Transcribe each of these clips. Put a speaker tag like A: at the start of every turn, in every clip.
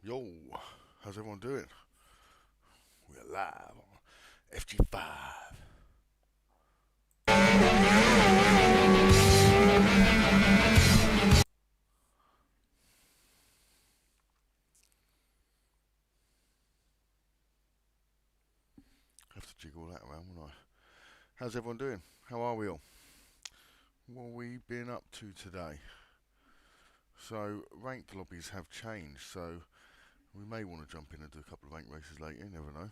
A: Yo, how's everyone doing? We're live on FG5. Have to jiggle that around, won't I? How's everyone doing? How are we all? What have we been up to today? So, ranked lobbies have changed, so we may want to jump in and do a couple of ranked races later, you never know.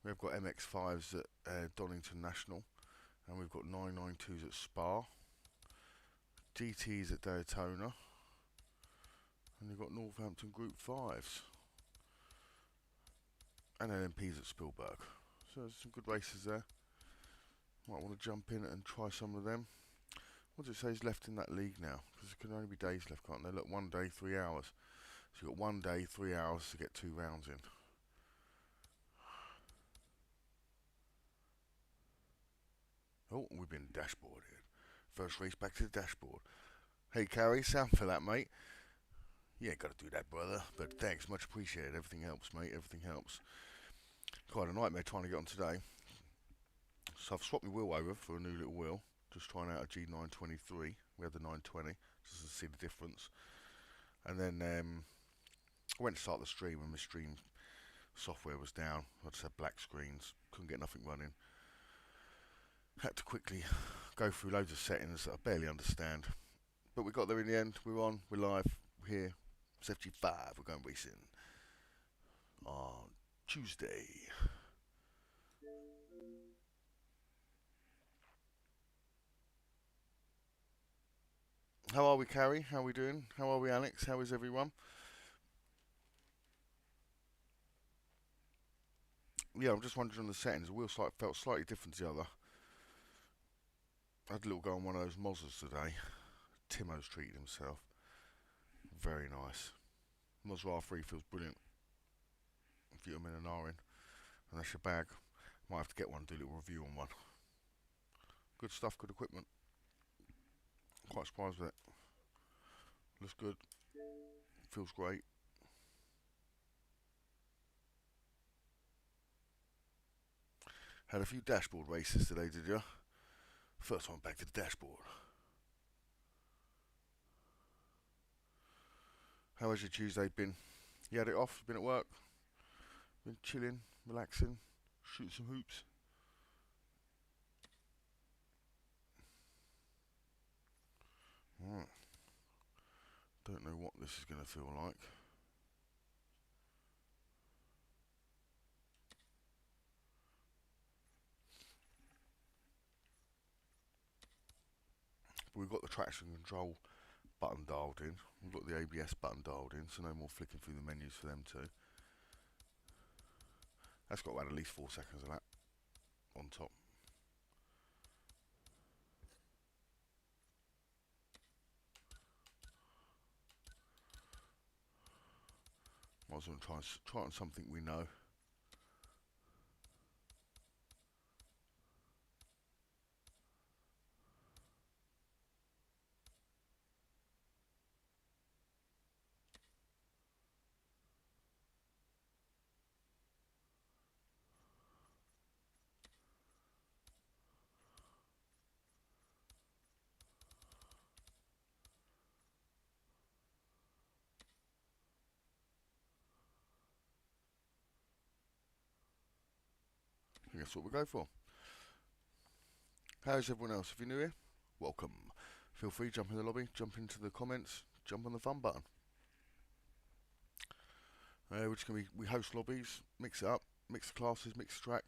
A: We've got MX5s at Donington National, and we've got 992s at Spa, GTs at Daytona, and you've got Northampton Group 5s, and LMPs at Spielberg. So there's some good races there. Might want to jump in and try some of them. What does it say is left in that league now? Because there can only be days left, can't there? Look, 1 day, 3 hours. So you've got 1 day, 3 hours to get 2 rounds in. Oh, we've been dashboarded. First race back to the dashboard. Hey, Carrie, sound for that, mate. Yeah, got to do that, brother. But thanks, much appreciated. Everything helps, mate. Everything helps. Quite a nightmare trying to get on today. So I've swapped my wheel over for a new little wheel. Just trying out a G923. We had the 920, just to see the difference. And then I went to start the stream and my stream software was down. I just had black screens, couldn't get nothing running. Had to quickly go through loads of settings that I barely understand. But we got there in the end. We're on, we're live, we're here. It's FG5, we're going racing on Tuesday. How are we, Carrie? How are we doing? How are we, Alex? How is everyone? Yeah, I'm just wondering on the settings. The wheel felt slightly different to the other. I had a little go on one of those Mozzas today. Timo's treated himself. Very nice. Mozza R3 feels brilliant. Vitamin and R in. And that's your bag. Might have to get one, do a little review on one. Good stuff, good equipment. Quite surprised with it. Looks good. Feels great. Had a few dashboard races today, did you? First one back to the dashboard. How has your Tuesday been? You had it off? Been at work? Been chilling, relaxing, shooting some hoops? Right. Don't know what this is going to feel like. But we've got the traction control button dialed in. We've got the ABS button dialed in, so no more flicking through the menus for them too. That's got to add at least 4 seconds of that on top. Might as well try on something we know. I think that's what we go for. How's everyone else? If you're new here, welcome. Feel free, jump in the lobby, jump into the comments, jump on the fun button. We're just gonna we host lobbies, mix it up, mix the classes, mix the track.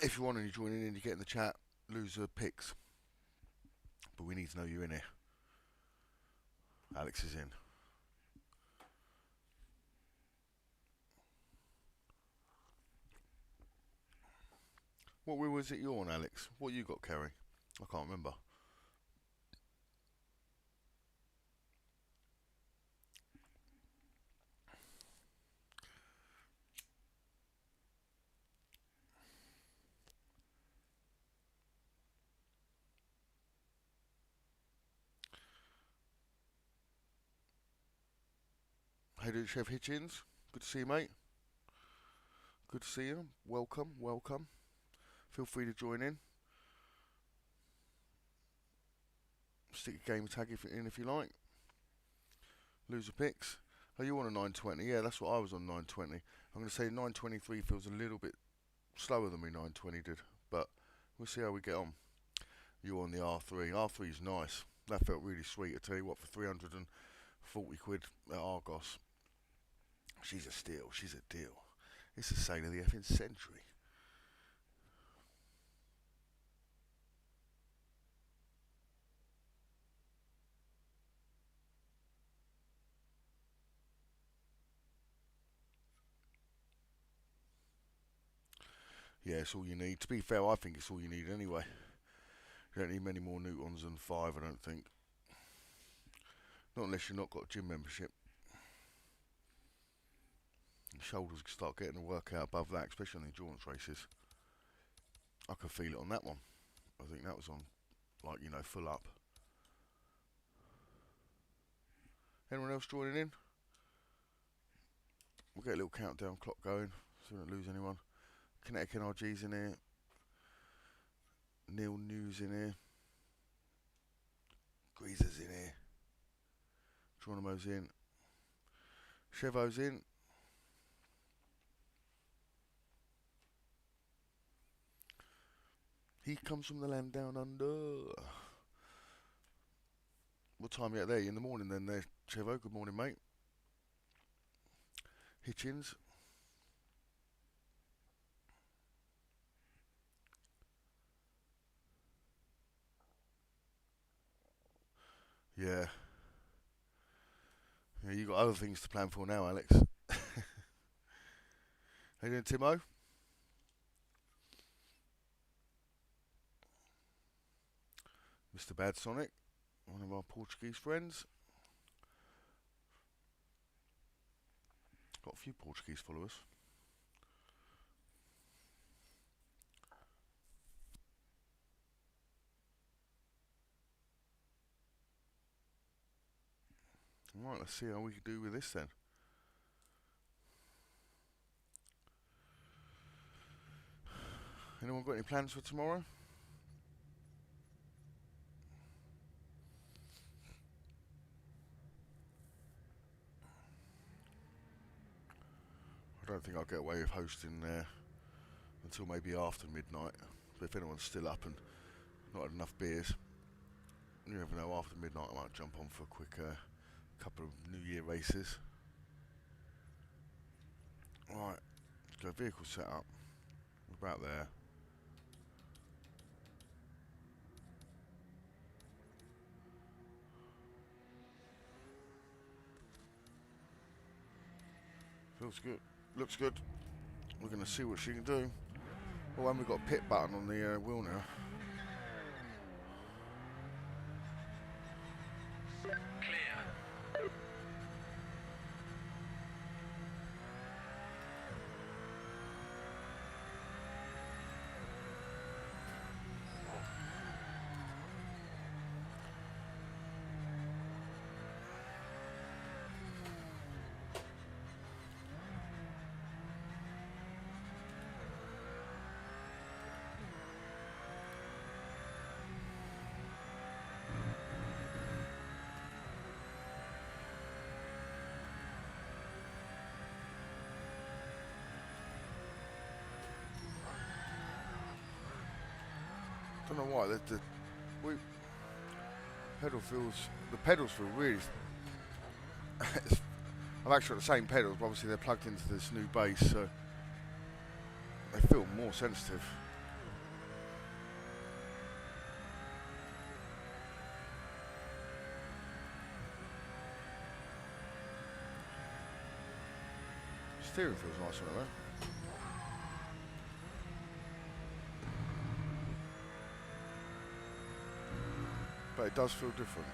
A: If you want and you join in and you get in the chat, loser picks. But we need to know you're in here. Alex is in. What wheel was it you're on, Alex? What you got, Kerry? I can't remember. How you doing, Chef Hitchens? Good to see you, mate. Good to see you. Welcome, welcome. Feel free to join in. Stick a gamer tag in if you like. Loser picks. Oh, you on a 920? Yeah, that's what I was on 920. I'm going to say 923 feels a little bit slower than me 920 did, but we'll see how we get on. You're on the R3. R3 is nice. That felt really sweet. I tell you what, for 340 quid at Argos, she's a steal. She's a deal. It's the sale of the effing century. Yeah, it's all you need. To be fair, I think it's all you need anyway. You don't need many more newtons than 5, I don't think. Not unless you've not got a gym membership. Your shoulders start getting a workout above that, especially on the endurance races. I could feel it on that one. I think that was on, like, you know, full up. Anyone else joining in? We'll get a little countdown clock going so we don't lose anyone. Kinetic NRG's in here. Neil News in here. Greaser's in here. Geronimo's in. Chevo's in. He comes from the land down under. What time are you out there? You in the morning then there, Chevo? Good morning, mate. Hitchens. Yeah. Yeah, you got other things to plan for now, Alex. How you doing, Timo? Mr. Bad Sonic, one of our Portuguese friends. Got a few Portuguese followers. Right, let's see how we can do with this then. Anyone got any plans for tomorrow? I don't think I'll get away with hosting until maybe after midnight. But if anyone's still up and not had enough beers, you never know, after midnight I might jump on for a quick couple of New Year races. Right, let's go vehicle setup. We're about there. Feels good. Looks good. We're going to see what she can do. Oh, and we've got a pit button on the wheel now. Don't know why the pedals feel really. I've actually got the same pedals, but obviously they're plugged into this new bass, so they feel more sensitive. Steering feels nice on it though. But it does feel different.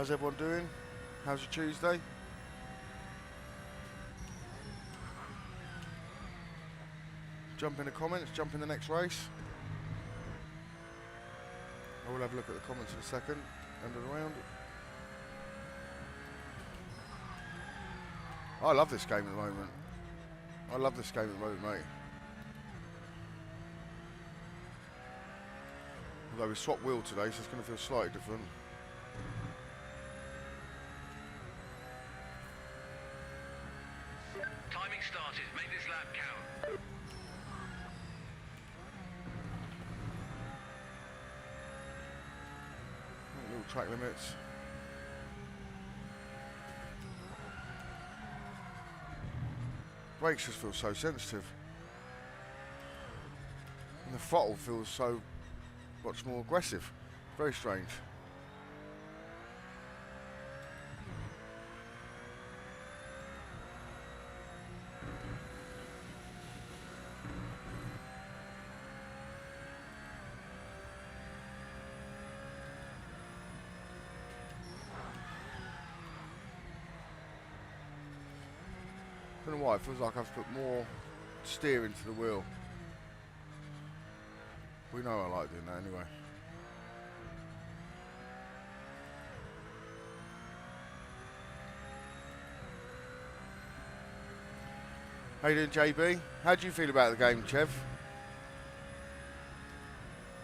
A: How's everyone doing? How's your Tuesday? Jump in the comments, jump in the next race. I will have a look at the comments in a second, end of the round. I love this game at the moment. I love this game at the moment, mate. Although we swapped wheel today, so it's going to feel slightly different.
B: Timing started. Make this lap count.
A: Little track limits. Brakes just feel so sensitive. And the throttle feels so much more aggressive. Very strange. Don't know why, it feels like I've put more steer into the wheel. We know I like doing that anyway. How you doing, JB? How do you feel about the game, Chev?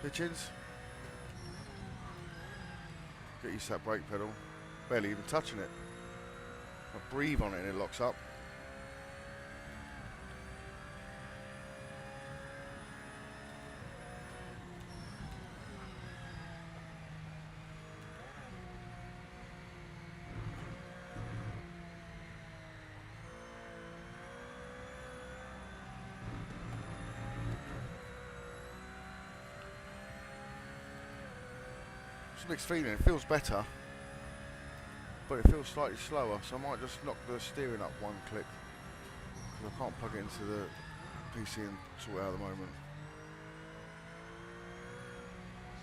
A: Hitchins? Get used to that brake pedal. Barely even touching it. I breathe on it and it locks up. Mixed feeling. It feels better, but it feels slightly slower, so I might just knock the steering up one click because I can't plug it into the PC and sort it out at the moment.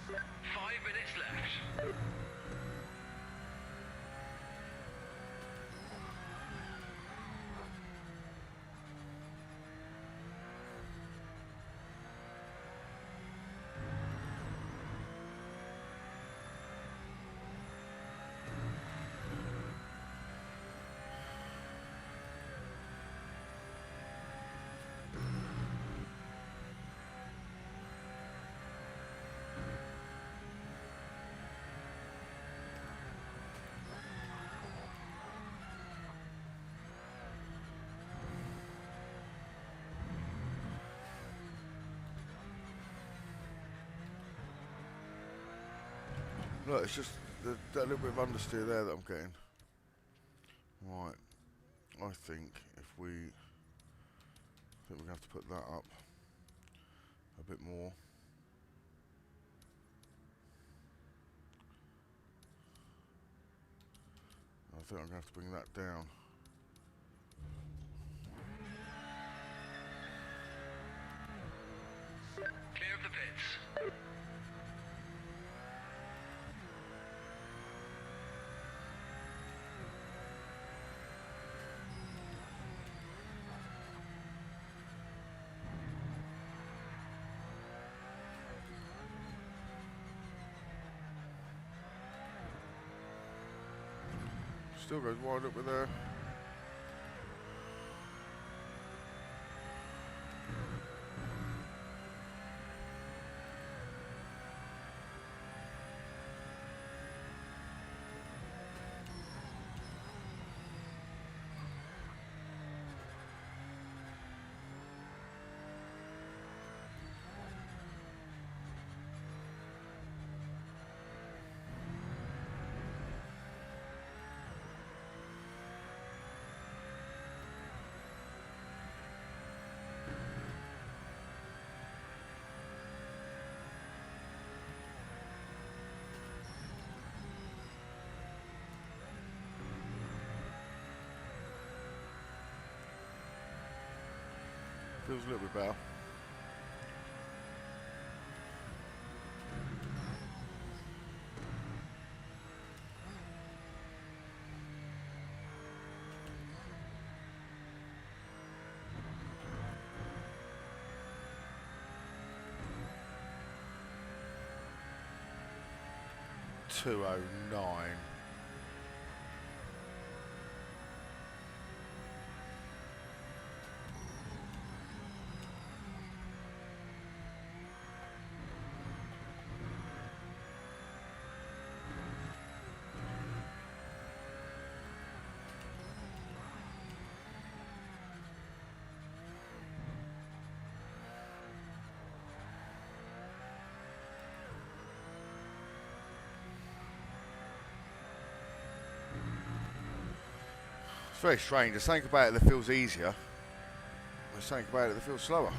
B: 5 minutes left.
A: Look, it's just that little bit of understeer there that I'm getting. Right, I think we're going to have to put that up a bit more. I think I'm going to have to bring that down.
B: Clear of the pits.
A: Still goes wide up with there. Feels a little bit better. 209. It's very strange. There's something about it that feels easier. There's something about it that feels slower.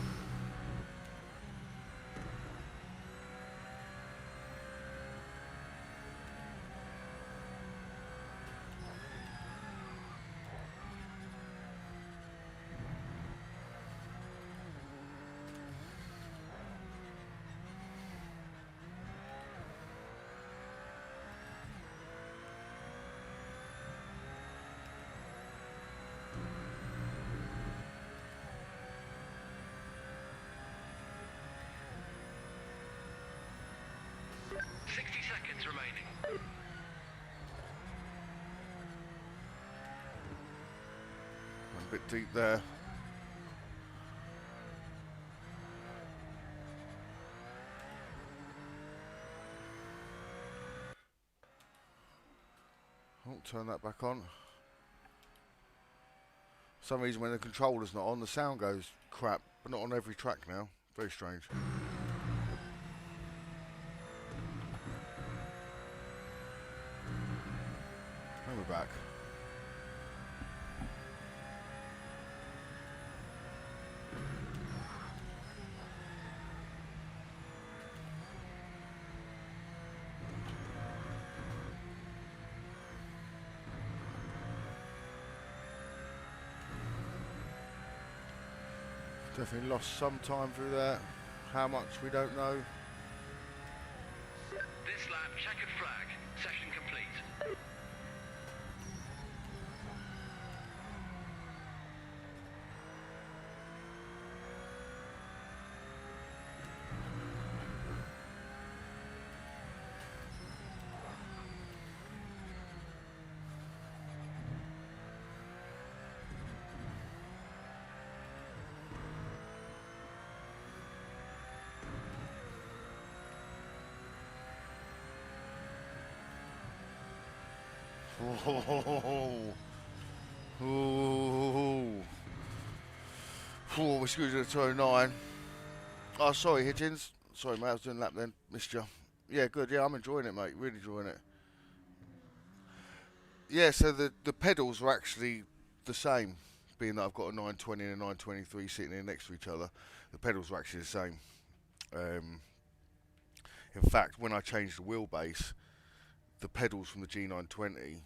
B: Remaining.
A: A bit deep there. Oh, turn that back on. For some reason when the controller's not on, the sound goes crap, but not on every track now. Very strange. And we're back. Definitely lost some time through there. How much we don't know.
B: This lap, checkered flag. Session complete.
A: Oh, we screwed it at 209. Oh, sorry, Hitchens. Sorry, mate, I was doing a lap then. Missed you. Yeah, good. Yeah, I'm enjoying it, mate. Really enjoying it. Yeah, so the pedals are actually the same, being that I've got a 920 and a 923 sitting here next to each other. The pedals are actually the same. In fact, when I changed the wheelbase, the pedals from the G920,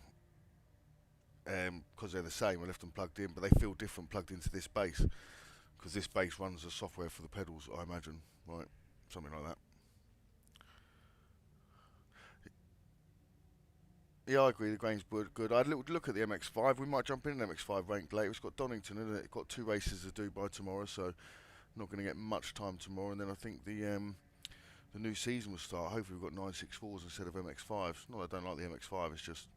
A: because they're the same, I left them plugged in, but they feel different plugged into this bass, because this bass runs the software for the pedals, I imagine, right? Something like that. Yeah, I agree, the grain's good. I had a little look at the MX-5. We might jump in an MX-5 ranked later. It's got Donington, isn't it? It's got 2 races to do by tomorrow, so not going to get much time tomorrow. And then I think the new season will start. Hopefully we've got 964s instead of MX-5s. Not that I don't like the MX-5, it's just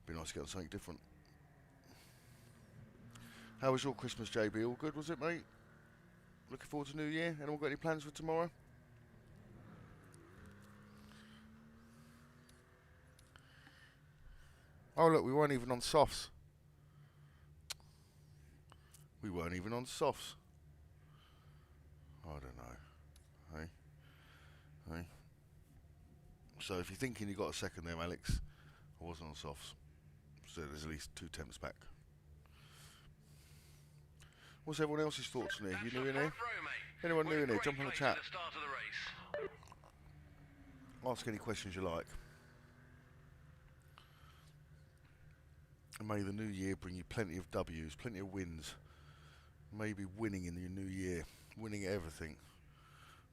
A: be nice to get on something different. How was your Christmas, JB? All good, was it, mate? Looking forward to New Year? Anyone got any plans for tomorrow? Oh, look, we weren't even on softs. We weren't even on softs. I don't know. Hey? So if you're thinking you got a second there, Alex, I wasn't on softs. So there's at least 2 temps back. What's everyone else's thoughts on here? You new in here? Anyone new in here? Jump on the chat. Ask any questions you like. And may the new year bring you plenty of W's, plenty of wins. Maybe winning in the new year. Winning at everything.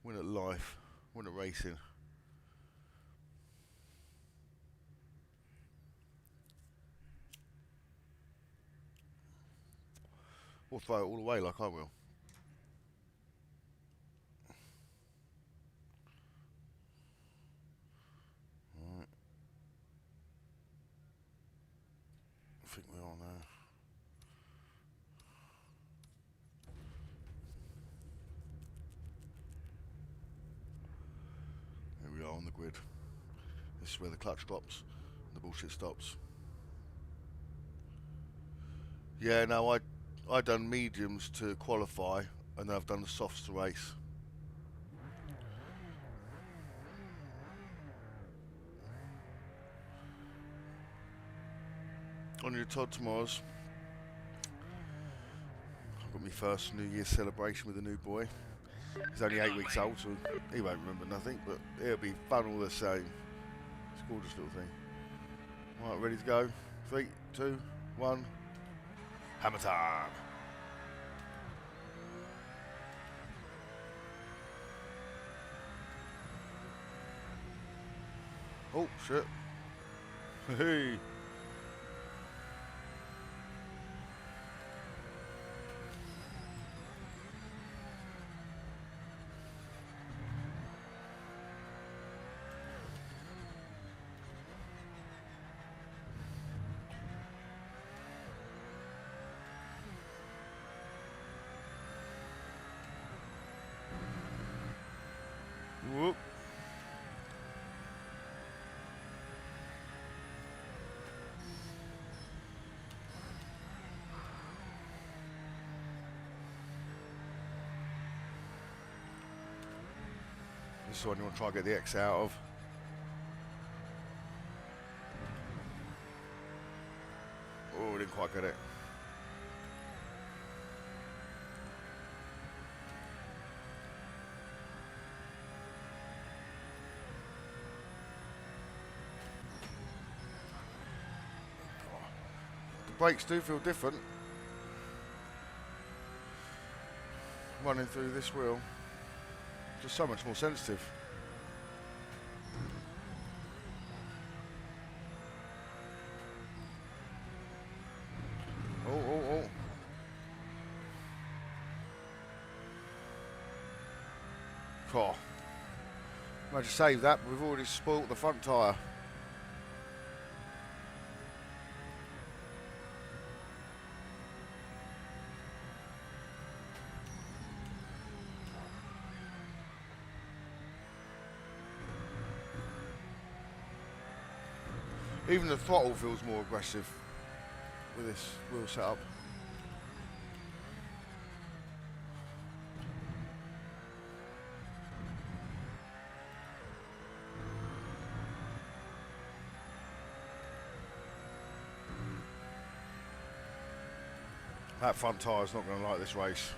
A: Win at life. Win at racing. Or throw it all away like I will. Right. on the grid. This is where the clutch drops, the bullshit stops. Yeah, no, I done mediums to qualify, and then I've done the softs to race. On your Todd tomorrow's, I've got my first New Year's celebration with a new boy. He's only 8 weeks old, so he won't remember nothing, but it'll be fun all the same. It's a gorgeous little thing. Right, ready to go? 3, 2, 1. Hammer time! Oh, shit. Hey! Whoop. This is one you want to try and get the X out of. Oh, didn't quite get it. The brakes do feel different running through this wheel. Just so much more sensitive. Oh. Oh. Might just save that, but we've already spoilt the front tyre. Even the throttle feels more aggressive with this wheel setup. That front tyre's not going to like this race.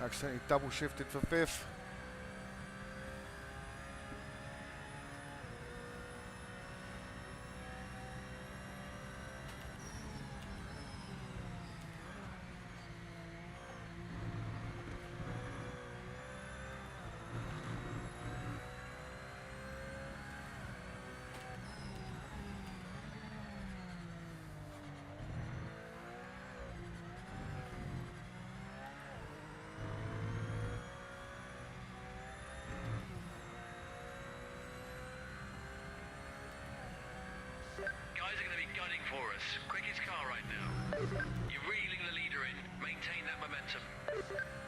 A: Accidentally double shifted for 5th.
B: guiding for us. Quickest car right now. You're reeling the leader in. Maintain that momentum.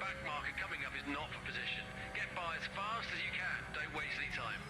B: Back marker coming up is not for position. Get by as fast as you can. Don't waste any time.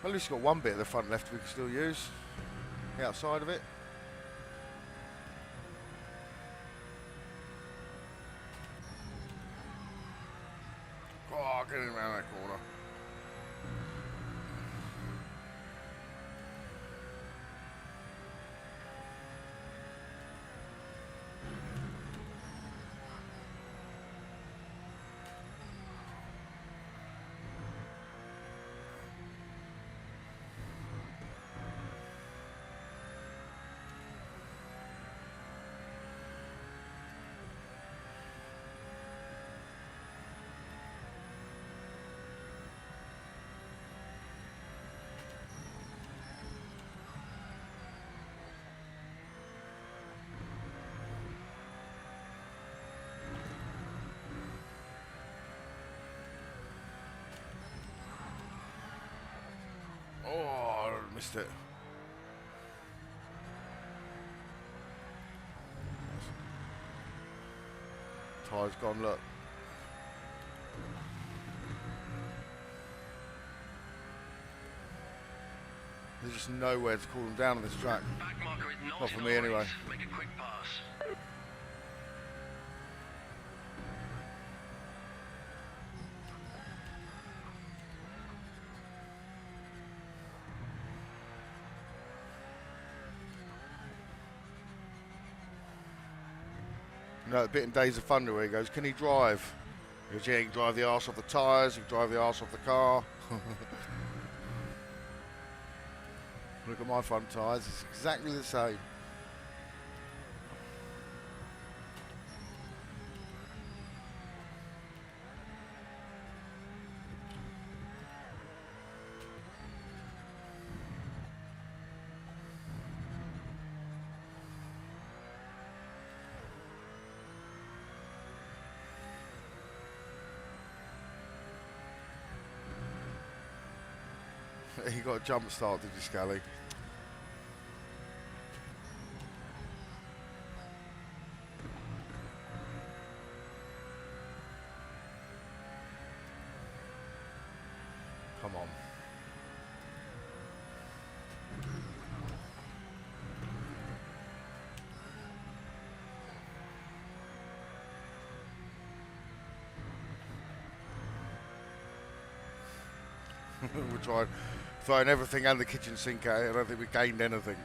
A: At least got one bit of the front left we can still use. The outside of it. Oh, get him around that corner. Oh, I missed it. Tyre's gone, look. There's just nowhere to cool them down on this track.
B: Back marker is
A: Not for me anyway.
B: Make a quick pass.
A: You know, the bit in Days of Thunder where he goes, can he drive? He goes, yeah, he can drive the arse off the tyres, he can drive the arse off the car. Look at my front tyres, it's exactly the same. He got a jump start, did you, Scally? Come on. We tried throwing everything and the kitchen sink at it. I don't think we gained anything.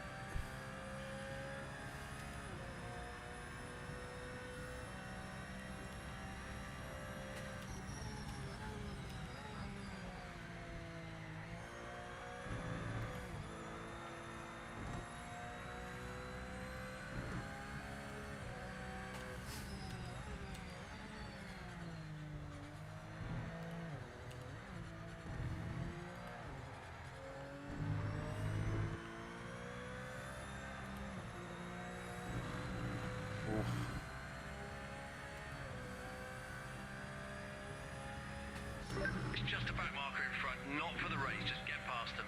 B: It's just a back marker in front, not for the race, just get past them.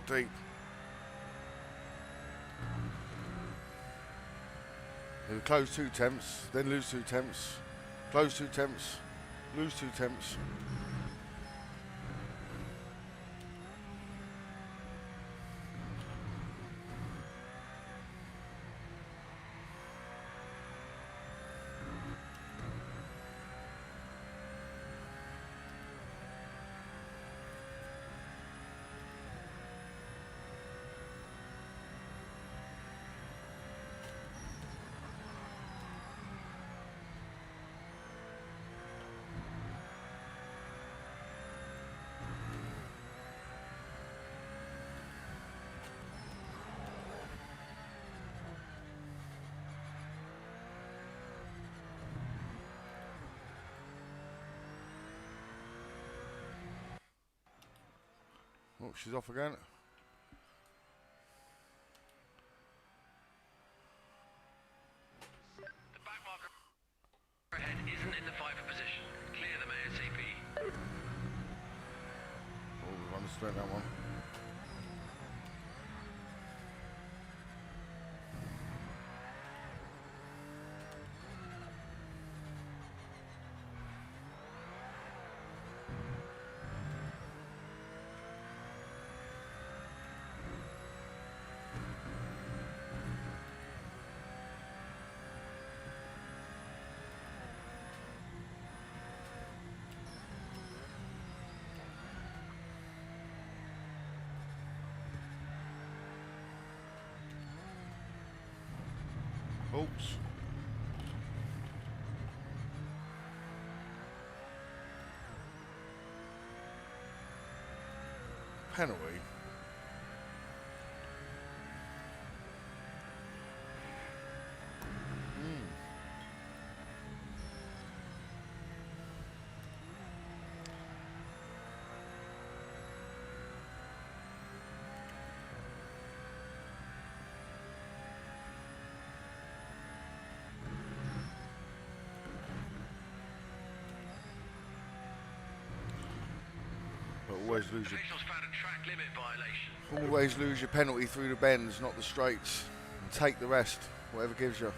A: deep. You close 2 temps, then lose 2 temps, close 2 temps, lose 2 temps. Oh, she's off again.
B: The back marker ahead isn't in the fighter position. Clear them ASAP.
A: Oh, we've underspent that one. Oops. Penalty. But always lose your
B: Officials found a track limit violation.
A: always lose your penalty through the bends, not the straights. And take the rest, whatever gives you.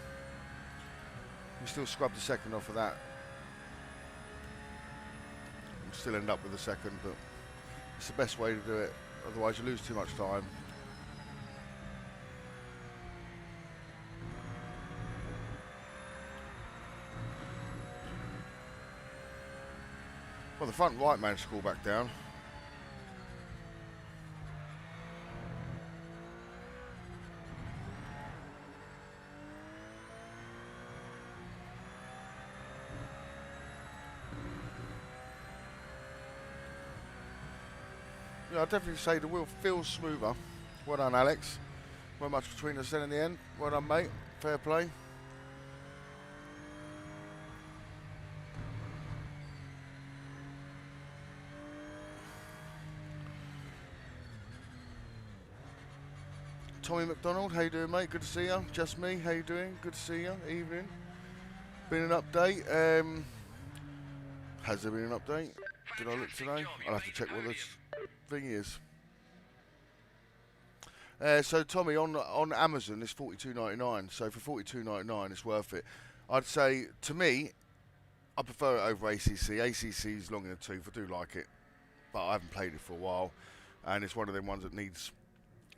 A: You still scrub the second off of that. You still end up with the second, but it's the best way to do it. Otherwise you lose too much time. Well, the front right managed to call back down. Yeah, I'd definitely say the wheel feels smoother. Well done, Alex. Not much between us then in the end. Well done, mate. Fair play. Tommy McDonald, how you doing, mate? Good to see you. Just me, how you doing? Good to see you. Evening. Been an update. Has there been an update? Did I look today? I'll have to check what this thing is. So Tommy, on Amazon it's $42.99. So for $42.99 it's worth it. I'd say, to me, I prefer it over ACC. ACC is long in the tooth. I do like it, but I haven't played it for a while, and it's one of them ones that needs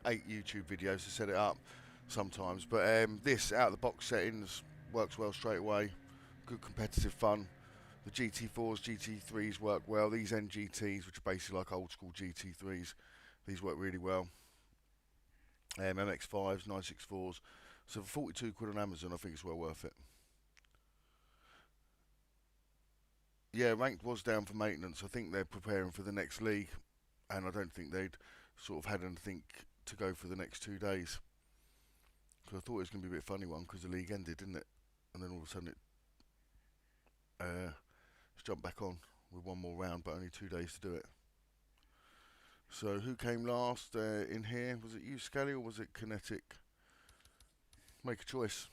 A: 8 YouTube videos to set it up sometimes. But this out of the box settings works well straight away. Good competitive fun. The GT4s, GT3s work well. These NGTs, which are basically like old school GT3s, these work really well. MX5s, 964s. So for 42 quid on Amazon, I think it's well worth it. Yeah, ranked was down for maintenance. I think they're preparing for the next league, and I don't think they'd sort of had anything to go for the next 2 days. Because I thought it was going to be a bit funny one, because the league ended, didn't it? And then all of a sudden it jumped back on with one more round, but only 2 days to do it. So who came last in here? Was it you, Scally, or was it Kinetic? Make a choice.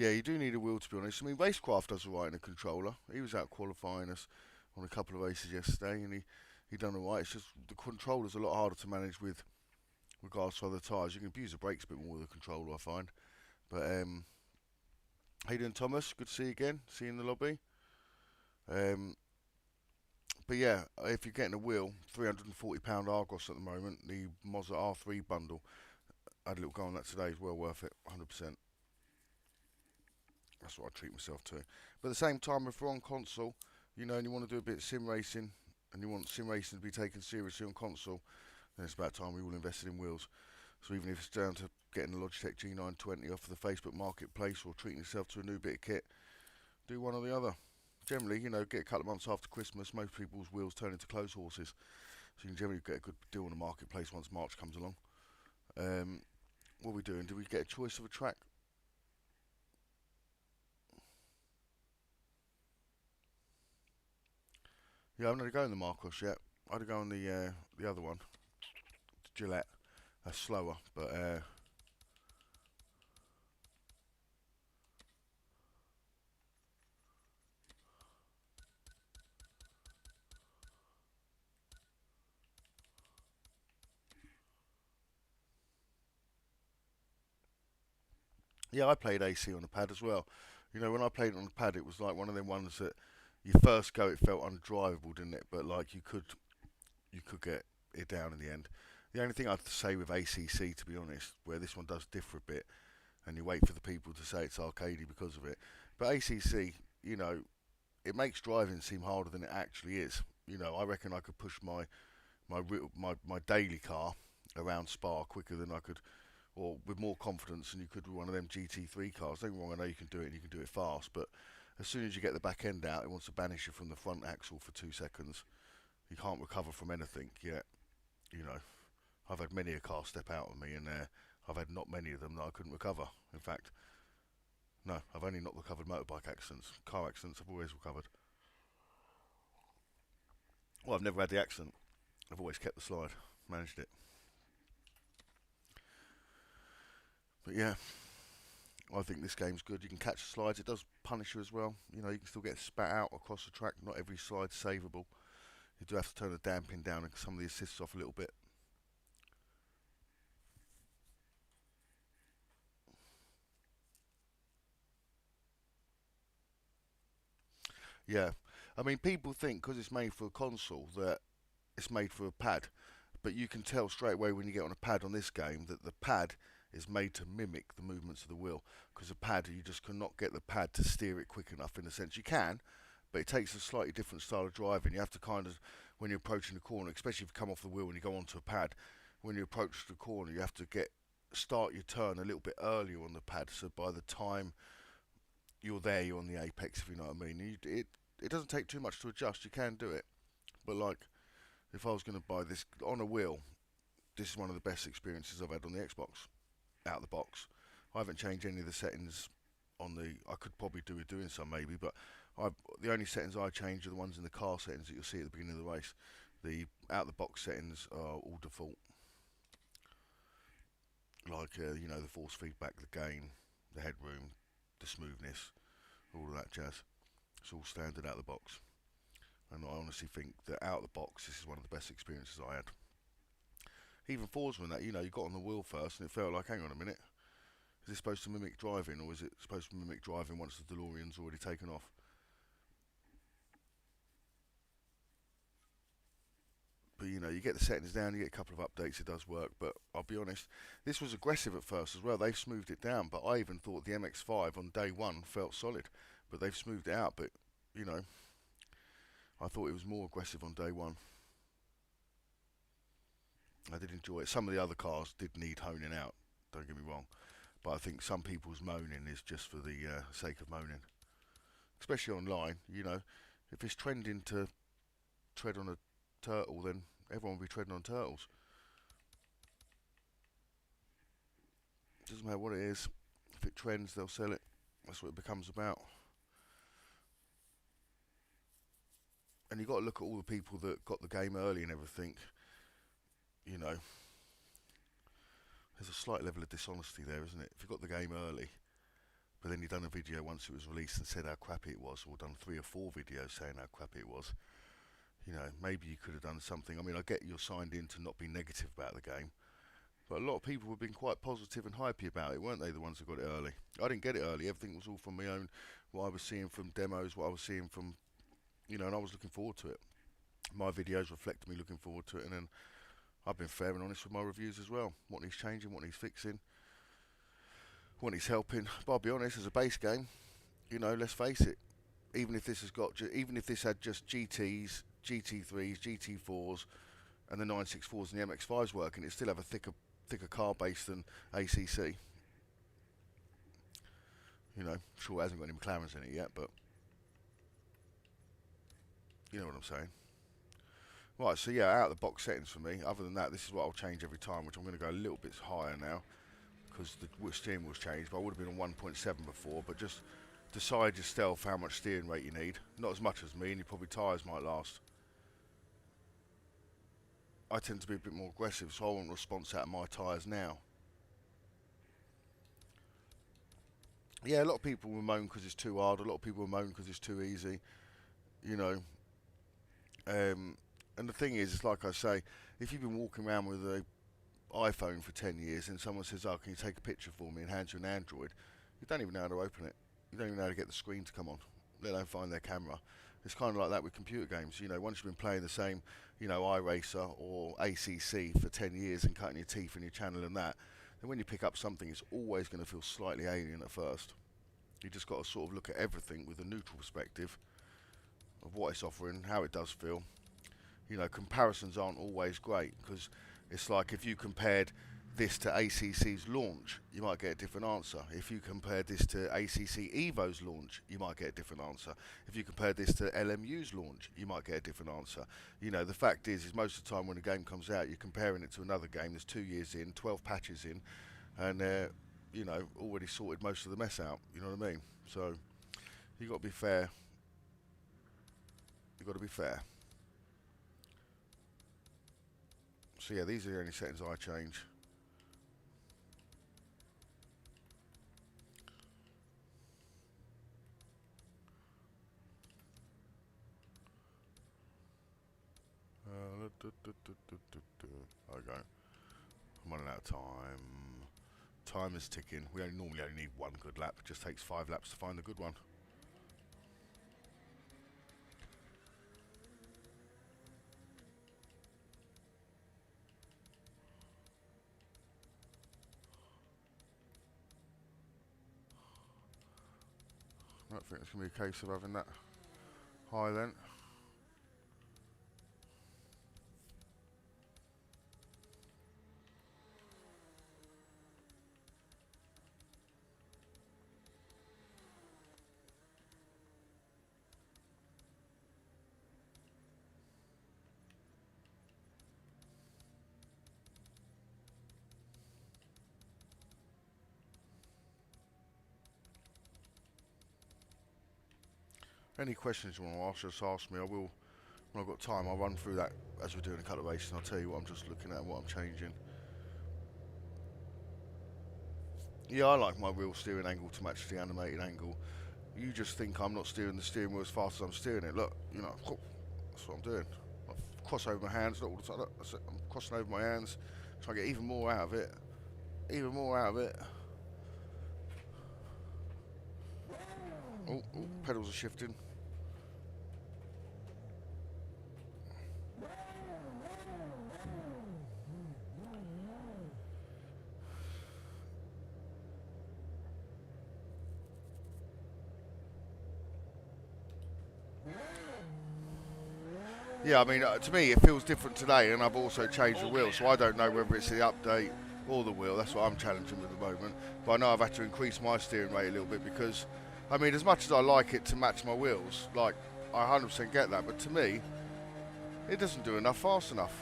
A: Yeah, you do need a wheel to be honest. I mean, Racecraft does alright in a controller. He was out qualifying us on a couple of races yesterday, and he done alright. It's just the controller's a lot harder to manage with regards to other tyres. You can abuse the brakes a bit more with a controller, I find. But how you doing, Thomas? Good to see you again. See you in the lobby. Um, but yeah, if you're getting a wheel, £340 Argos at the moment. The Mazda R3 bundle. I had a little go on that today. It's well worth it, 100%. That's what I treat myself to. But at the same time, if we're on console, you know, and you want to do a bit of sim racing, and you want sim racing to be taken seriously on console, then it's about time we all invested in wheels. So even if it's down to getting the Logitech G920 off of the Facebook Marketplace or treating yourself to a new bit of kit, do one or the other. Generally, you know, get a couple of months after Christmas, most people's wheels turn into clothes horses. So you can generally get a good deal on the marketplace once March comes along. What are we doing? Did we get a choice of a track? Yeah, I haven't had a go in the Marcos yet. I had a go on the other one, Gillette. That's slower, but yeah, I played AC on the pad as well. You know, when I played it on the pad, it was like one of them ones that you first go, it felt undrivable, didn't it? But like you could get it down in the end. The only thing I'd say with ACC, to be honest, where this one does differ a bit, and you wait for the people to say it's arcadey because of it. But ACC, you know, it makes driving seem harder than it actually is. You know, I reckon I could push my daily car around Spa quicker than I could, or with more confidence than you could with one of them GT3 cars. Don't get me wrong, I know you can do it and you can do it fast, but as soon as you get the back end out, it wants to banish you from the front axle for 2 seconds. You can't recover from anything yet. You know, I've had many a car step out of me, and I've had not many of them that I couldn't recover. In fact, no, I've only not recovered motorbike accidents. Car accidents I've always recovered. Well, I've never had the accident. I've always kept the slide, managed it. But yeah, I think this game's good. You can catch the slides. It does punish you as well. You know, you can still get spat out across the track. Not every slide's savable. You do have to turn the damping down and some of the assists off a little bit. Yeah, I mean, people think because it's made for a console that it's made for a pad, but you can tell straight away when you get on a pad on this game that the pad is made to mimic the movements of the wheel. Because a pad, you just cannot get the pad to steer it quick enough. In a sense, you can, but it takes a slightly different style of driving. You have to kind of, when you're approaching the corner, especially if you come off the wheel and you go onto a pad, when you approach the corner, you have to start your turn a little bit earlier on the pad. So by the time you're there, you're on the apex, if you know what I mean. It doesn't take too much to adjust. You can do it, but like if I was going to buy this on a wheel, this is one of the best experiences I've had on the Xbox out of the box. I haven't changed any of the settings on the. I could probably do with doing some maybe, but the only settings I change are the ones in the car settings that you'll see at the beginning of the race. The out of the box settings are all default, like you know, the force feedback, the gain, the headroom, the smoothness, all of that jazz. It's all standard out of the box, and I honestly think that out of the box, this is one of the best experiences I had. Even Forza and that, you know, you got on the wheel first, and it felt like, hang on a minute, is this supposed to mimic driving, or is it supposed to mimic driving once the DeLorean's already taken off? But you know, you get the settings down, you get a couple of updates, it does work. But I'll be honest, this was aggressive at first as well. They've smoothed it down, but I even thought the MX-5 on day one felt solid, but they've smoothed it out. But you know, I thought it was more aggressive on day one. I did enjoy it. Some of the other cars did need honing out. Don't get me wrong, but I think some people's moaning is just for the sake of moaning, especially online. You know, if it's trending to tread on a turtle, then everyone will be treading on turtles. It doesn't matter what it is. If it trends, they'll sell it. That's what it becomes about. And you've got to look at all the people that got the game early and everything. You know, there's a slight level of dishonesty there, isn't it? If you got the game early, but then you done a video once it was released and said how crappy it was, or done 3 or 4 videos saying how crappy it was. You know, maybe you could have done something. I mean, I get you're signed in to not be negative about the game, but a lot of people have been quite positive and hypey about it, weren't they, the ones who got it early? I didn't get it early. Everything was all from my own, what I was seeing from demos, what I was seeing from, you know, and I was looking forward to it. My videos reflected me looking forward to it, and then I've been fair and honest with my reviews as well. What needs changing, what needs fixing, what needs helping. But I'll be honest, as a base game, you know, let's face it, even if this had just GTs, GT3s, GT4s, and the 964s and the MX5s working, it still have a thicker car base than ACC. You know, sure it hasn't got any McLarens in it yet, but you know what I'm saying. Right, so yeah, out of the box settings for me. Other than that, this is what I'll change every time, which I'm going to go a little bit higher now because the steering wheel's changed. But I would have been on 1.7 before, but just decide yourself how much steering rate you need. Not as much as me, and your probably tyres might last. I tend to be a bit more aggressive, so I want a response out of my tyres now. Yeah, a lot of people will moan because it's too hard. A lot of people will moan because it's too easy. You know. And the thing is, it's like I say, if you've been walking around with an iPhone for 10 years and someone says, oh, can you take a picture for me, and hands you an Android, you don't even know how to open it. You don't even know how to get the screen to come on, let alone find their camera. It's kind of like that with computer games. You know, once you've been playing the same, you know, iRacer or ACC for 10 years and cutting your teeth in your channel and that, then when you pick up something, it's always going to feel slightly alien at first. You just got to sort of look at everything with a neutral perspective of what it's offering, how it does feel. You know, comparisons aren't always great, because it's like if you compared this to ACC's launch, you might get a different answer. If you compared this to ACC Evo's launch, you might get a different answer. If you compared this to LMU's launch, you might get a different answer. You know, the fact is most of the time when a game comes out, you're comparing it to another game that's 2 years in, 12 patches in, and you know, already sorted most of the mess out. You know what I mean? So you got to be fair. You got to be fair. So yeah, these are the only settings I change. Okay, I'm running out of time. Time is ticking. We normally only need one good lap. It just takes 5 laps to find a good one. I don't think it's going to be a case of having that high then. Any questions you want to ask, just ask me. I will, when I've got time, I'll run through that as we're doing a couple of races, and I'll tell you what I'm just looking at and what I'm changing. Yeah, I like my wheel steering angle to match the animated angle. You just think I'm not steering the steering wheel as fast as I'm steering it. Look, you know, that's what I'm doing. I cross over my hands, not all the time. Look, that's it. I'm crossing over my hands, trying to get even more out of it. Even more out of it. Oh, pedals are shifting. Yeah, I mean, to me it feels different today, and I've also changed the wheel, so I don't know whether it's the update or the wheel. That's what I'm challenging with at the moment. But I know I've had to increase my steering rate a little bit because, I mean, as much as I like it to match my wheels, like, I 100% get that, but to me, it doesn't do enough fast enough.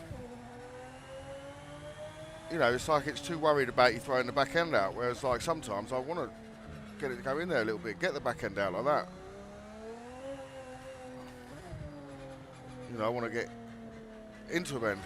A: You know, it's like it's too worried about you throwing the back end out, whereas, like, sometimes I want to get it to go in there a little bit, get the back end out like that. You know, I want to get into a bend.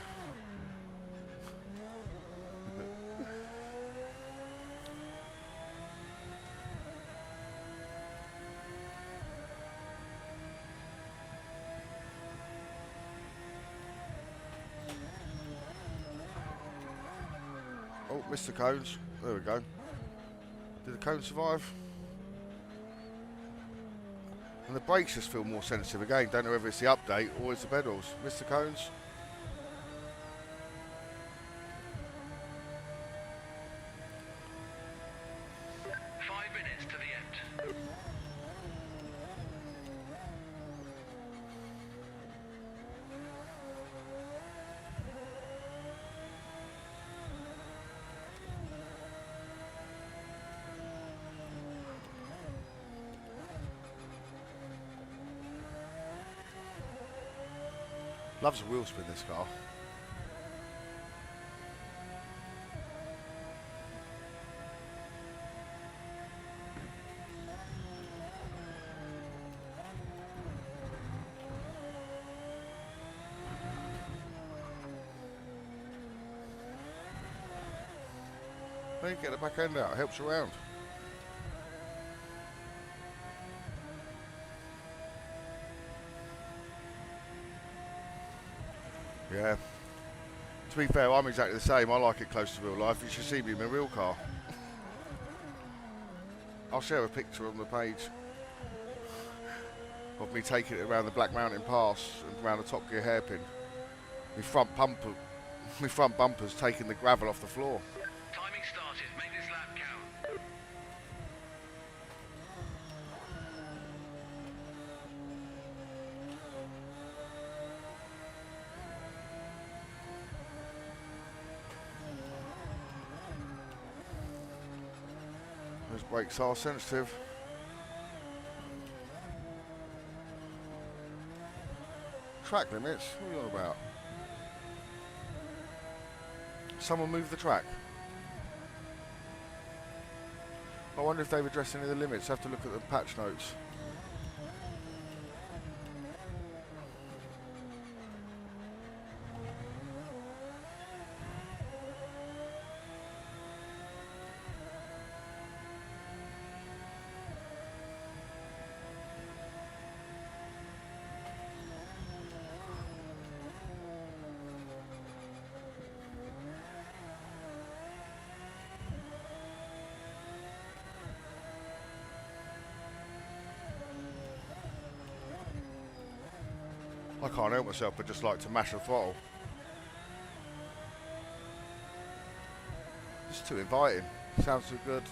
A: Oh, missed the cones. There we go. Did the cone survive? And the brakes just feel more sensitive again. Don't know whether it's the update or it's the pedals. Missed the cones. Loves a wheel spin, this car. Then get the back end out, helps you around. Yeah. To be fair, I'm exactly the same. I like it close to real life. You should see me in my real car. I'll share a picture on the page of me taking it around the Black Mountain Pass and around the Top Gear hairpin. My front bumper's taking the gravel off the floor.
B: Timing started. Make this lap count.
A: Those brakes are sensitive. Track limits? What are you on about? Someone move the track. I wonder if they've addressed any of the limits. I have to look at the patch notes. I can't help myself but just like to mash the throttle. It's too inviting. Sounds too good.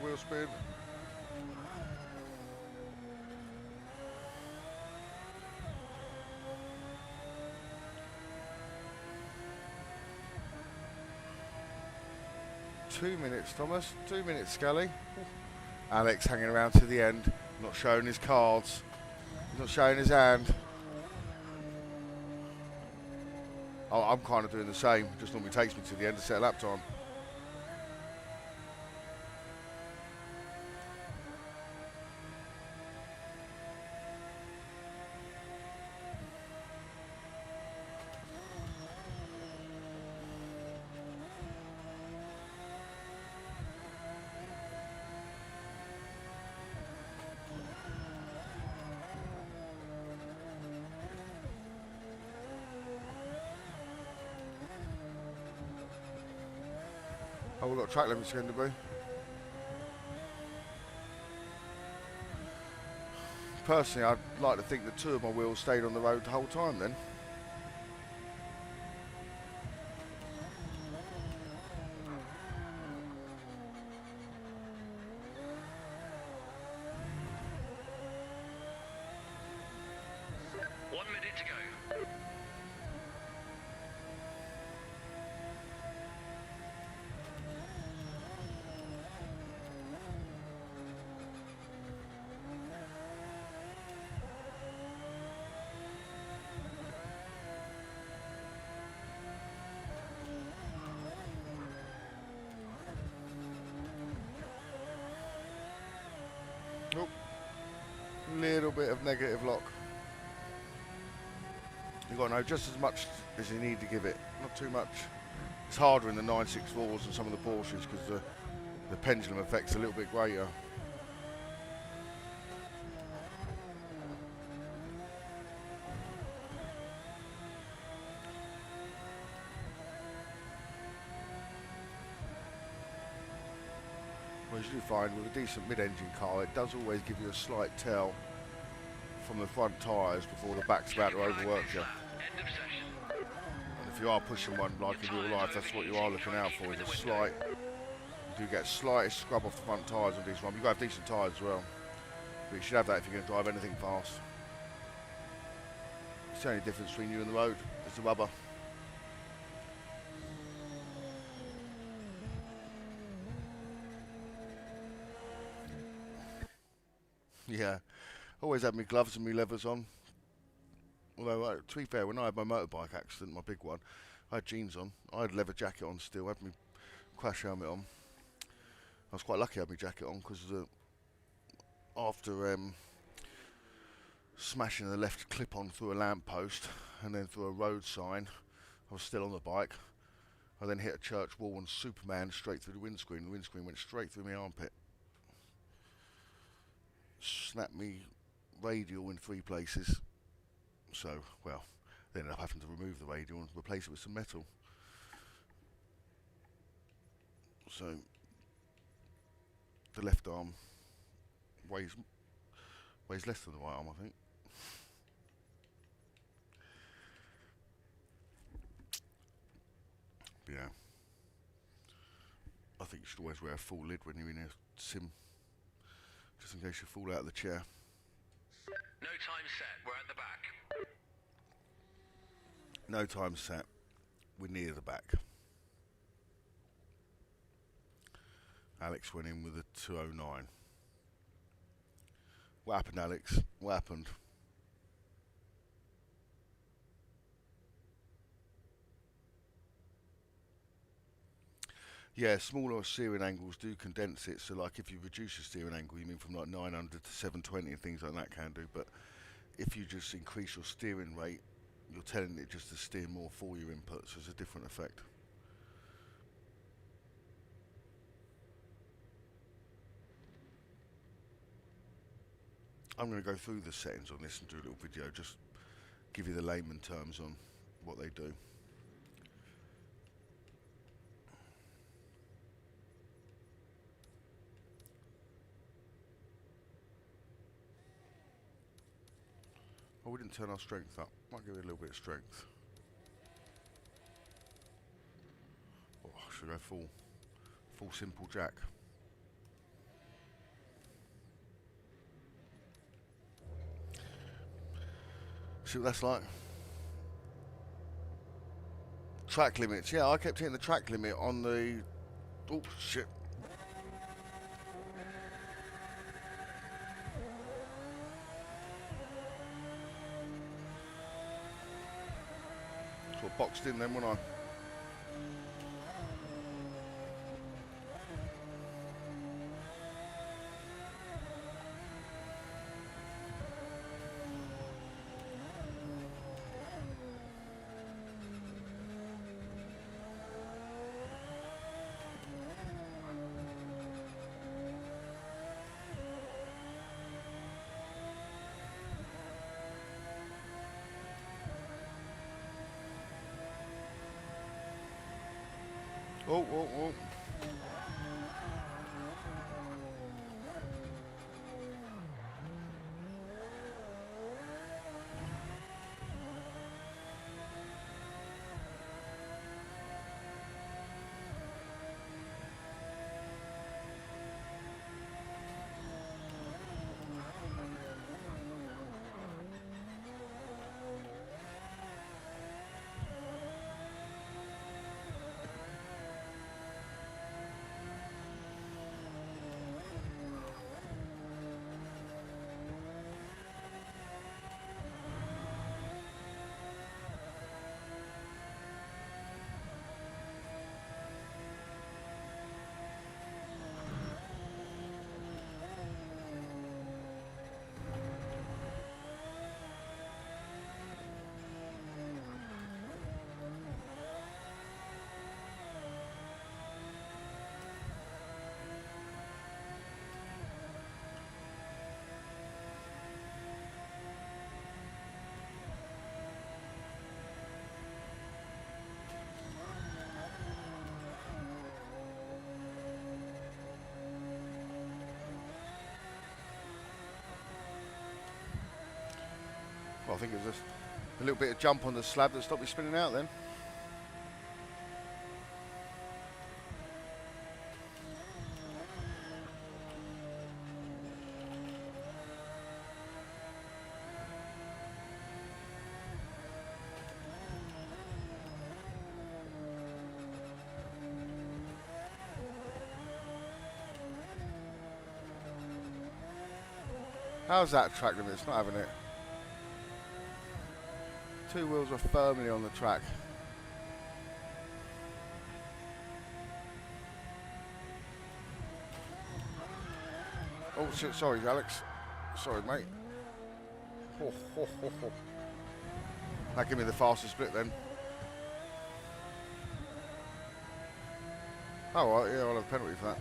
A: Wheel spin. Two minutes, Thomas. 2 minutes, Scully. Alex hanging around to the end, not showing his cards, not showing his hand. Oh, I'm kind of doing the same. Just normally takes me to the end to set a lap time. Oh, we've got track limits going to be. Personally, I'd like to think that 2 of my wheels stayed on the road the whole time then. Oh, little bit of negative lock. You've got to know just as much as you need to give it, not too much. It's harder in the 964s and some of the Porsches because the pendulum effect's a little bit greater. usually find with a decent mid-engine car, it does always give you a slight tell from the front tyres before the back's about to overwork you.
B: End of session.
A: And if you are pushing one like in real life, that's what you are looking out for, is a slight, you do get slightest scrub off the front tyres on these ones. You've got to have decent tyres as well. But you should have that if you're going to drive anything fast. It's the only difference between you and the road, is the rubber. Yeah, always had my gloves and my leathers on. Although, to be fair, when I had my motorbike accident, my big one, I had jeans on. I had a leather jacket on still, had my crash helmet on. I was quite lucky I had my jacket on because after smashing the left clip-on through a lamppost and then through a road sign, I was still on the bike. I then hit a church wall and Superman straight through the windscreen. The windscreen went straight through my armpit. Snapped me radial in 3 places. So, well, they ended up having to remove the radial and replace it with some metal. So, the left arm weighs less than the right arm, I think. But yeah, I think you should always wear a full lid when you're in a sim, just in case you fall out of the chair.
B: No time set. We're at the back.
A: No time set. We're near the back. Alex went in with a 209. What happened, Alex? What happened? Yeah, smaller steering angles do condense it. So, like, if you reduce your steering angle, you mean from like 900 to 720 and things like that can do. But if you just increase your steering rate, you're telling it just to steer more for your input. So it's a different effect. I'm going to go through the settings on this and do a little video, just give you the layman terms on what they do. Oh, we didn't turn our strength up. Might give it a little bit of strength. Oh, should I go full simple jack? See what that's like? Track limits. Yeah, I kept hitting the track limit on the... Oh, shit. Sort of boxed in then, wasn't I? Oh, oh, oh. Well, I think it was a little bit of jump on the slab that stopped me spinning out then. How's that track limit? It's not having it. 2 wheels are firmly on the track. Oh shit, sorry Alex. Sorry mate. Ho, ho, ho, ho. That gave me the fastest split then. Oh right, yeah, I'll have a penalty for that.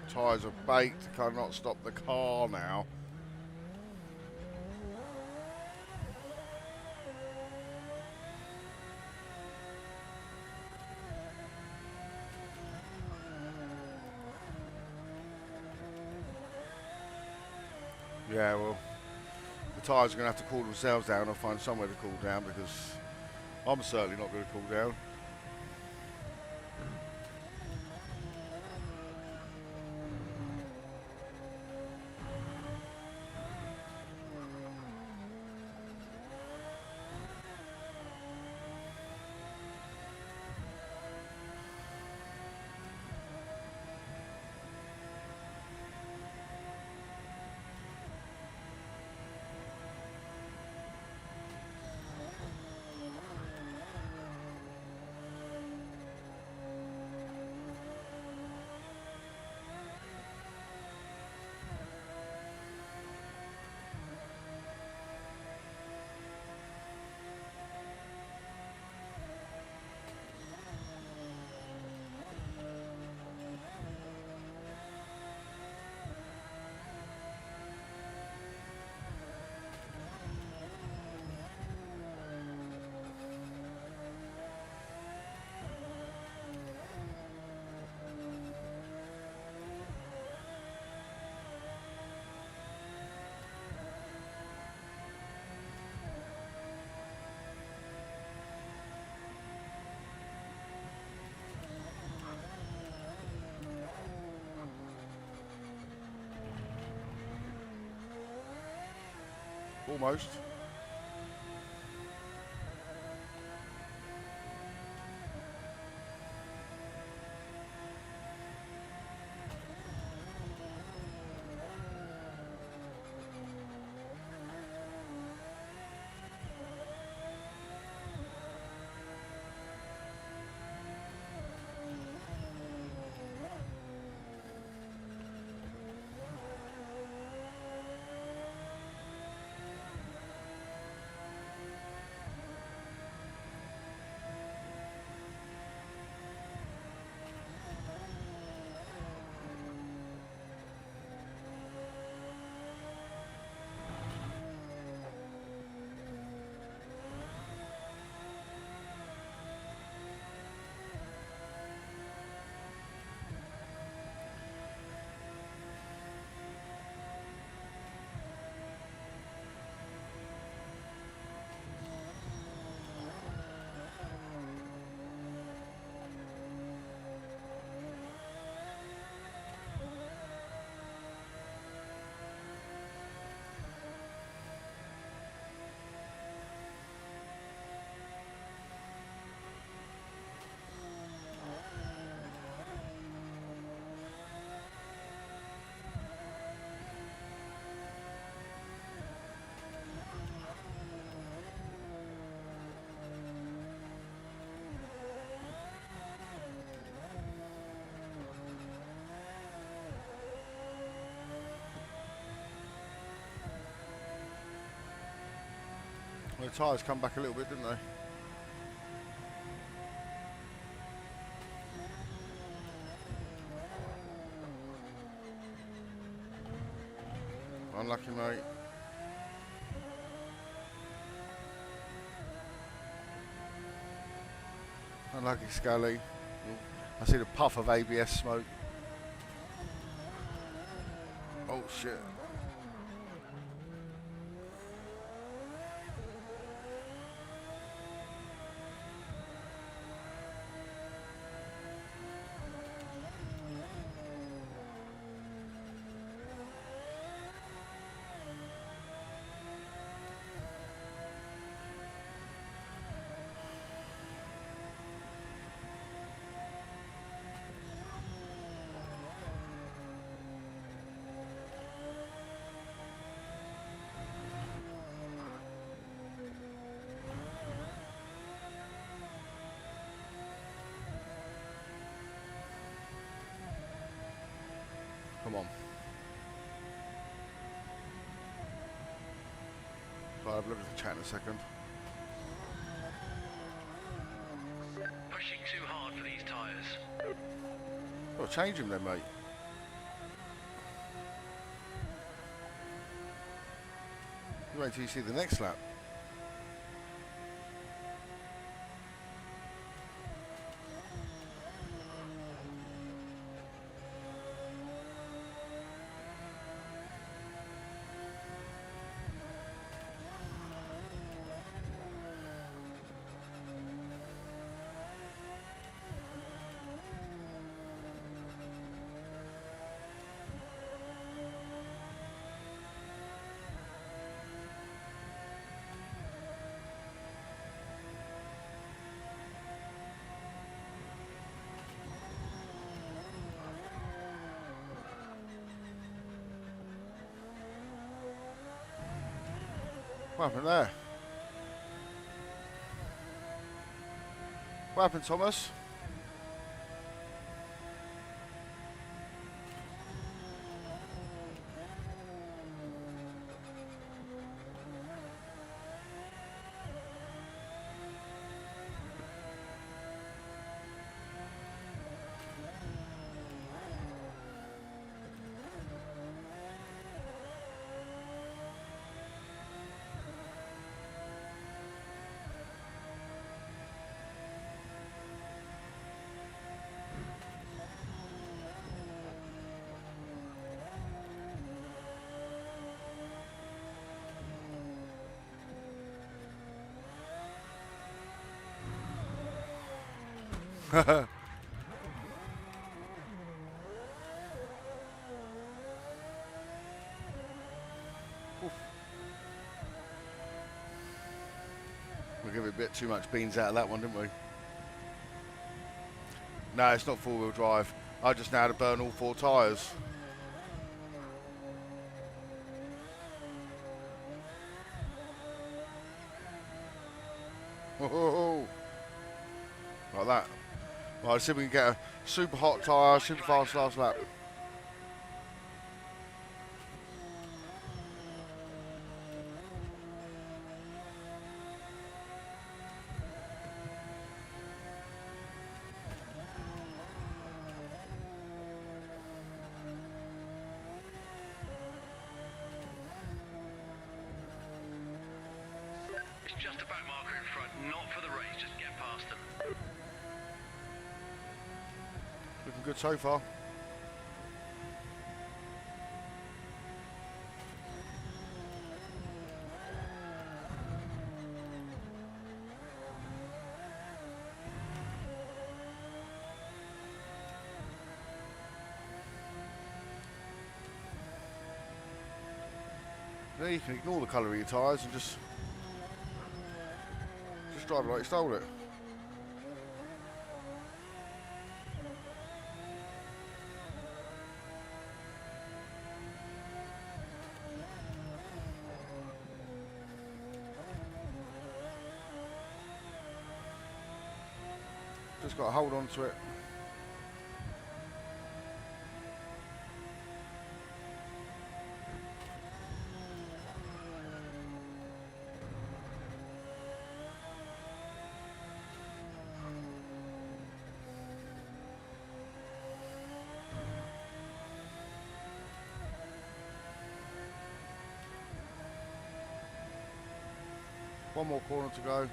A: Tyres are baked, cannot stop the car now. Yeah, well, the tyres are going to have to cool themselves down or find somewhere to cool down because I'm certainly not going to cool down. Almost. Well, the tyres come back a little bit, didn't they? Unlucky, mate. Unlucky, Scully. I see the puff of ABS smoke. Oh shit. Come on. So I'll have a look at the chat in a second.
B: Pushing too hard for these tyres.
A: Well, change him then, mate. You wait till you see the next lap. What happened there? What happened, Thomas? We gave it a bit too much beans out of that one, didn't we? No, it's not four-wheel drive. I just now had to burn all four tyres. Oh, like that. Right, let's see if we can get a super hot tyre, super fast last lap.
B: It's just a back marker in front, not for the race, just get past them.
A: Looking good so far. There you can ignore the colour of your tyres and just drive like you stole it. Just got to hold on to it. One more corner to go.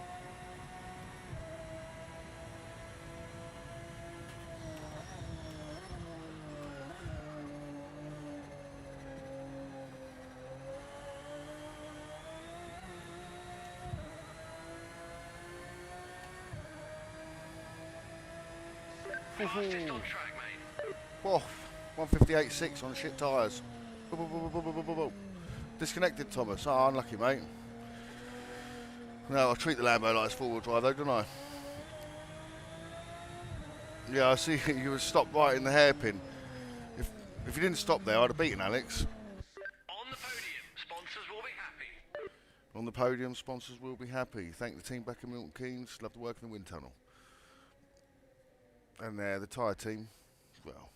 B: Fastest on track, mate.
A: Whoa, 158.6 on shit tyres. Disconnected, Thomas. Oh, unlucky, mate. No, I treat the Lambo like it's four-wheel drive, though, don't I? Yeah, I see you were stopped right in the hairpin. If you didn't stop there, I'd have beaten Alex.
B: On the podium, sponsors will be happy.
A: On the podium, sponsors will be happy. Thank the team back in Milton Keynes. Love the work in the wind tunnel. And there, the tyre team. Well,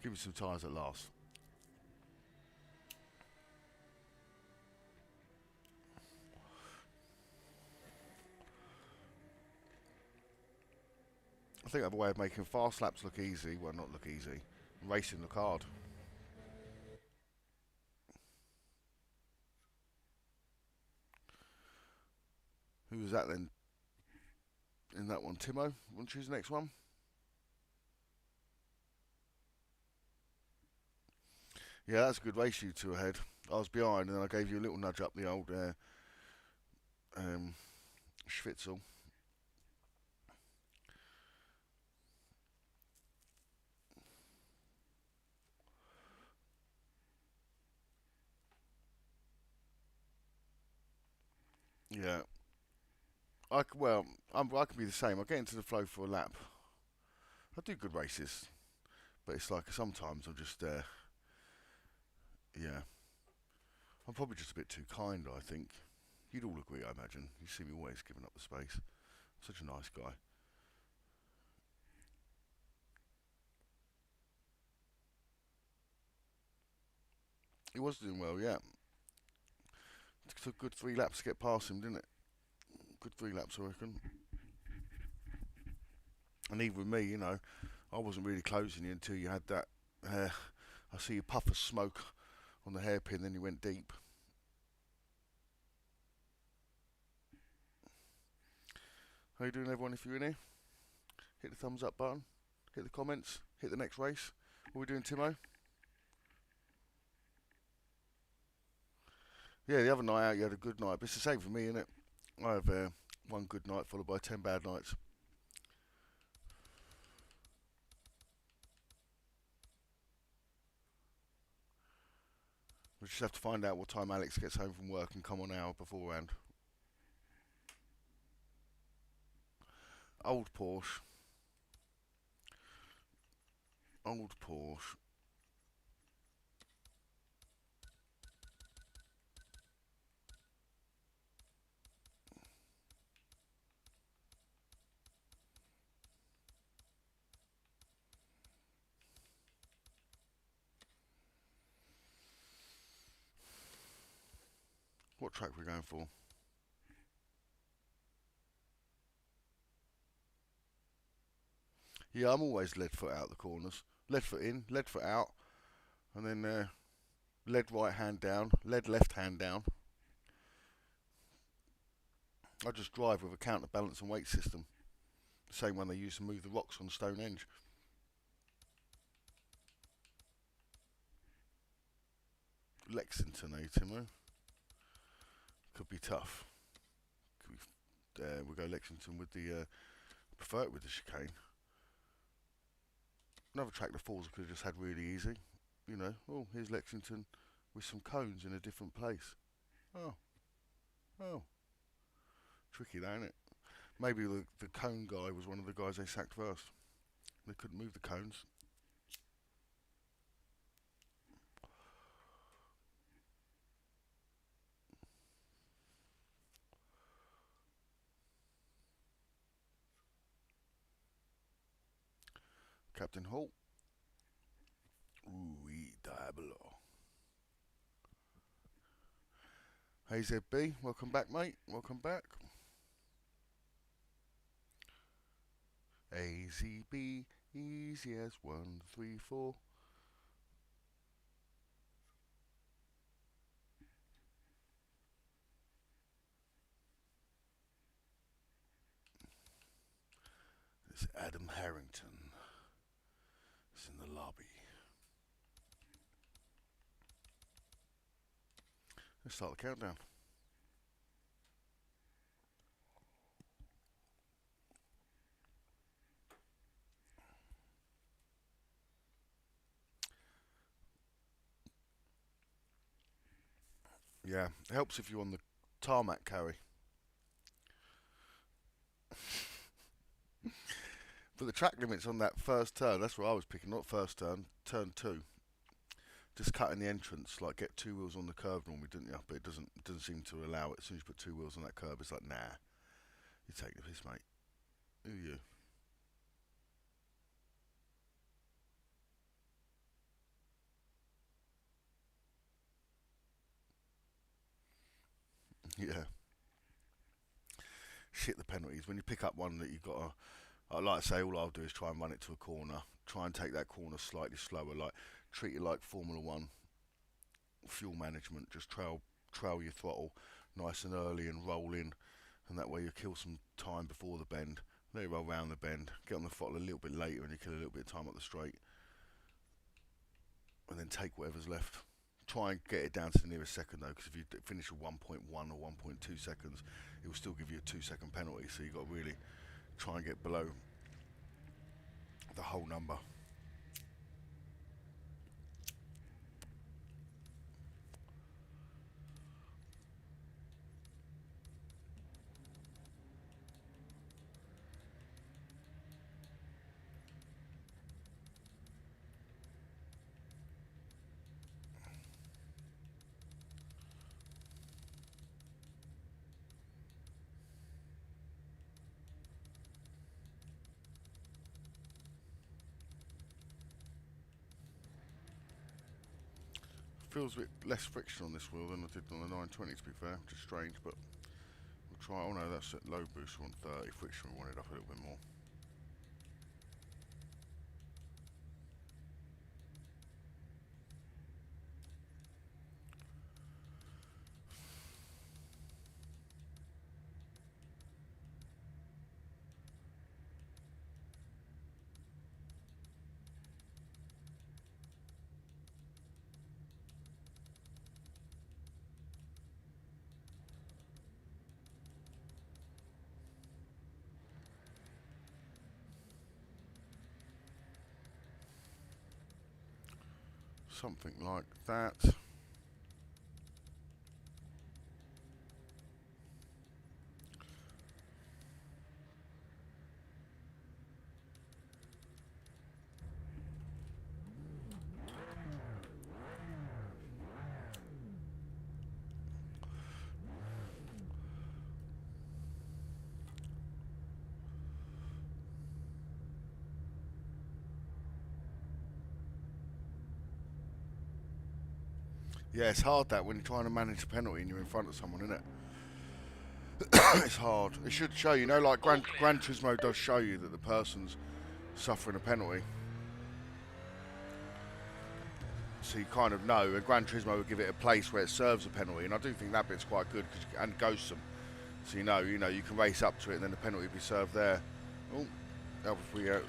A: give me some tyres at last. I think I have a way of making fast laps look easy. Well, not look easy. Racing look hard. Who was that then? In that one, Timo. Want to choose the next one? Yeah, that's a good race, you two ahead. I was behind, and then I gave you a little nudge up the old Schwitzel. Yeah. I can be the same. I get into the flow for a lap. I do good races, but it's like sometimes I'm just, yeah. I'm probably just a bit too kind, I think. You'd all agree, I imagine. You see me always giving up the space. I'm such a nice guy. He was doing well, yeah. It took a good 3 laps to get past him, didn't it? Good 3 laps, I reckon. And even with me, you know, I wasn't really closing you until you had that. I see you puff of smoke on the hairpin, then you went deep. How you doing, everyone? If you're in here, hit the thumbs up button, hit the comments, hit the next race. What are we doing, Timo? Yeah, the other night out you had a good night, but it's the same for me, isn't it? I have one good night followed by 10 bad nights. We just have to find out what time Alex gets home from work and come on an hour beforehand. Old Porsche. Old Porsche. What track we're going for? Yeah, I'm always lead foot out the corners. Lead foot in, lead foot out, and then lead right hand down, lead left hand down. I just drive with a counterbalance and weight system. The same one they use to move the rocks on Stonehenge. Lexington, Timo? Could be tough. We'll go Lexington with the, prefer it with the chicane. Another track the falls I could have just had really easy. You know, oh, here's Lexington with some cones in a different place. Oh. Tricky, that, ain't it? Maybe the cone guy was one of the guys they sacked first. They couldn't move the cones. Captain Hall. Oui, diablo. Hey ZB, welcome back, mate. Welcome back. AZB, easy as 1, 3, 4. It's Adam Harrington. It's in the lobby. Let's start the countdown. Yeah, it helps if you're on the tarmac, carry. But the track limits on that first turn, that's what I was picking, not first turn, turn 2. Just cutting the entrance, like get 2 wheels on the curb normally, didn't you? But it doesn't seem to allow it. As soon as you put 2 wheels on that curb, it's like, nah, you take the piss, mate. Who are you? Yeah. Shit the penalties. When you pick up one that you've got to, I like to say, all I'll do is try and run it to a corner. Try and take that corner slightly slower. Like, treat it like Formula 1 fuel management. Just trail your throttle nice and early and roll in. And that way you kill some time before the bend. Then you roll round the bend. Get on the throttle a little bit later and you kill a little bit of time up the straight. And then take whatever's left. Try and get it down to the nearest second though, because if you finish with 1.1 or 1.2 seconds, it will still give you a 2-second penalty. So you've got to really try and get below the whole number. Feels a bit less friction on this wheel than I did on the 920 to be fair, which is strange, but we'll try. Oh no, that's at low boost, we want 30, friction we want it up a little bit more. Something like that. Yeah, it's hard that when you're trying to manage a penalty and you're in front of someone, isn't it? It's hard. It should show you, like Gran Turismo does show you that the person's suffering a penalty. So you kind of know, and Gran Turismo will give it a place where it serves a penalty, and I do think that bit's quite good, and ghosts them. So you know, you can race up to it, and then the penalty will be served there. Oh, that if we go.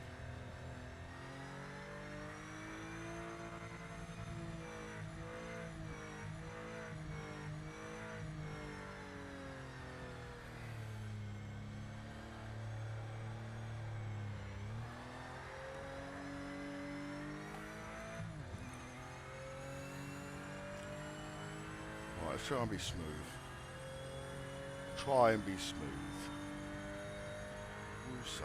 A: Right, let's try and be smooth. Try and be smooth. Woosah.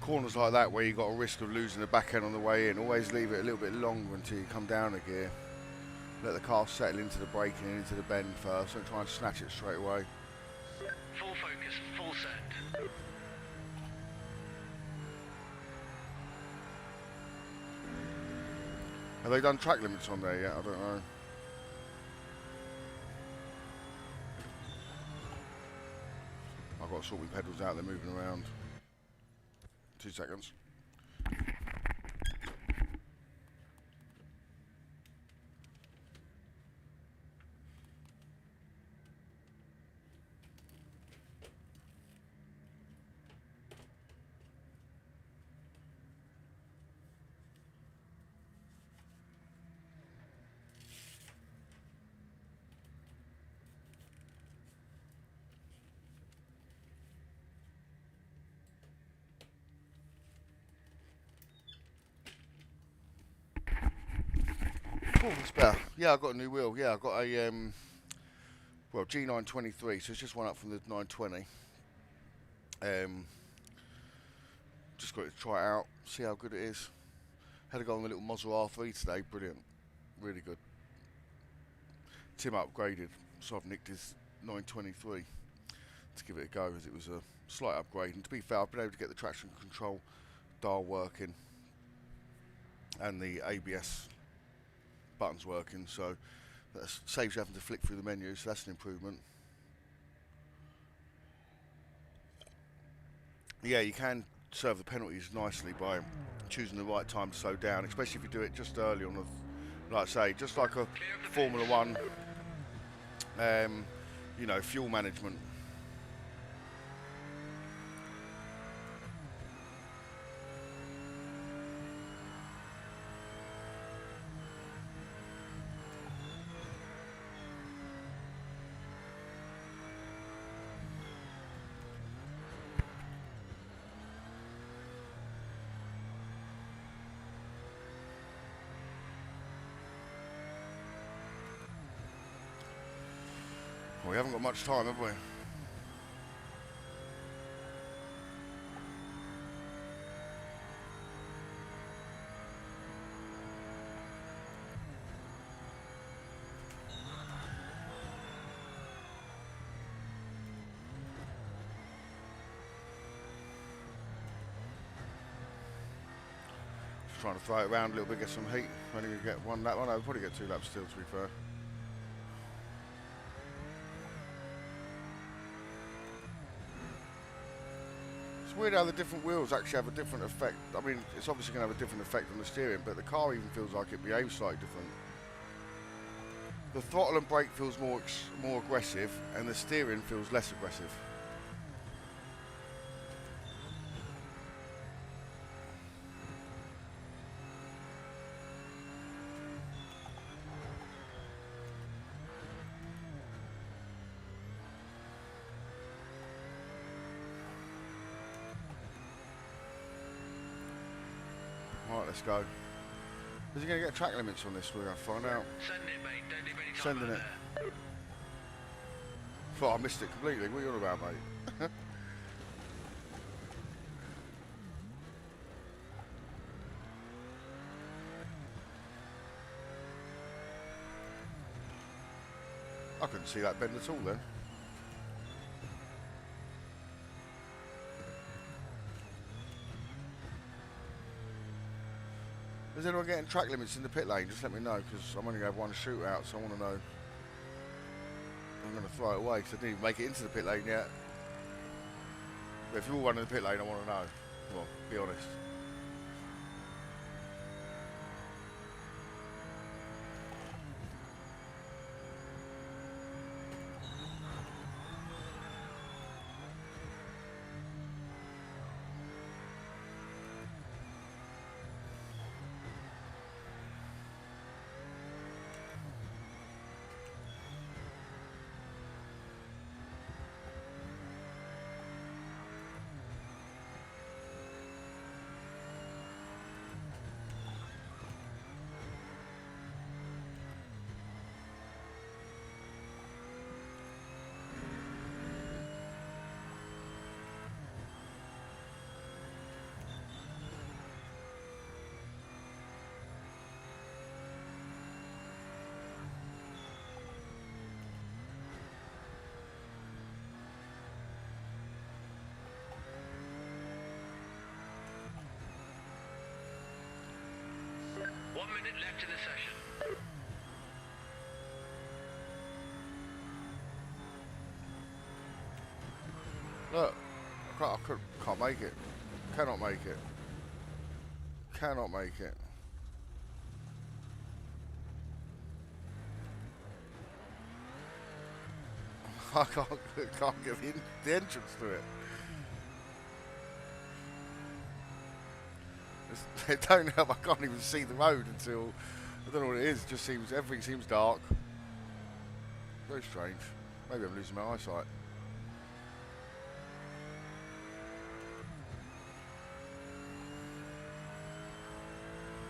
A: Corners like that where you've got a risk of losing the back end on the way in, always leave it a little bit longer until you come down a gear. Let the car settle into the braking and into the bend first, don't try and snatch it straight away.
B: Full focus, full set.
A: Have they done track limits on there yet? I don't know. I've got to sort my pedals out, they're moving around. 2 seconds. Oh, it's better. Yeah, I got a new wheel. Yeah, I got a well, G923, so it's just one up from the 920. Just got to try it out, see how good it is. Had to go on the little Mazda R3 today, brilliant, really good. Tim upgraded, so I've nicked his 923 to give it a go, as it was a slight upgrade. And to be fair, I've been able to get the traction control dial working and the ABS buttons working, so that saves you having to flick through the menu, so that's an improvement. Yeah, you can serve the penalties nicely by choosing the right time to slow down, especially if you do it just early on, like I say, just like a Formula 1, you know, fuel management. Well, we haven't got much time, have we? Just trying to throw it around a little bit, get some heat. Only going to get one lap. Oh no, we'll probably get 2 laps still, to be fair. It's weird how the different wheels actually have a different effect. I mean, it's obviously going to have a different effect on the steering, but the car even feels like it behaves slightly different. The throttle and brake feels more aggressive, and the steering feels less aggressive. Right, let's go. Is he going to get track limits on this? We're going to find out.
B: Send it, mate. Don't leave any time
A: Sending
B: out
A: it.
B: there.
A: Thought I missed it completely. What are you on about, mate? I couldn't see that bend at all then. Is anyone getting track limits in the pit lane? Just let me know, because I'm only going to have one shootout, so I want to know. I'm going to throw it away, because I didn't even make it into the pit lane yet. But if you're all running the pit lane, I want to know. Well, be honest.
B: 1 minute left in the session.
A: Look, I can't make it. Cannot make it. Cannot make it. I can't get the entrance to it. It don't help. I can't even see the road until I don't know what it is. It just seems everything seems dark. Very strange. Maybe I'm losing my eyesight.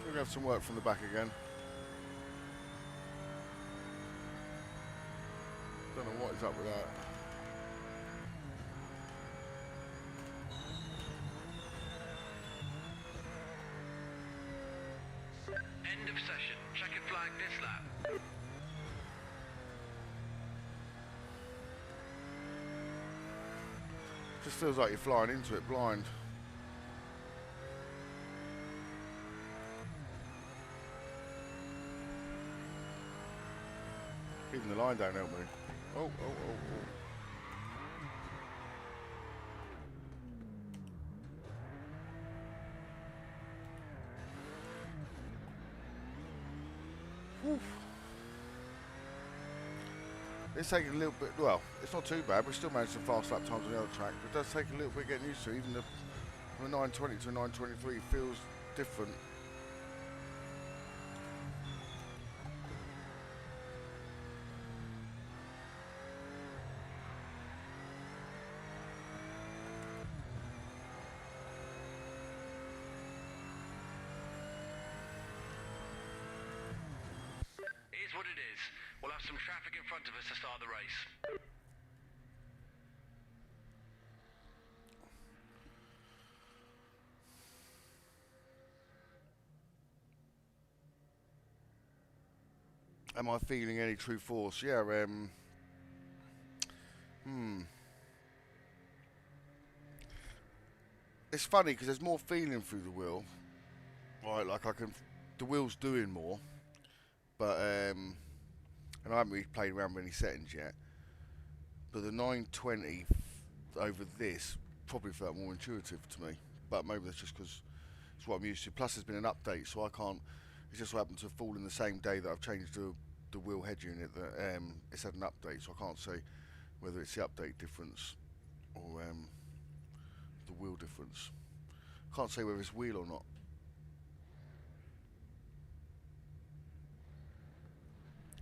A: We're gonna have some work from the back again. Don't know what is up with that.
B: End of session. Checkered flag this lap.
A: Just feels like you're flying into it blind. Even the line don't help me. Oh. Whew. It's taking a little bit, well, it's not too bad. We still managed some fast lap times on the other track, but it does take a little bit getting used to. Even from a 920 to a 923 feels different.
B: Here's what it is. We'll have some traffic in front of us to start the race.
A: Am I feeling any true force? Yeah, It's funny because there's more feeling through the wheel. Right, like the wheel's doing more. But, and I haven't really played around with any settings yet. But the 920 over this probably felt more intuitive to me. But maybe that's just because it's what I'm used to. Plus there's been an update, so I can't, it just so happened to fall in the same day that I've changed the wheel head unit, that it's had an update, so I can't say whether it's the update difference or the wheel difference. Can't say whether it's wheel or not.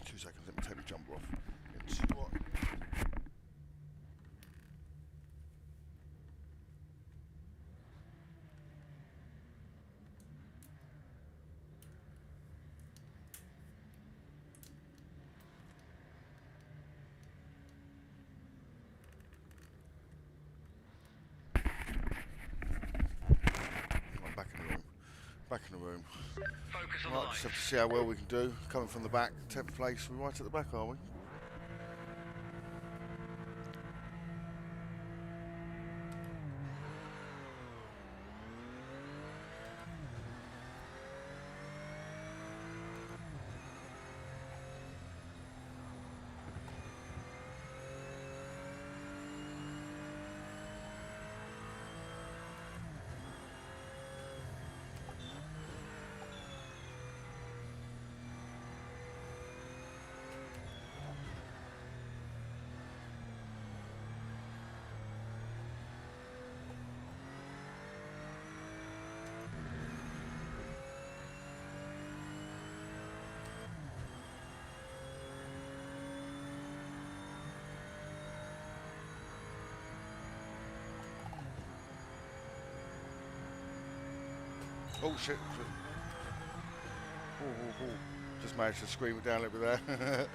A: Two seconds, let me take the jumper off. Into what? Back in the room.
B: Focus on
A: Right,
B: the
A: just
B: light.
A: have to see how well we can do. Coming from the back, 10th place. We're right at the back, are we? Oh shit. Oh. Just managed to scream it down a little bit there.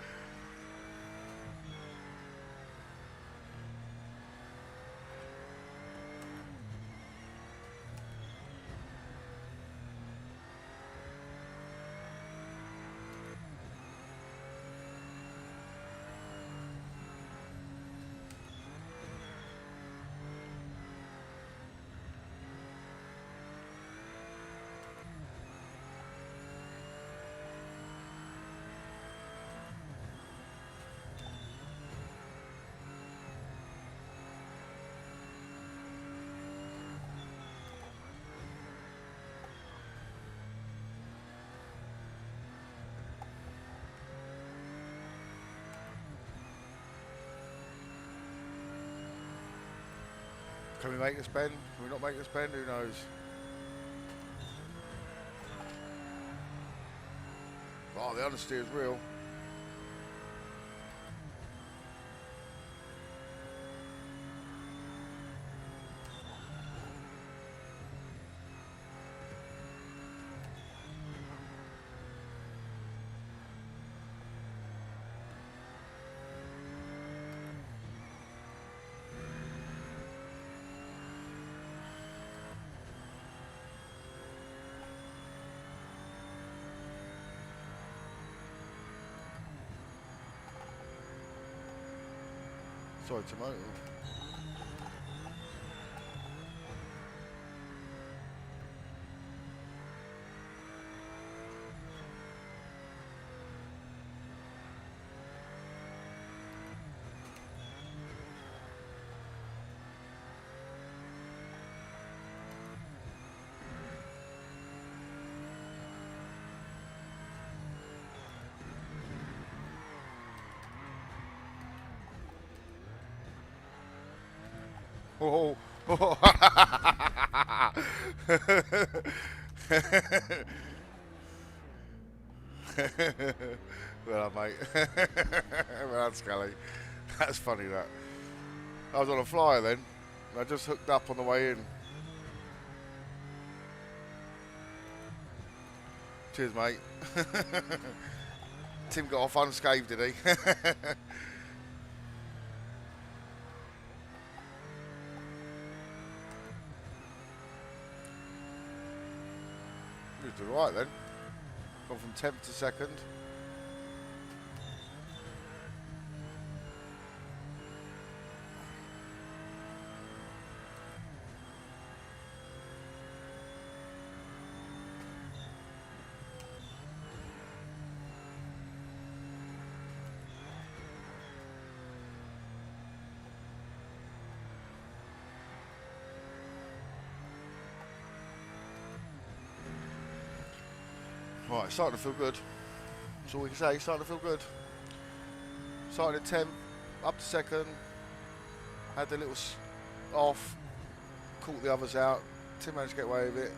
A: Can we make this bend? Can we not make this bend? Who knows? Oh, the understeer is real. Sorry, tomato. Oh, oh. Well, mate. Well, that's Scully. That's funny, that. I was on a flyer then. I just hooked up on the way in. Cheers, mate. Tim got off unscathed, did he? Did alright then. Gone from 10th to 2nd. Right, starting to feel good. That's all we can say, starting to feel good. Started at 10th, up to 2nd. Had the little off, caught the others out. Tim managed to get away with it.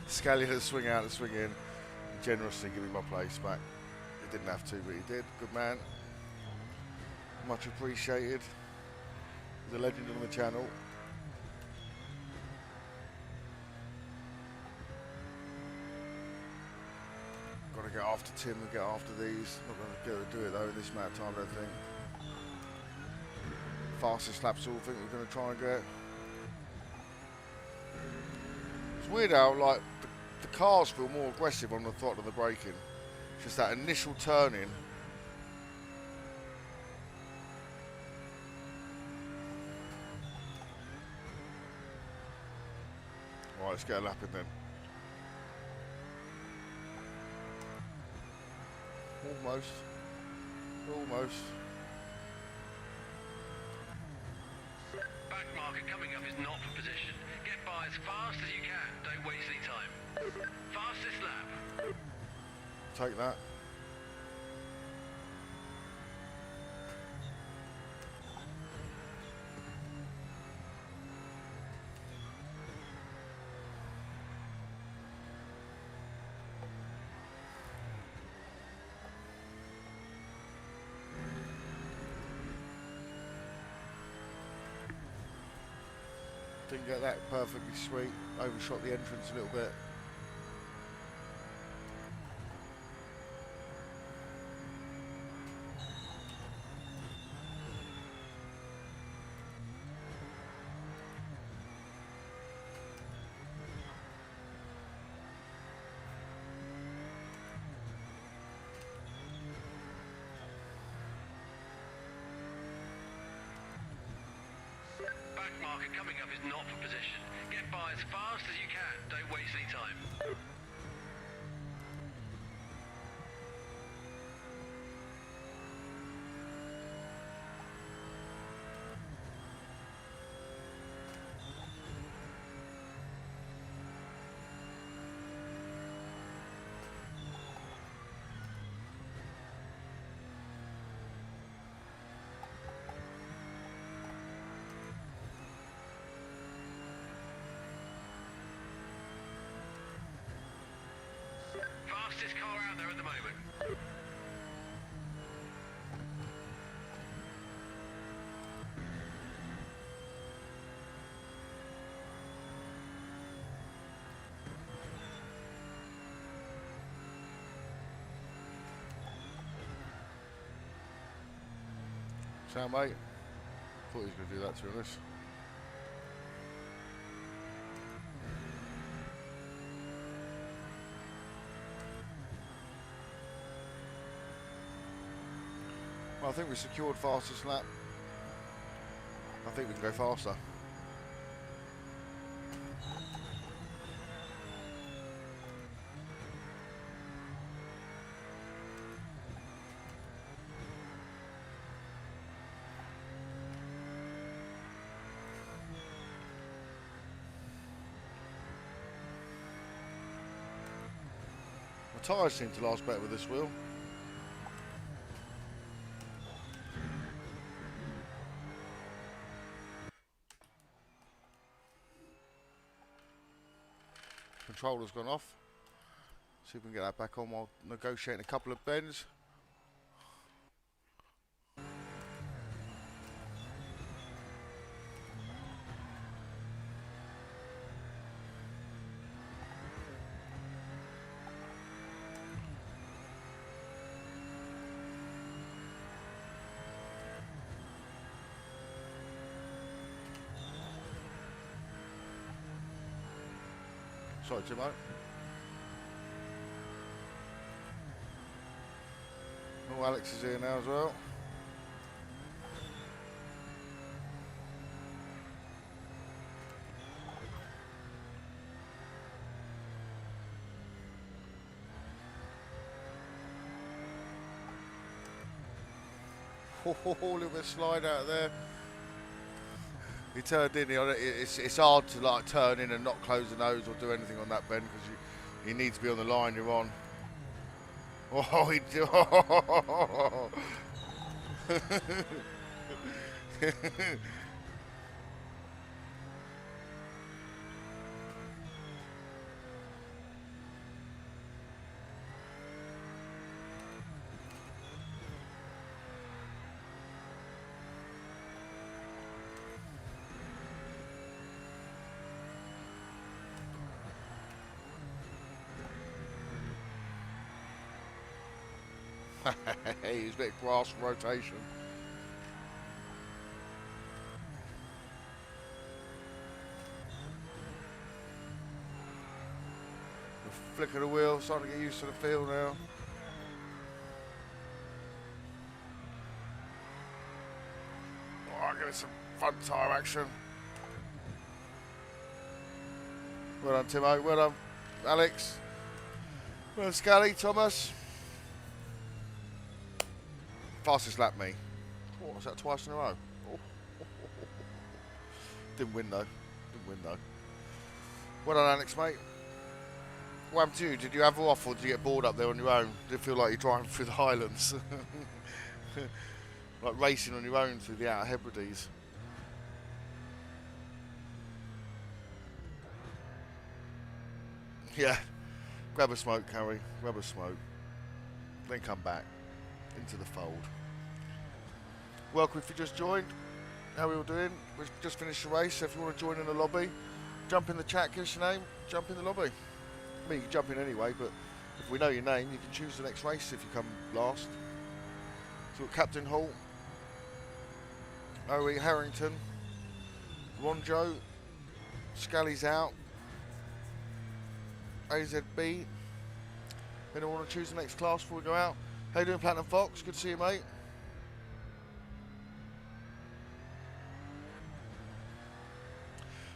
A: Scally had to swing out and swing in. Generously give me my place back. He didn't have to, but he did. Good man. Much appreciated. He's a legend on the channel. Got to get after Tim and get after these. Not going to be able to do it though in this amount of time, I don't think. Fastest lap sort of thing we're going to try and get. It's weird how like the cars feel more aggressive on the throttle than the braking. It's just that initial turning. Right, let's get a lap in then. Almost. Almost.
B: Back marker coming up is not for position. Get by as fast as you can. Don't waste any time. Fastest lap.
A: Take that. Didn't get that perfectly sweet. Overshot the entrance a little bit.
B: Back marker coming up is not for position. Get by as fast as you can. Don't waste any time.
A: Sound, mate? Thought he was going to do that, to be honest. Well, I think we secured fastest lap. I think we can go faster. My tyres seem to last better with this wheel. Controller's gone off. See if we can get that back on while negotiating a couple of bends. Sorry, Timo. Oh, Alex is here now as well. A little bit of slide out there. He turned in. It's hard to like turn in and not close the nose or do anything on that bend because you need to be on the line you're on. Oh, he did. Oh. He's a bit of grass rotation. The flick of the wheel, starting to get used to the feel now. Oh, give it some front tyre action. Well done, Timo. Well done, Alex. Well done, Scally, Thomas. Fastest lap, me. Oh, was that twice in a row? Oh. Didn't win though. Well done, Alex, mate. What happened to you? Did you have off or did you get bored up there on your own? Did it feel like you're driving through the Highlands? Like racing on your own through the Outer Hebrides. Yeah. Grab a smoke, Harry. Grab a smoke. Then come back into the fold. Welcome if you just joined. How are we all doing? We've just finished the race, so if you want to join in the lobby, jump in the chat, give us your name, jump in the lobby. I mean, you can jump in anyway, but if we know your name, you can choose the next race if you come last. So we've got Captain Hall, O.E. Harrington, Ronjo, Scally's out, AZB. Anyone want to choose the next class before we go out? How you doing, Platinum Fox? Good to see you, mate.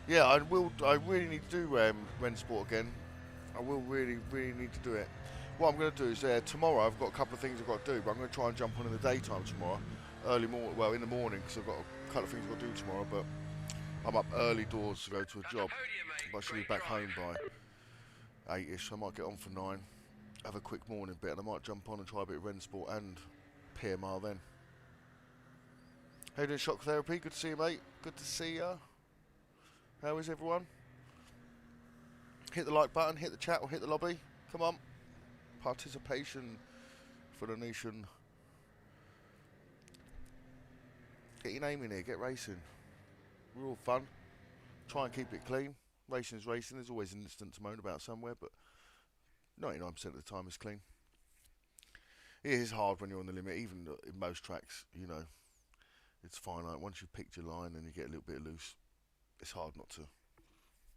A: Yeah, I really need to do Ren Sport again. I will really need to do it. What I'm going to do is tomorrow I've got a couple of things I've got to do, but I'm going to try and jump on in the daytime tomorrow. In the morning, because I've got a couple of things I've got to do tomorrow, but I'm up early doors to go to a job. But I should be back home by 8ish, so I might get on for 9. Have a quick morning bit, and I might jump on and try a bit of Ren Sport and PMR then. How you doing, Shock Therapy? Good to see you, mate. Good to see ya. How is everyone? Hit the like button, hit the chat, or hit the lobby. Come on. Participation for the nation. Get your name in here, get racing. We're all fun. Try and keep it clean. Racing's racing. There's always an incident to moan about somewhere, but 99% of the time it's clean. It is hard when you're on the limit, even in most tracks, you know. It's finite. Once you've picked your line and you get a little bit loose, it's hard not to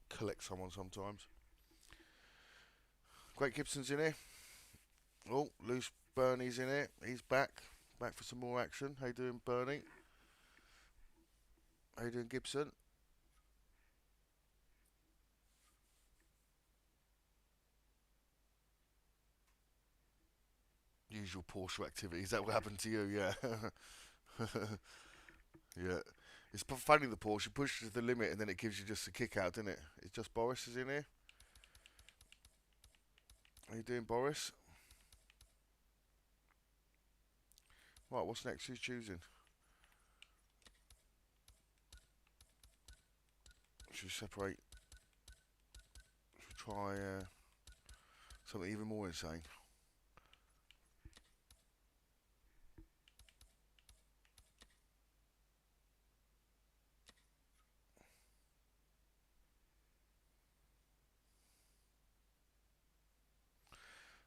A: collect someone sometimes. Great Gibson's in here. Oh, loose Bernie's in here. He's back for some more action. How you doing, Bernie? How you doing, Gibson? Usual Porsche activity. Is that what happened to you? Yeah. Yeah. It's funny, the Porsche. You push to the limit and then it gives you just a kick out, doesn't it? It's just Boris is in here. How you doing, Boris? Right, what's next? Who's choosing? Should we separate? Should we try something even more insane?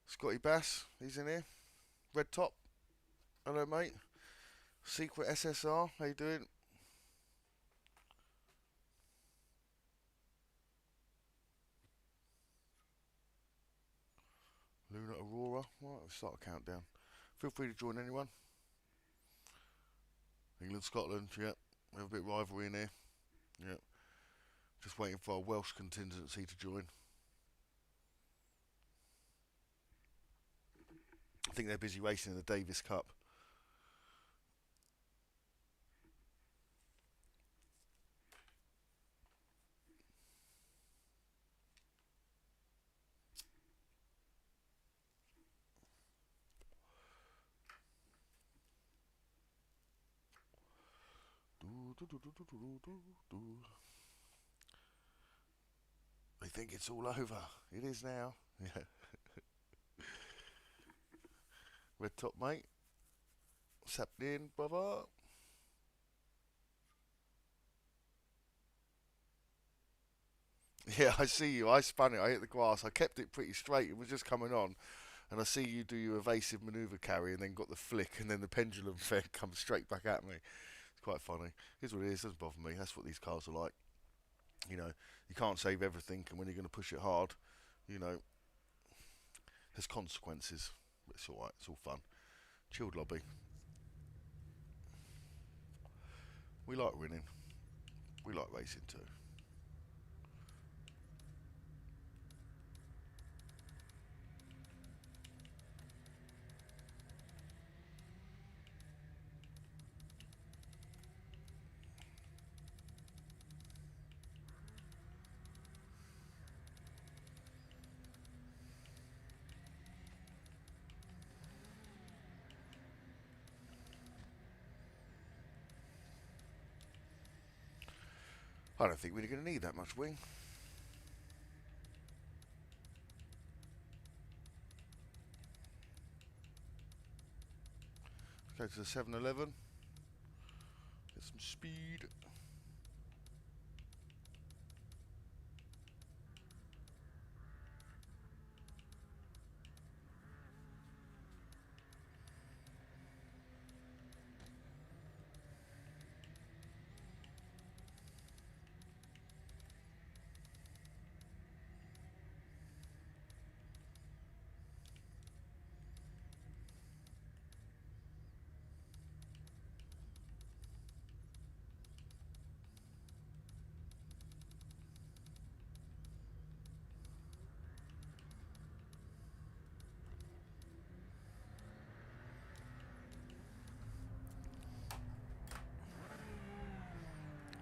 A: Scotty Bass, he's in here. Red top. Hello, mate. Secret SSR, how you doing? Luna Aurora. Right, let's start a countdown. Feel free to join anyone. England, Scotland, yeah. We have a bit of rivalry in here. Yeah. Just waiting for our Welsh contingency to join. I think they're busy racing in the Davis Cup. They think it's all over. It is now. Yeah. Red top, mate. What's happening, brother? Yeah, I see you. I spun it. I hit the grass. I kept it pretty straight. It was just coming on. And I see you do your evasive manoeuvre carry and then got the flick and then the pendulum effect comes straight back at me. It's quite funny. Here's what it is. Doesn't bother me. That's what these cars are like. You know, you can't save everything, and when you're going to push it hard, you know, there's consequences. But it's alright. It's all fun. Chilled lobby. We like winning. We like racing too. I don't think we're going to need that much wing. Let's go to the 7-Eleven. Get some speed.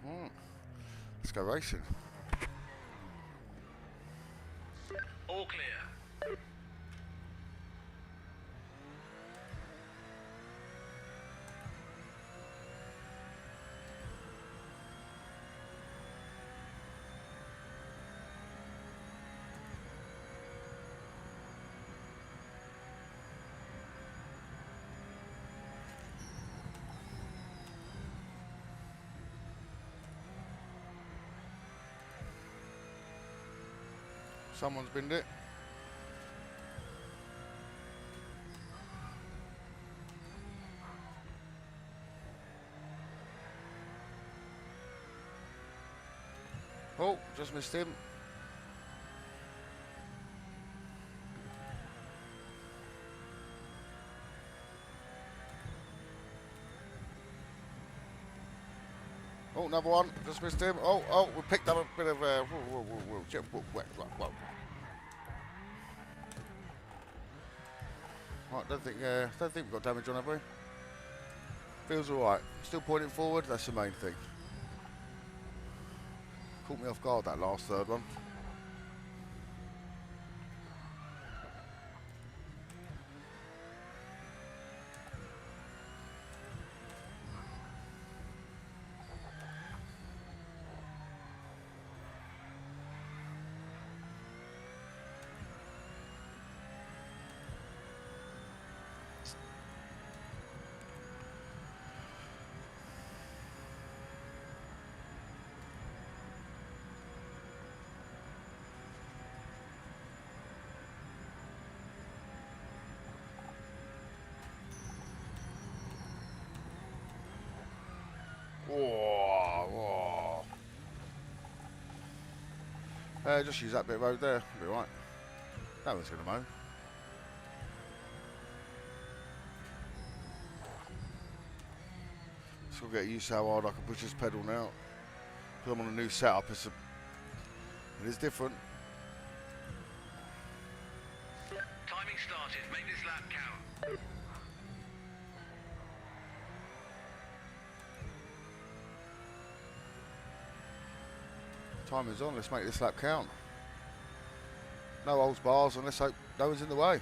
A: Right. Let's go racing.
B: All clear.
A: Someone's binned it. Oh, just missed him. Oh, another one. Just missed him. Oh, we picked up a bit of. Whoa. Right, don't think we've got damage on, have we? Feels alright. Still pointing forward. That's the main thing. Caught me off guard that last third one. Whoa. Just use that bit of road there. Be right. That one's going to mow. So we'll get used to how hard I can push this pedal now. Because I'm on a new setup. It is different.
B: Timing started. Make this lap count.
A: Time is on. Let's make this lap count. No holds bars, and let's hope no one's in the way.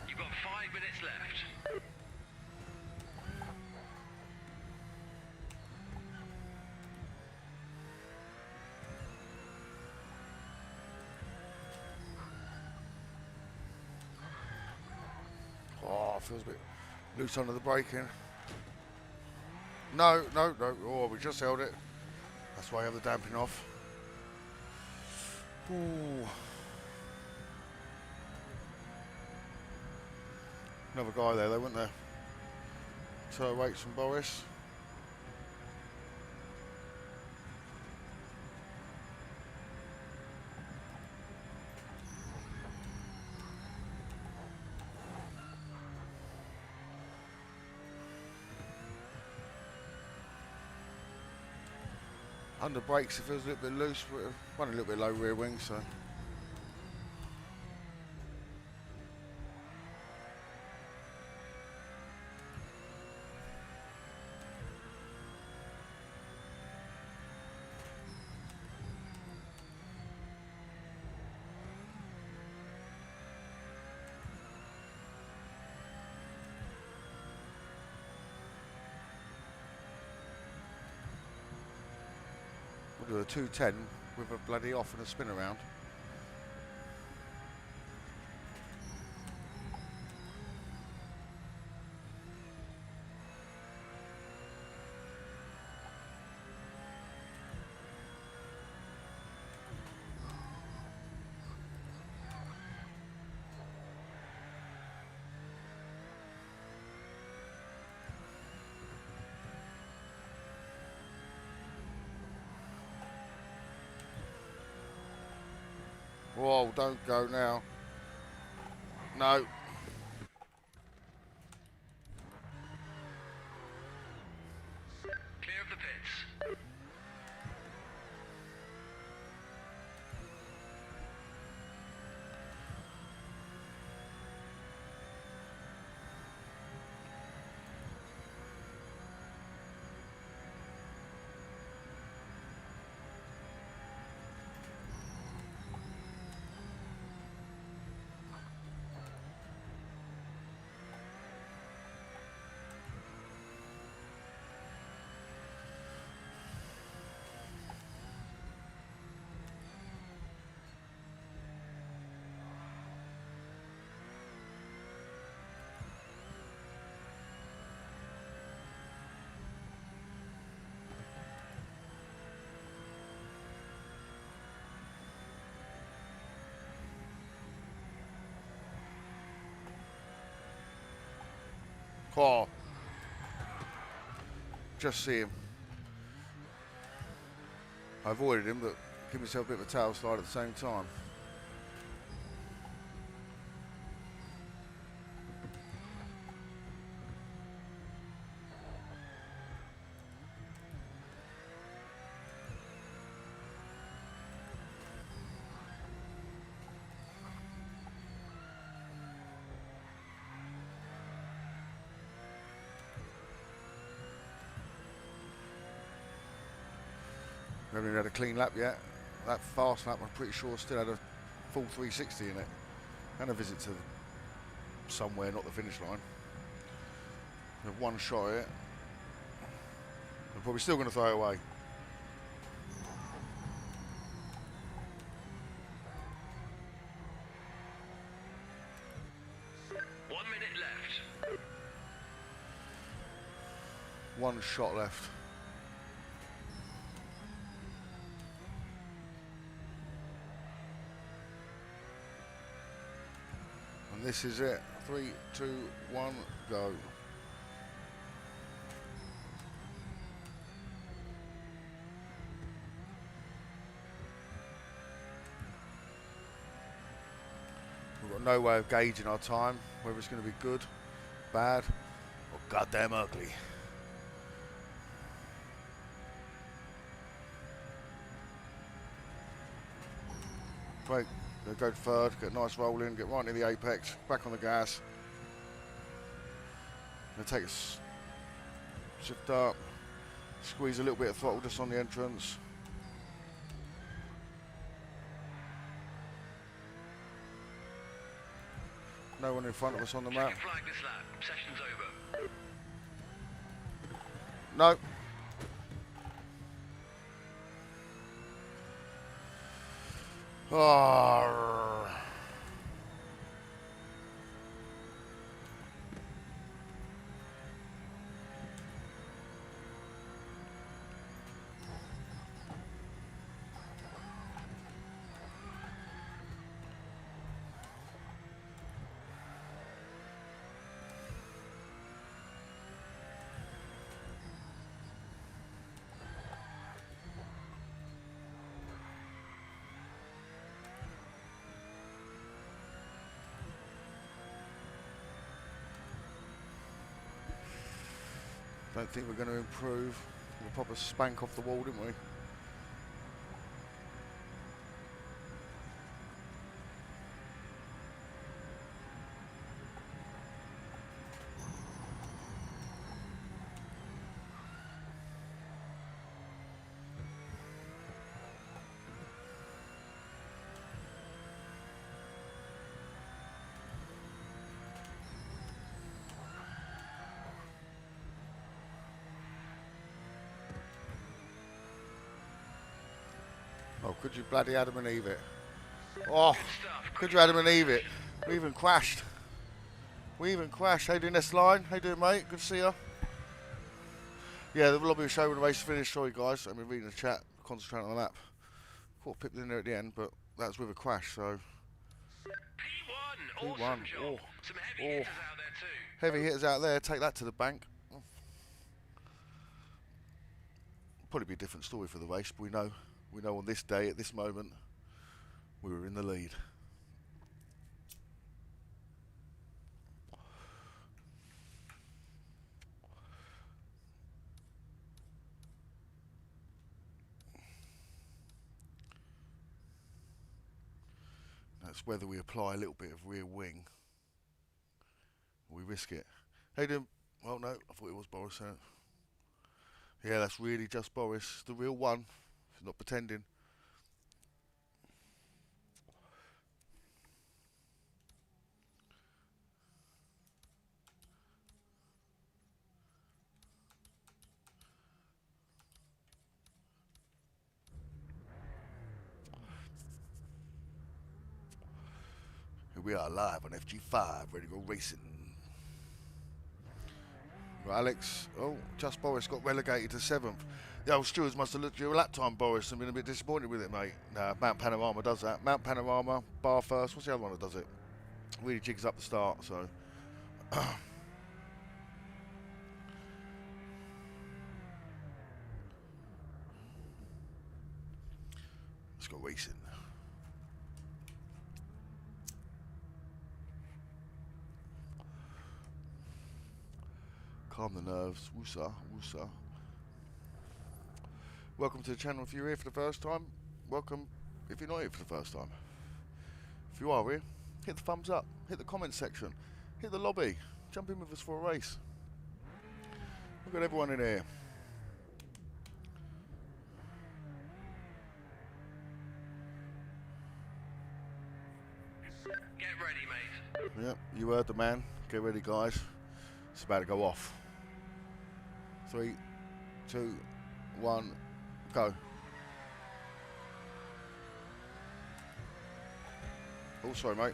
B: You've got 5 minutes left.
A: Oh, feels a bit loose under the braking. No. Oh, we just held it. That's why I have the damping off. Ooh. Another guy there, though, wasn't there? 208s from Boris. Under brakes, it feels a little bit loose. We're running a little bit low rear wing, so. We'll do a 210 with a bloody off and a spin around. Whoa, don't go now. No.
B: Clear of the pits.
A: Oh, just see him. I avoided him, but give myself a bit of a tail slide at the same time. We haven't even had a clean lap yet. That fast lap, I'm pretty sure, still had a full 360 in it. And a visit to somewhere, not the finish line. We have one shot at it. We're probably still going to throw it away.
B: Left.
A: One shot left. And this is it. 3, 2, 1, go. We've got no way of gauging our time, whether it's going to be good, bad, or goddamn ugly. Brake, go third, get a nice roll in, get right near the apex, back on the gas. Gonna take a shift up, squeeze a little bit of throttle just on the entrance. No one in front of us on the map.
B: Flag this lap. Session's over.
A: No. Oh. Don't think we're going to improve. We'll pop a spank off the wall, didn't we? Oh, could you bloody Adam and Eve it? Oh, could you Adam and Eve it? We even crashed. We even crashed. How you doing, S-Line? How you doing, mate? Good to see you. Yeah, the lobby show when the race finished. Sorry, guys. I've been reading the chat, concentrating on the lap. Caught Pip in there at the end, but that was with a crash, so...
B: P1, awesome job.
A: Oh.
B: Some heavy hitters out there too.
A: Heavy hitters out there. Take that to the bank. Probably be a different story for the race, but we know on this day, at this moment, we were in the lead. That's whether we apply a little bit of rear wing. Or we risk it. Hey, well, no, I thought it was Boris. Yeah, that's really just Boris, the real one. Not pretending. Here we are live on FG5, ready to go racing. Right, Alex, oh, just Boris got relegated to 7th. The old stewards must have looked at your lap time, Boris, and been a bit disappointed with it, mate. Nah, Mount Panorama does that. Mount Panorama, bar first. What's the other one that does it? Really jigs up the start, so. Let's go racing. Calm the nerves. Woosa, woosa. Welcome to the channel if you're here for the first time. Welcome if you're not here for the first time. If you are here, hit the thumbs up, hit the comment section, hit the lobby, jump in with us for a race. Look at everyone in here.
B: Get ready, mate.
A: Yep, you heard the man. Get ready, guys. It's about to go off. 3, 2, 1, go. Oh, sorry, mate.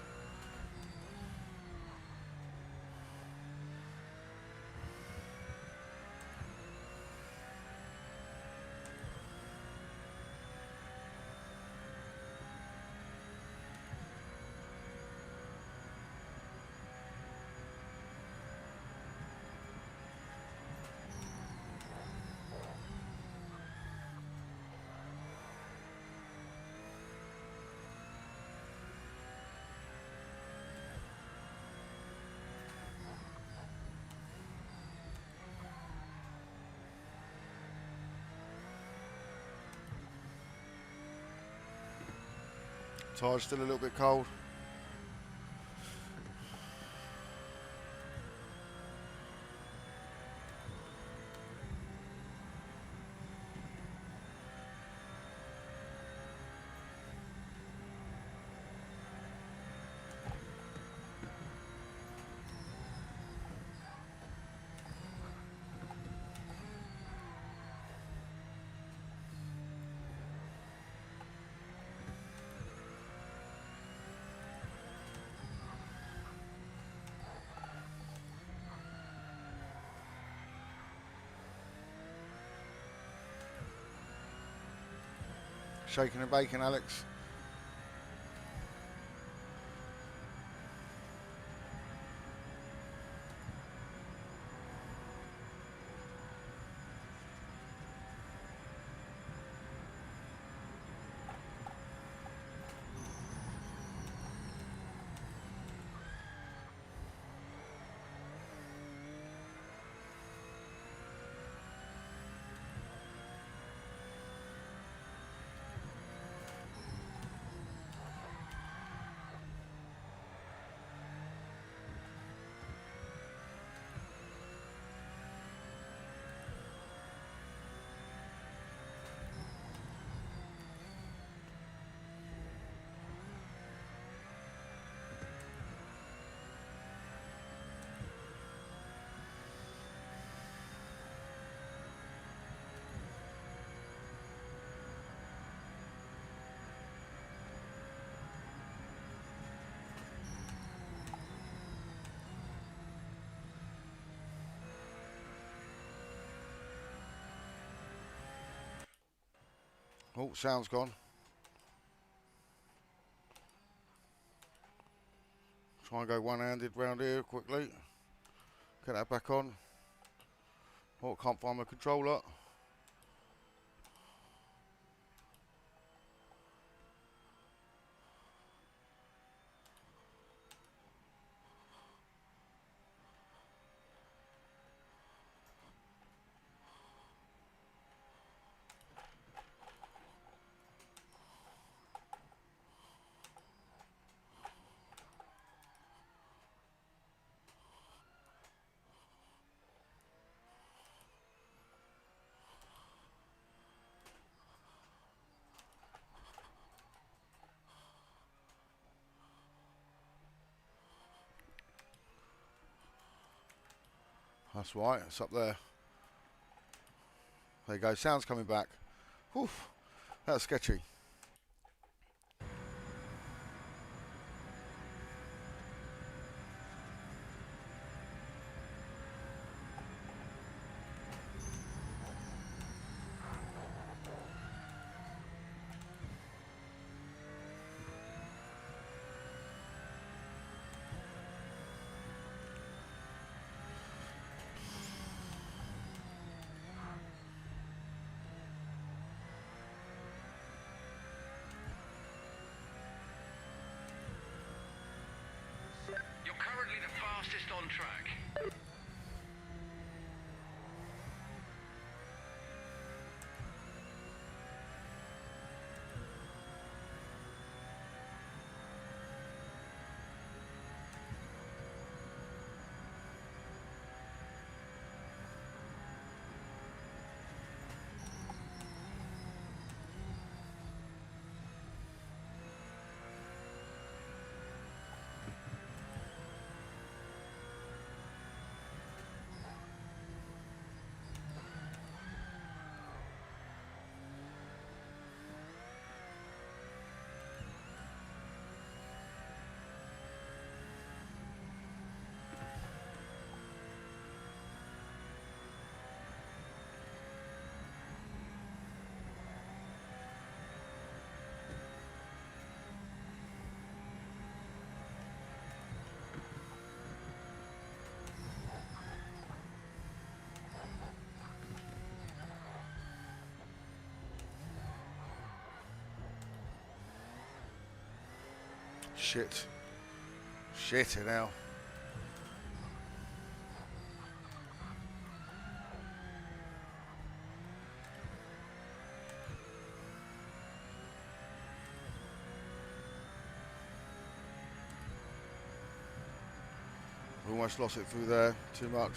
A: Tire's still a little bit cold. Shaking and baking, Alex. Oh, sound's gone. Try and go one-handed round here quickly. Get that back on. Oh, can't find my controller. That's right, it's up there. There you go, sound's coming back. Whew, that was sketchy. shit. Shit now. We almost lost it through there. Too much.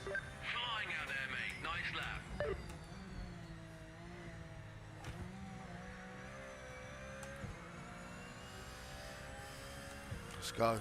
B: Flying out there, mate. Nice lap.
A: Let's go.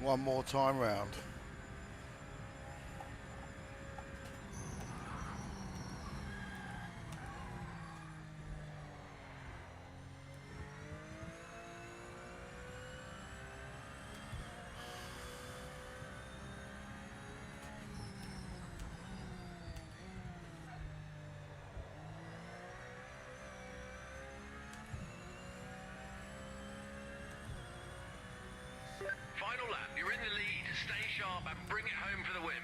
A: One more time round.
B: sharp and bring it home for the win.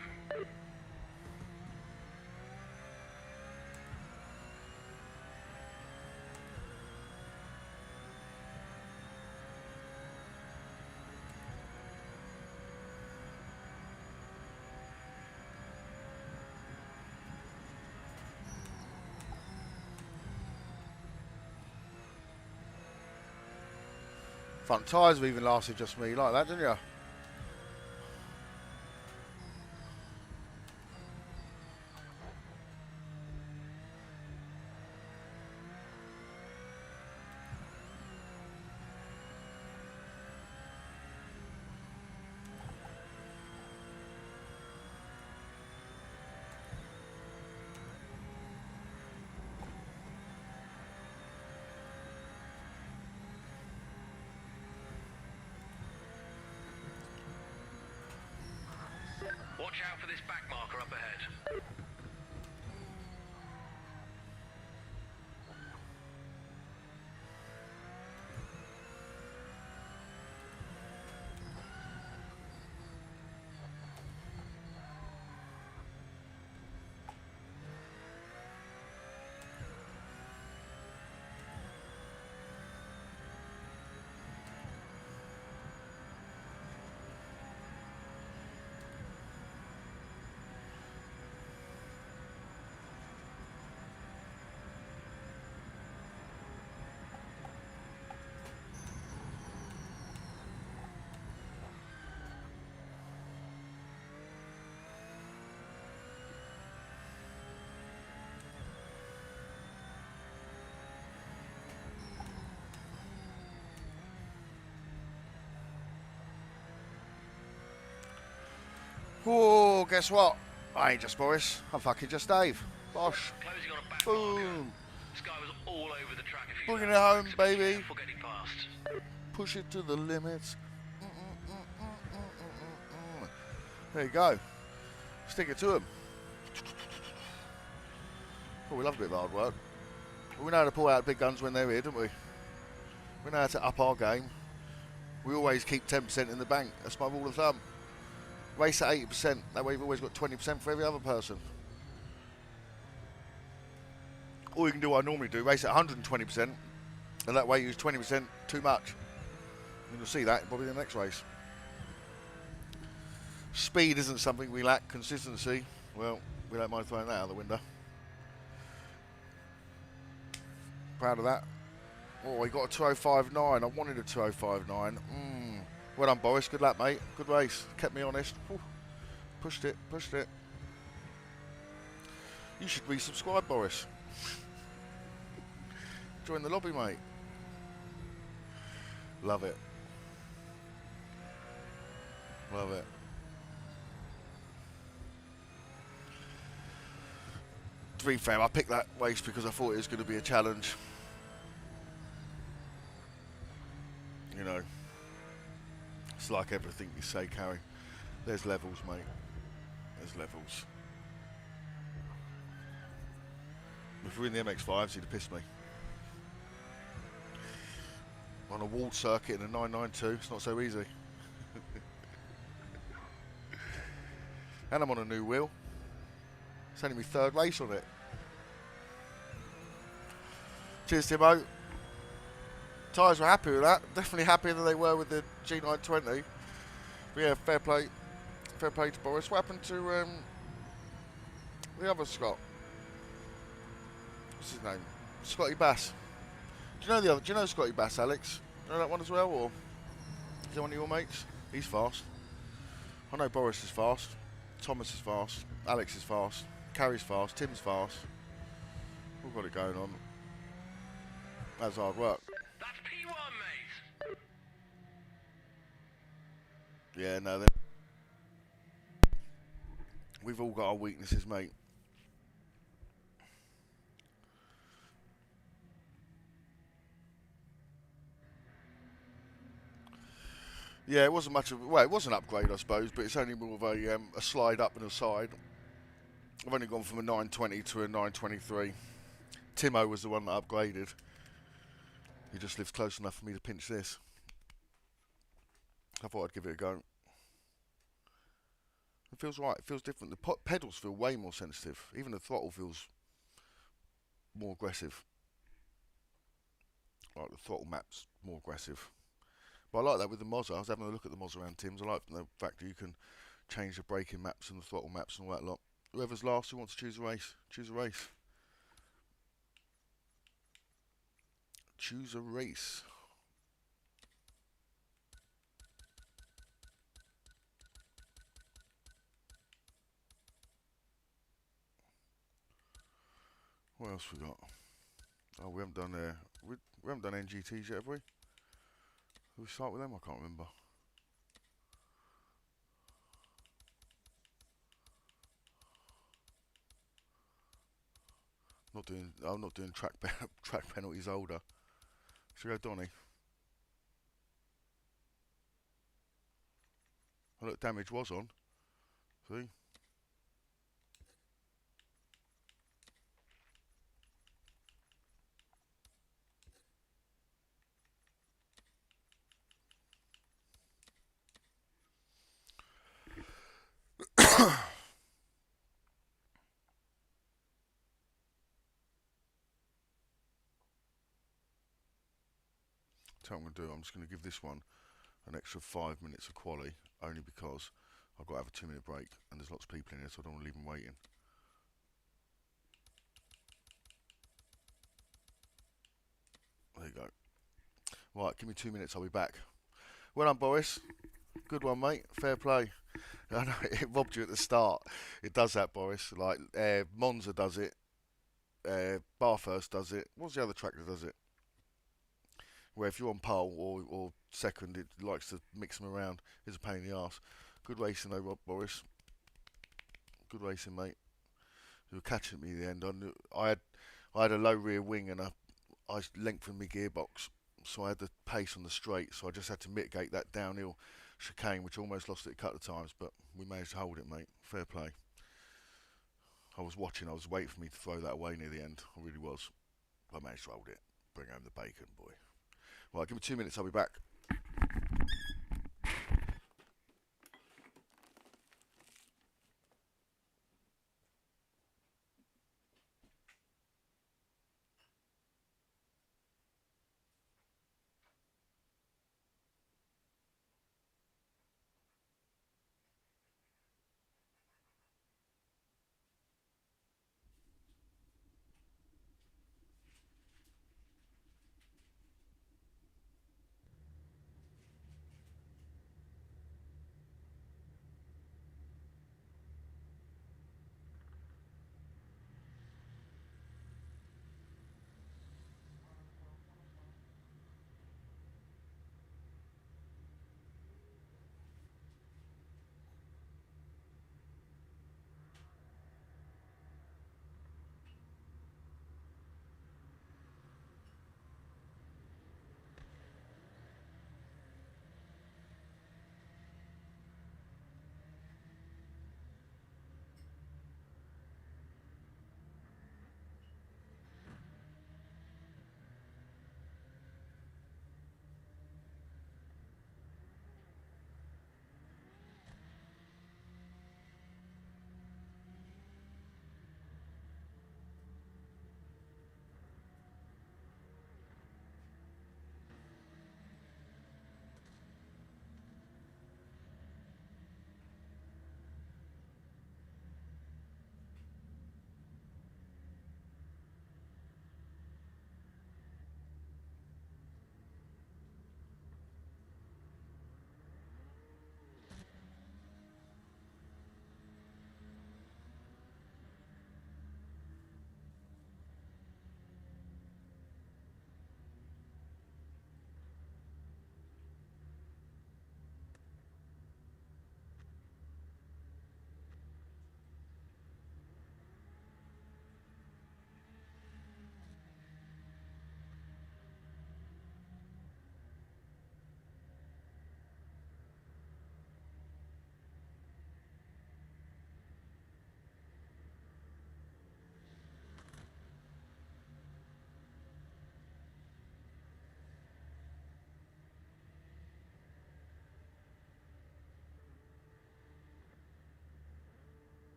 A: Front tyres have even lasted just me like that, didn't you?
B: Watch out for this back marker up ahead.
A: Whoa, guess what? I ain't just Boris. I'm fucking just Dave. Bosh.
B: Closing on a back marker.
A: Boom.
B: This guy was all over the track a few
A: Bringing it
B: laps
A: home,
B: back, so be
A: baby.
B: careful getting past.
A: Push it to the limits. There you go. Stick it to him. Oh, we love a bit of hard work. We know how to pull out big guns when they're here, don't we? We know how to up our game. We always keep 10% in the bank. That's my rule of thumb. Race at 80%. That way you've always got 20% for every other person. Or you can do what I normally do, race at 120%, and that way you use 20% too much. And you'll see that probably in the next race. Speed isn't something we lack. Consistency, well, we don't mind throwing that out the window. Proud of that. Oh, he got a 205.9. I wanted a 205.9. Well done, Boris. Good luck, mate. Good race. Kept me honest. Whew. Pushed it. Pushed it. You should resubscribe, Boris. Join the lobby, mate. Love it. Love it. To be fair, I picked that race because I thought it was going to be a challenge. You know. It's like everything you say, Carrie. There's levels, mate. There's levels. If we're in the MX-5s, he'd have pissed me. On a walled circuit in a 992, it's not so easy. And I'm on a new wheel. It's only my third race on it. Cheers, Timo. Tyres were happy with that. Definitely happier than they were with the G920. But yeah, fair play. Fair play to Boris. What happened to the other Scott? What's his name? Scotty Bass. Do you know the other? Do you know Scotty Bass, Alex? Do you know that one as well, or is he one of your mates? He's fast. I know Boris is fast. Thomas is fast. Alex is fast. Carrie's fast. Tim's fast. We've got it going on. That's hard work.
B: That's P1, mate.
A: Yeah, no. We've all got our weaknesses, mate. Yeah, it wasn't much of, well, it was an upgrade, I suppose, but it's only more of a slide up and a side. I've only gone from a 920 to a 923. Timo was the one that upgraded. He just lives close enough for me to pinch this. I thought I'd give it a go. It feels right. It feels different. The pedals feel way more sensitive. Even the throttle feels more aggressive. Like the throttle map's more aggressive. But I like that with the Mozza. I was having a look at the Mozza around Tim's. I like the fact that you can change the braking maps and the throttle maps and all that lot. Whoever's last who wants to choose a race, choose a race. Choose a race. What else we got? Oh, we haven't done we haven't done NGTs yet, have we? Who we start with them? I can't remember. Not doing. I'm not doing track track penalties older. Should we go Donny? Oh, look, damage was on. See? Tell what I'm going to do. I'm just going to give this one an extra 5 minutes of quali, only because I've got to have a 2-minute break, and there's lots of people in here, so I don't want to leave them waiting. There you go. Right, give me 2 minutes, I'll be back. Well done, Boris. Good one, mate. Fair play. I know, it robbed you at the start. It does that, Boris. Like, Monza does it. Bathurst does it. What's the other track that does it? Where if you're on pole or second, it likes to mix them around. It's a pain in the arse. Good racing though, Boris. Good racing, mate. You were catching me at the end. I had a low rear wing and I lengthened my gearbox, so I had the pace on the straight. So I just had to mitigate that downhill chicane, which almost lost it a couple of times, but we managed to hold it, mate. Fair play. I was watching. I was waiting for me to throw that away near the end. I really was. I managed to hold it. Bring home the bacon, boy. Right, give me 2 minutes. I'll be back.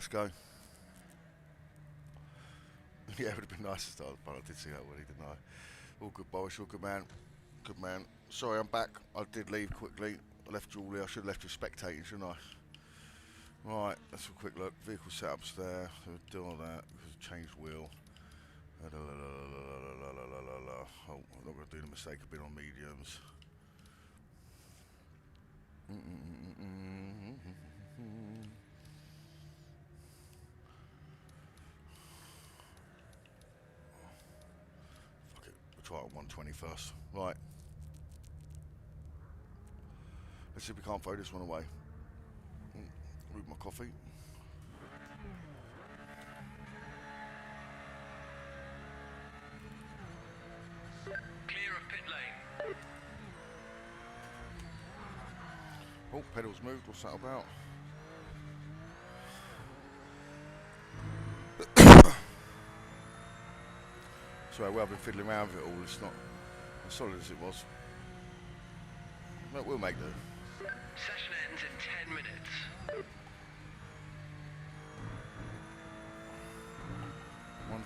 A: let's go. Yeah, it would have been nice to start, but I did see that already, didn't I? All good, Boris, all good, man. Good, man. Sorry, I'm back. I did leave quickly. I left Julie. I should have left you spectating, shouldn't I? Right, let's have a quick look. Vehicle setups there. So we'll do all that. Change wheel. Oh, I'm not going to do the mistake of being on mediums. Fuck it, we'll try it on 120 first. Right. Let's see if we can't throw this one away. Read my coffee.
B: Clear of pit lane.
A: Oh, pedals moved. What's that about? Sorry, well, I've been fiddling around with it all. It's not as solid as it was. But we'll make do.
B: Session ends in 10 minutes.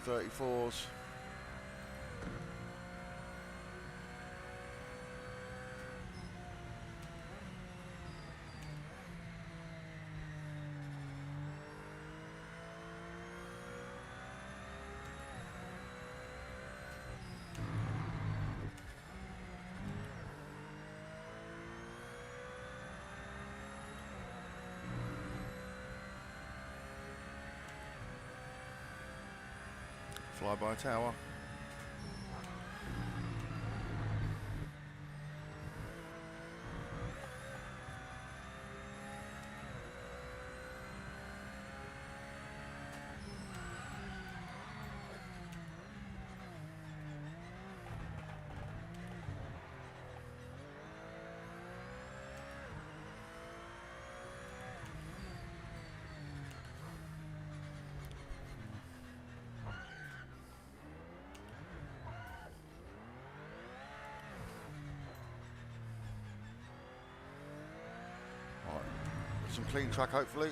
A: 134s. Fly by tower. Some clean track, hopefully.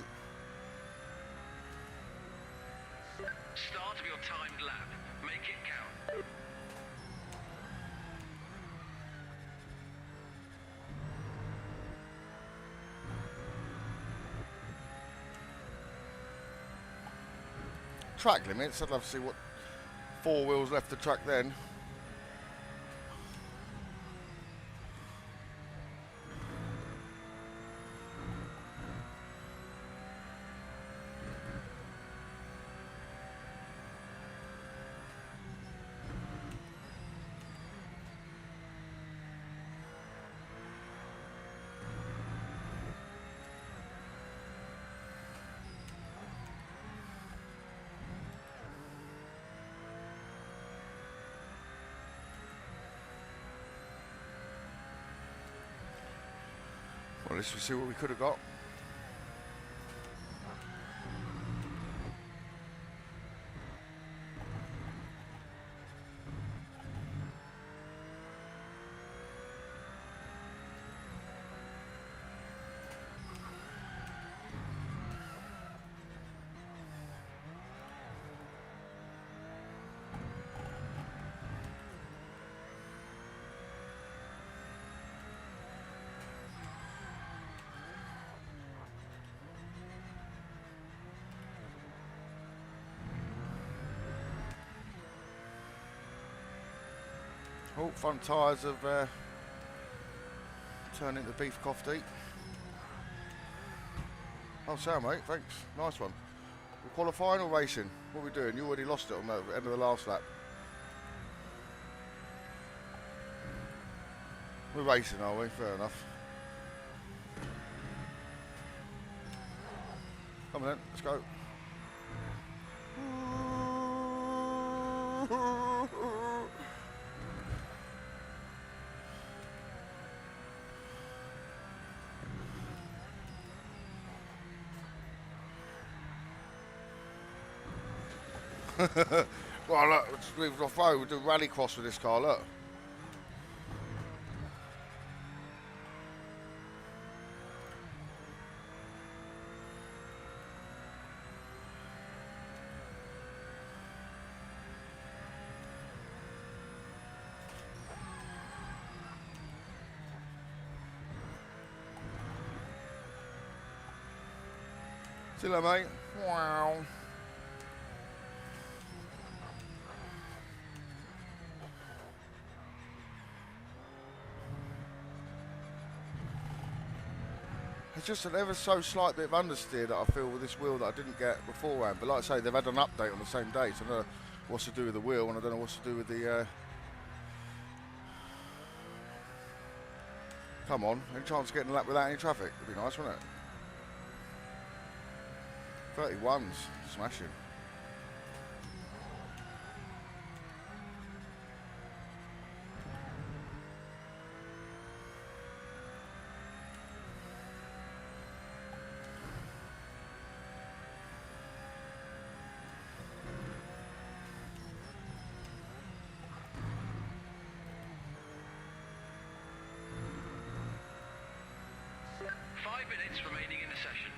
B: Start of your timed lap. Make it count.
A: Track limits. I'd love to see what 4 wheels left the track then. Well, let's see what we could have got. Oh, front tyres have turned into beef coffee. Oh, sound, mate, thanks. Nice one. We're qualifying or racing? What are we doing? You already lost it on the end of the last lap. We're racing, are we? Fair enough. Come on then, let's go. Right, look, we've off road. We'll do rally cross with this car, look. See you later, mate. Wow. It's just an ever so slight bit of understeer that I feel with this wheel that I didn't get beforehand. But like I say, they've had an update on the same day, so I don't know what's to do with the wheel, and I don't know what's to do with the... Come on, any chance of getting a lap without any traffic? Would be nice, wouldn't it? 31's smashing.
B: Minutes remaining in the session.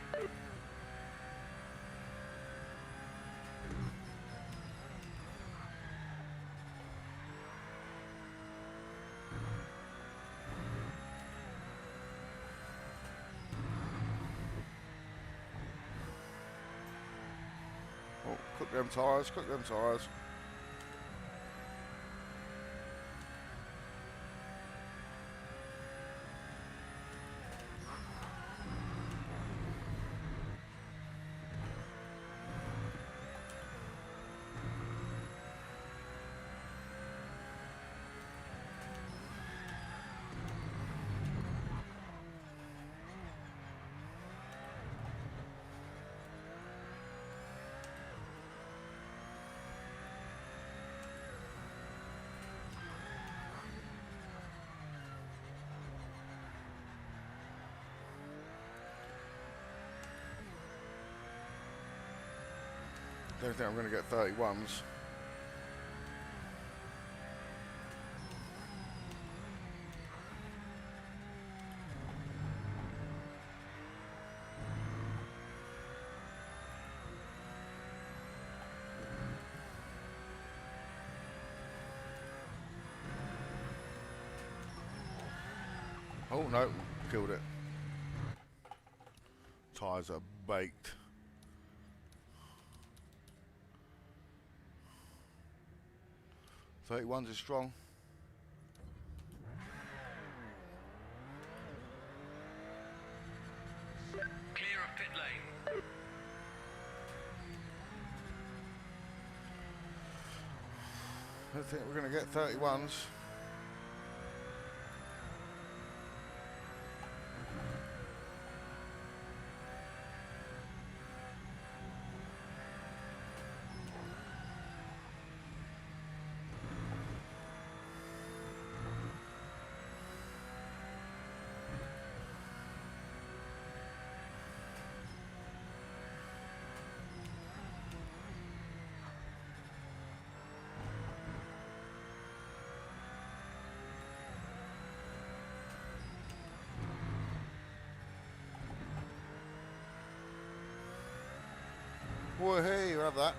A: Oh, cook them tyres, cook them tyres. Don't think I'm going to get 31s. Oh no, killed it. Tyres are baked. .31s is strong.
B: Clear of pit lane.
A: I think we're going to get 31s. Boy, hey, we'll have that.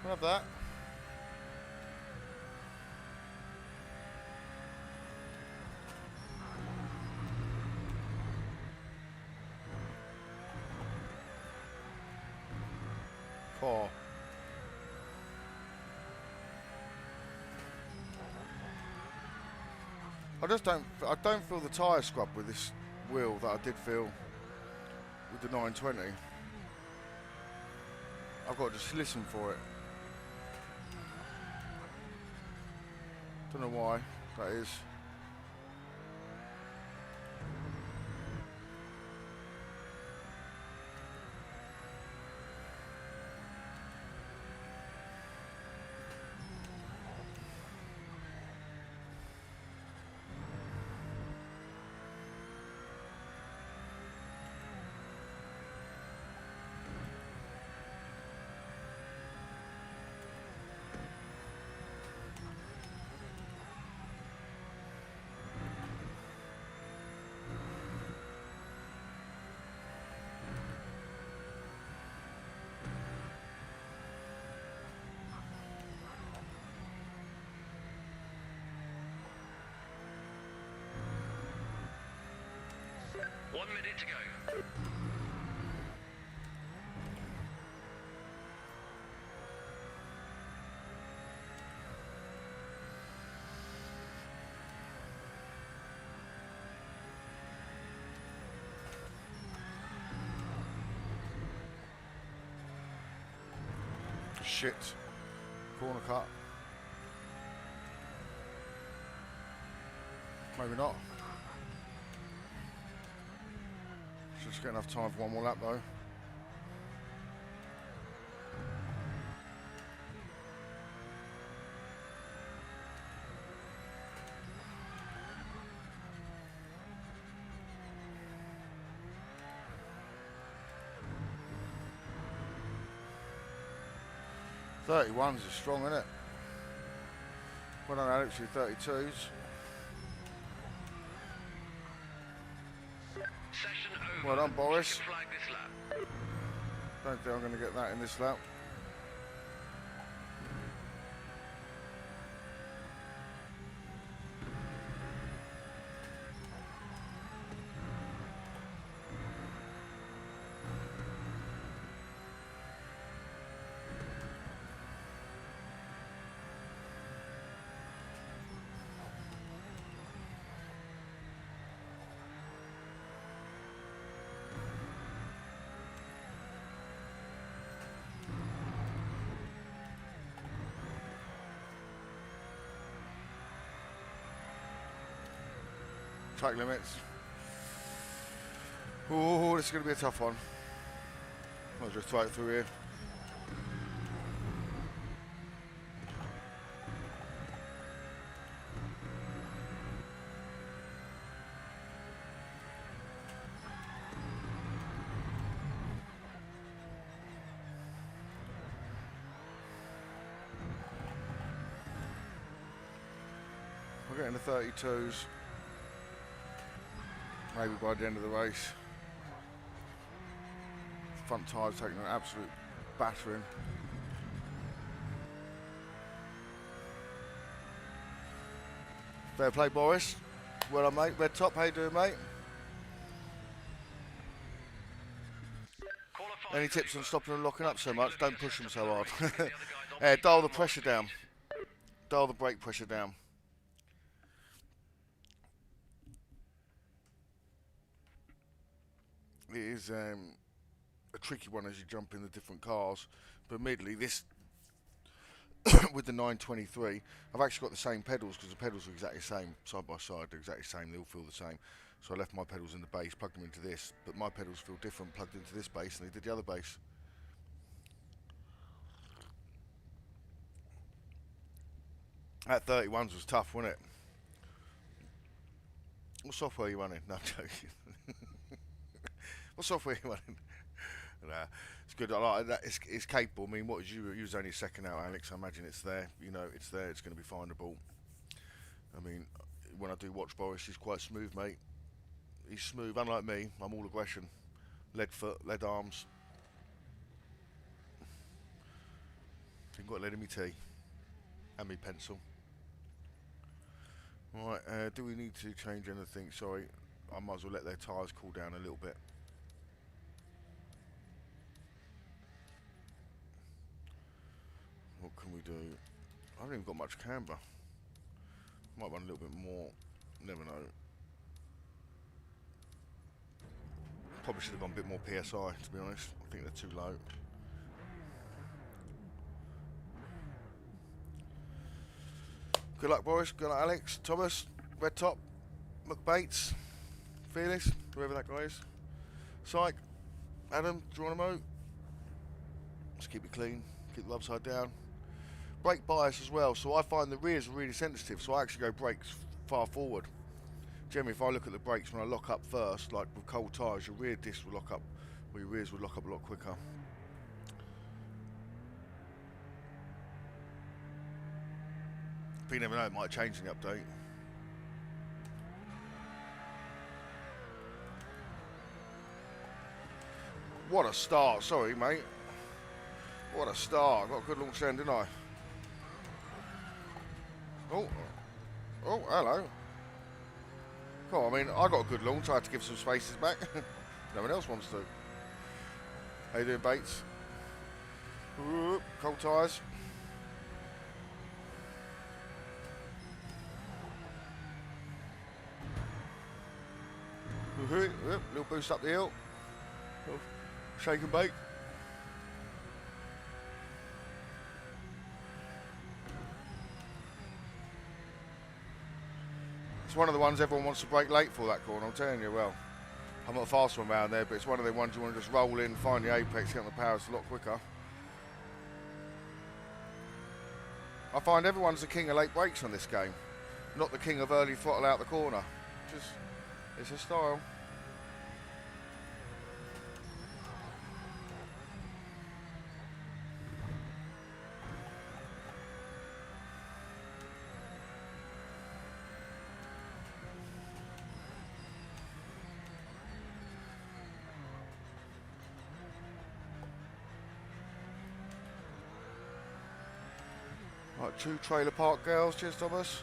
A: We'll have that. Oh. I don't feel the tyre scrub with this wheel that I did feel with the 920. I've got to just listen for it. Don't know why that is.
B: One minute to go.
A: shit. Corner cut. Maybe not. Just get enough time for one more lap though. '31s is strong, isn't it? Well done, Alex, your 32s.
B: Session over.
A: Well done, Boris.
B: Check your flag this lap.
A: Don't think I'm going to get that in this lap. Track limits. Oh, this is going to be a tough one. I'll just throw it through here. We're getting the 32s. Maybe by the end of the race. Front tyres taking an absolute battering. Fair play, Boris. Well done, mate. Red top, how you doing, mate? Any tips on stopping and locking up so much? Don't push them so hard. Dial the pressure down. Dial the brake pressure down. It is a tricky one as you jump in the different cars, but admittedly this with the 923 I've actually got the same pedals because the pedals are exactly the same side by side, they're exactly the same, they all feel the same, so I left my pedals in the base, plugged them into this, but my pedals feel different plugged into this base than they did the other base. That 31s was tough, wasn't it? What software are you running? No, I'm joking. What software are you running? Nah, it's good. I like that. It's capable. I mean, what did you was only a second out, Alex? I imagine it's there. You know, it's there. It's going to be findable. I mean, when I do watch Boris, he's quite smooth, mate. He's smooth. Unlike me, I'm all aggression. Lead foot, lead arms. I've got lead in me tea and me pencil. Right, do we need to change anything? Sorry, I might as well let their tyres cool down a little bit. What can we do? I haven't even got much camber. Might run a little bit more. Never know. Probably should have gone a bit more PSI, to be honest. I think they're too low. Good luck, Boris. Good luck, Alex. Thomas. Red Top. McBates. Fearless. Whoever that guy is. Psych. Adam. Geronimo. Just keep it clean. Keep the upside down. Brake bias as well, so I find the rears are really sensitive, so I actually go brakes far forward. Generally, if I look at the brakes when I lock up first, like with cold tyres, your rear disc will lock up, or your rears will lock up a lot quicker. But you never know, it might change in the update. What a start, sorry mate. What a start, got a good launch end, didn't I? Oh, hello. Oh, I mean, I got a good launch. I had to give some spaces back. No one else wants to. How you doing, Bates? Ooh, cold tyres. Little boost up the hill. Shake and bake. It's one of the ones everyone wants to brake late for, that corner, I'm telling you. Well, I'm not a fast one around there, but it's one of the ones you want to just roll in, find the apex, get on the power, it's a lot quicker. I find everyone's the king of late brakes on this game, not the king of early throttle out the corner. Just, it's a style. Right, 2 trailer park girls, cheers Thomas.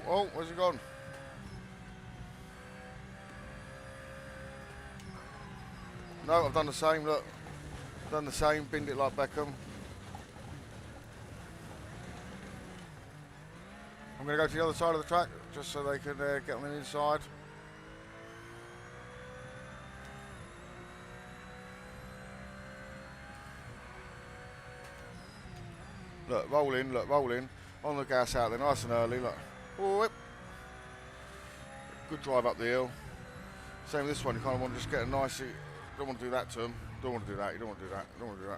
A: Oh, where's he gone? No, I've done the same, look. Done the same, binned it like Beckham. I'm going to go to the other side of the track, just so they can get on the inside. Look, roll in. On the gas out there, nice and early, look. Oh, whip. Good drive up the hill. Same with this one, you kind of want to just get a nice... Don't want to do that to him. Don't want to do that, you don't want to do that, you don't want to do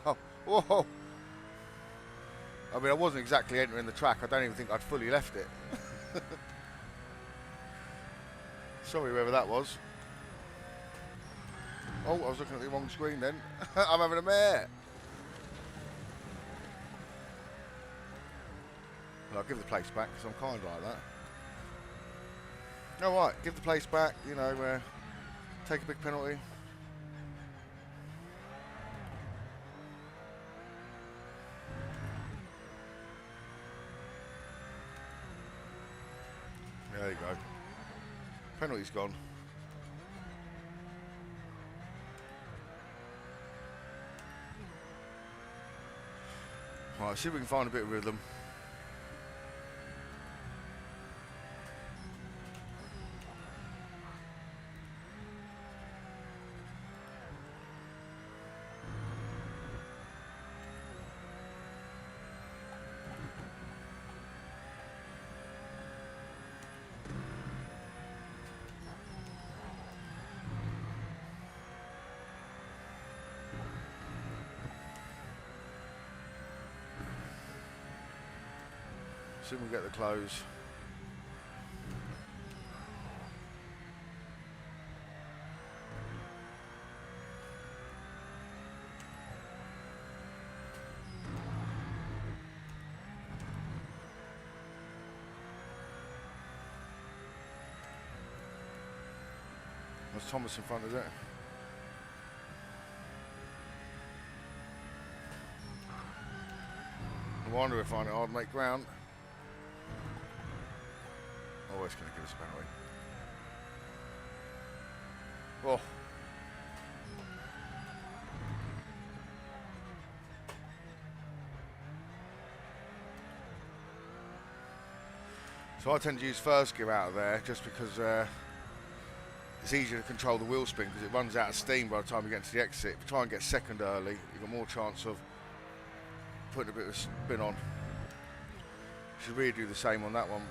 A: that. Oh, whoa. I mean, I wasn't exactly entering the track. I don't even think I'd fully left it. Sorry, whoever that was. Oh, I was looking at the wrong screen then. I'm having a mare. Well, I'll give the place back because I'm kind of like that. Alright, give the place back, you know, take a big penalty. There you go. Penalty's gone. Right, see if we can find a bit of rhythm. See if we can get the close. There's Thomas in front of it. I wonder if I find it hard to make ground. Oh, it's going to give us a penalty. Oh. So I tend to use first gear out of there just because it's easier to control the wheel spin because it runs out of steam by the time you get to the exit. If you try and get second early, you've got more chance of putting a bit of spin on. You should really do the same on that one.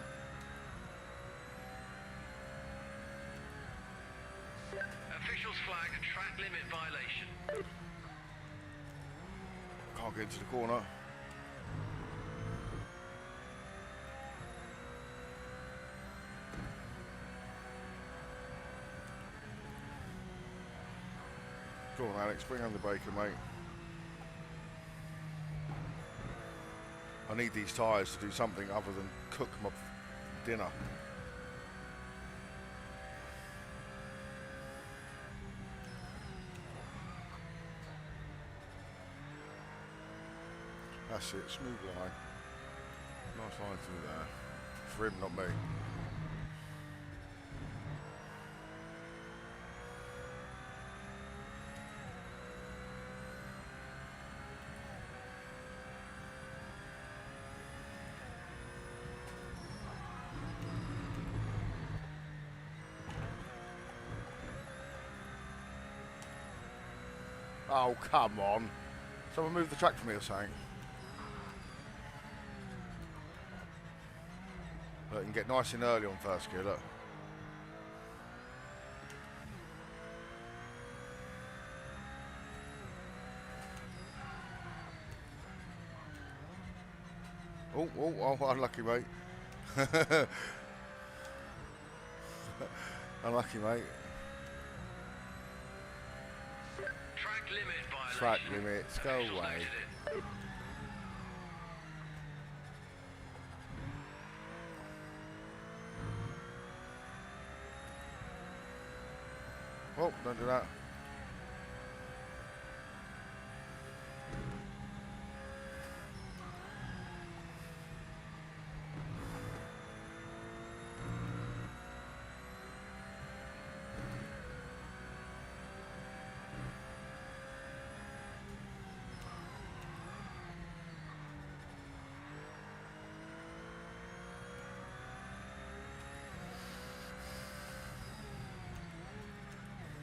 B: Officials flag a track limit violation.
A: Can't get into the corner. Go on, Alex, bring on the bacon, mate. I need these tyres to do something other than cook my dinner. That's it, smooth line. Nice line through there. For him, not me. Oh, come on. Someone move the track for me or something. Look, you can get nice and early on first gear, look. Oh, unlucky, mate. Unlucky, mate.
B: Track limit violation.
A: Track limits, go
B: Officials
A: away.
B: noted it.
A: Oh, don't do that.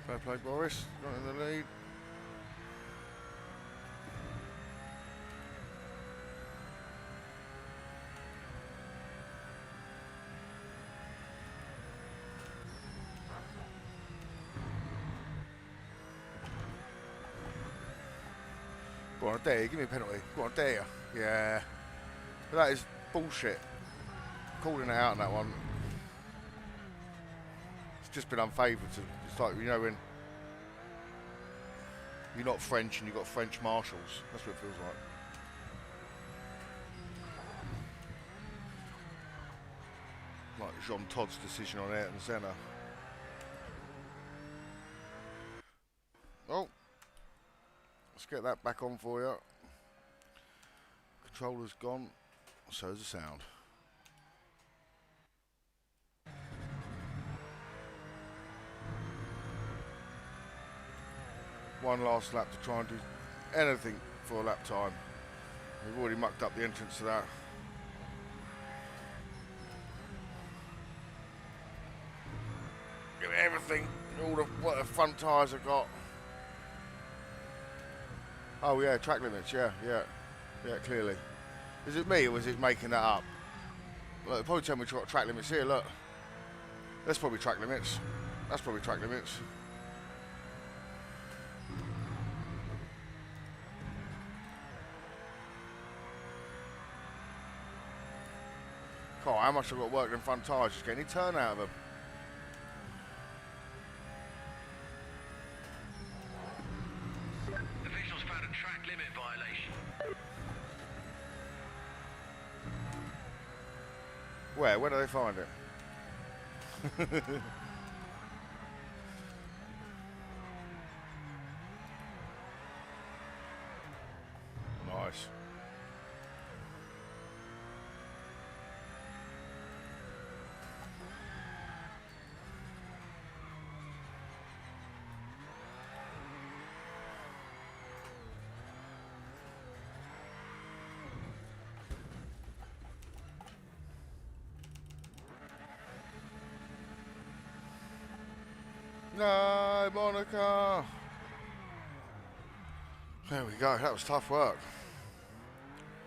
A: Fair play, Boris. Not in the lead. Go on, I dare you. Give me a penalty. Go on, I dare you. Yeah. But that is bullshit. Calling it out on that one. It's just been unfavoured. It's like, you know, when you're not French and you've got French marshals. That's what it feels like. Like Jean Todd's decision on Ayrton Senna. Oh. Let's get that back on for you. Controller's gone. So is the sound. One last lap to try and do anything for a lap time. We've already mucked up the entrance to that. Give me everything, all the what the front tyres have got. Oh yeah, track limits, yeah, clearly. Is it me or is it making that up? Look, probably tell me to track limits here, look. That's probably track limits. That's probably track limits. God, how much I've got working in front tyres, just getting any turn out of them.
B: Officials found a track limit violation.
A: Where do they find it? Nice. No, Monica. There we go. That was tough work.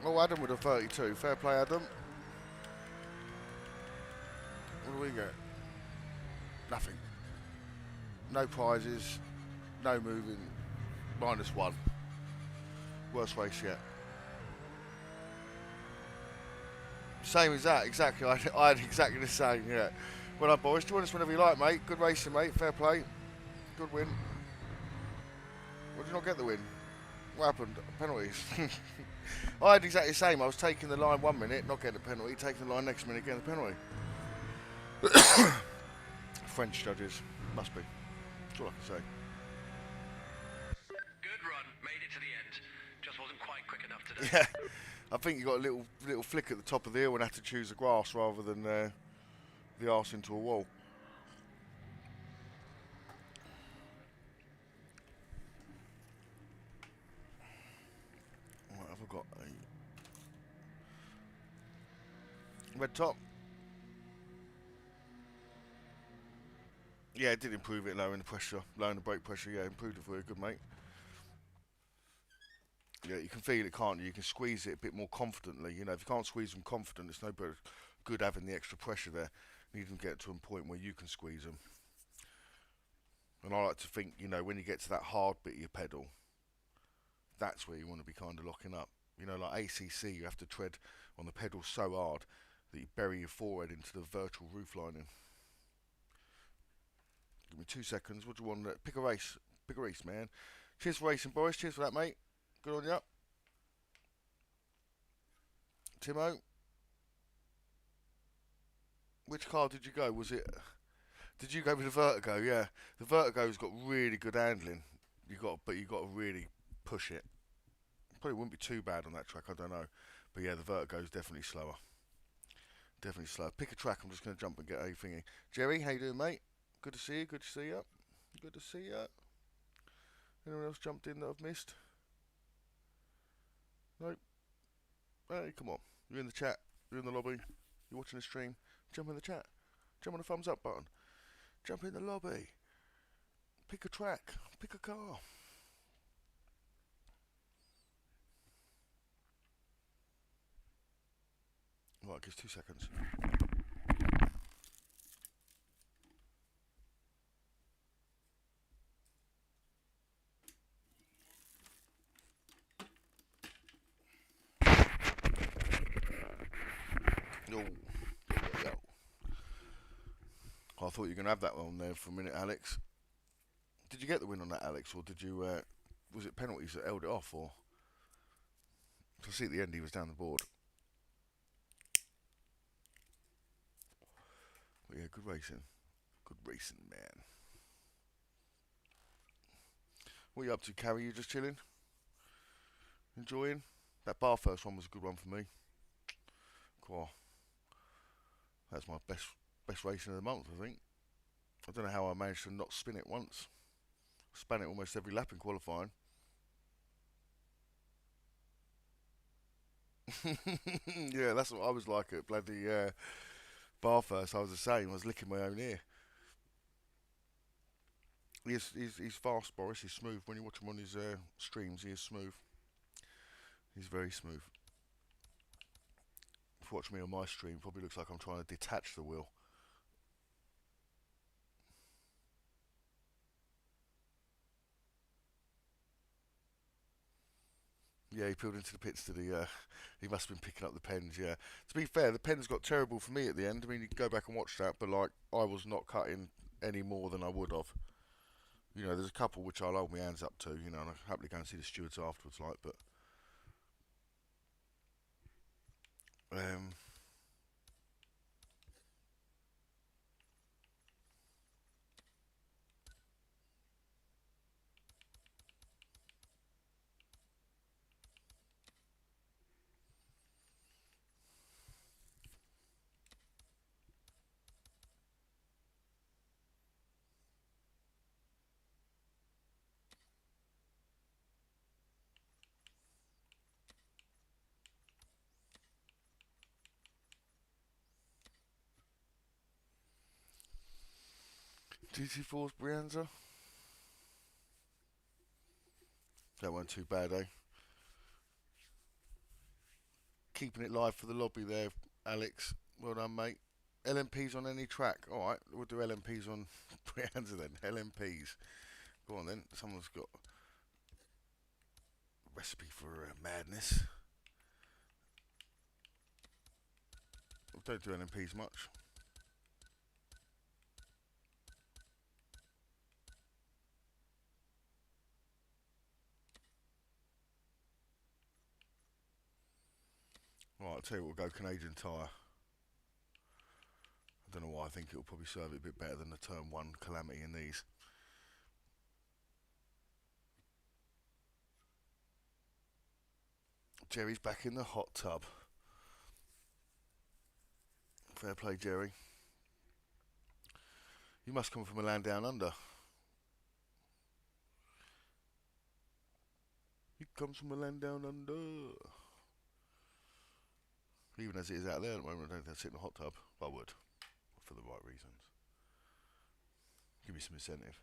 A: Oh, Adam with a 32. Fair play, Adam. What do we get? Nothing. No prizes. No moving. -1. Worst race yet. Same as that, exactly. I had exactly the same, yeah. Well done, boys. Join us whenever you like, mate. Good racing, mate. Fair play. Good win. Why did you not get the win? What happened? Penalties. I had exactly the same. I was taking the line 1 minute, not getting a penalty. Taking the line next minute, getting the penalty. French judges. Must be. That's all I can say.
B: Good run, made it to the end. Just wasn't quite quick enough today.
A: Yeah. I think you got a little flick at the top of the hill and had to choose the grass rather than the arse into a wall. What have I got? A red top. Yeah, it did improve it, lowering the pressure, lowering the brake pressure. Yeah, improved it for you. Good, mate. Yeah, you can feel it, can't you? You can squeeze it a bit more confidently. You know, if you can't squeeze them confident, it's no good having the extra pressure there. You need them to get to a point where you can squeeze them. And I like to think, you know, when you get to that hard bit of your pedal, that's where you want to be kind of locking up. You know, like ACC, you have to tread on the pedal so hard that you bury your forehead into the virtual roof lining. Give me 2 seconds. What do you want? Pick a race. Pick a race, man. Cheers for racing, Boris. Cheers for that, mate. Good on you. Timo, which car did you go? Was it? Did you go with the Vertigo? Yeah, the Vertigo's got really good handling. But you got to really push it. Probably wouldn't be too bad on that track. I don't know, but yeah, the Vertigo's definitely slower. Definitely slower. Pick a track. I'm just going to jump and get a thingy. Jerry, how you doing, mate? Good to see you. Good to see you. Good to see you. Anyone else jumped in that I've missed? Nope. Hey, come on. You're in the chat. You're in the lobby. You're watching the stream. Jump in the chat. Jump on the thumbs up button. Jump in the lobby. Pick a track. Pick a car. Right, give us 2 seconds. Yo. I thought you were going to have that one there for a minute, Alex. Did you get the win on that, Alex, or did you? Was it penalties that held it off, or? I see at the end he was down the board. But yeah, good racing. Good racing, man. What are you up to, Carrie? You just chilling? Enjoying? That bar first one was a good one for me. Cool. That's my best racing of the month, I think. I don't know how I managed to not spin it once. I span it almost every lap in qualifying. Yeah, that's what I was like at bloody bar first. I was the same. I was licking my own ear. He's fast, Boris. He's smooth. When you watch him on his streams, he is smooth. He's very smooth. If you watch me on my stream, probably looks like I'm trying to detach the wheel. Yeah, he peeled into the pits to the. He must have been picking up the pens. Yeah. To be fair, the pens got terrible for me at the end. I mean, you can go back and watch that, but like, I was not cutting any more than I would have. You know, there's a couple which I'll hold my hands up to. You know, and I'll happily go and see the stewards afterwards. Like, but. Um, GT4's Brianza. That weren't too bad, eh? Keeping it live for the lobby there, Alex. Well done, mate. LMPs on any track. Alright, we'll do LMPs on Brianza then. LMPs. Go on then. Someone's got a recipe for madness. We don't do LMPs much. Right, I'll tell you what, we'll go Canadian tyre. I don't know why, I think it'll probably serve it a bit better than the Turn 1 Calamity in these. Jerry's back in the hot tub. Fair play, Jerry. You must come from a land down under. He comes from a land down under. Even as it is out there at the moment, I don't think I'd sit in a hot tub. But I would, for the right reasons. Give me some incentive.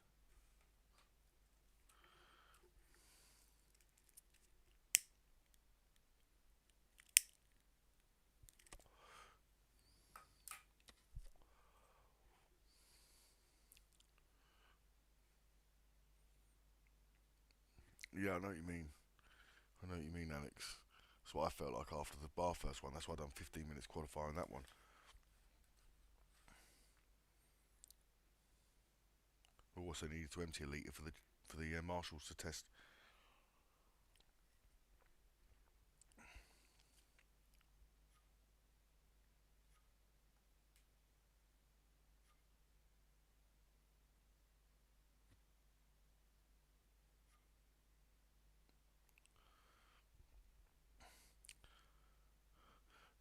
A: Yeah, I know what you mean. I know what you mean, Alex. That's what I felt like after the bar first one. That's why I done 15 minutes qualifying that one. We also needed to empty a litre for the marshals to test.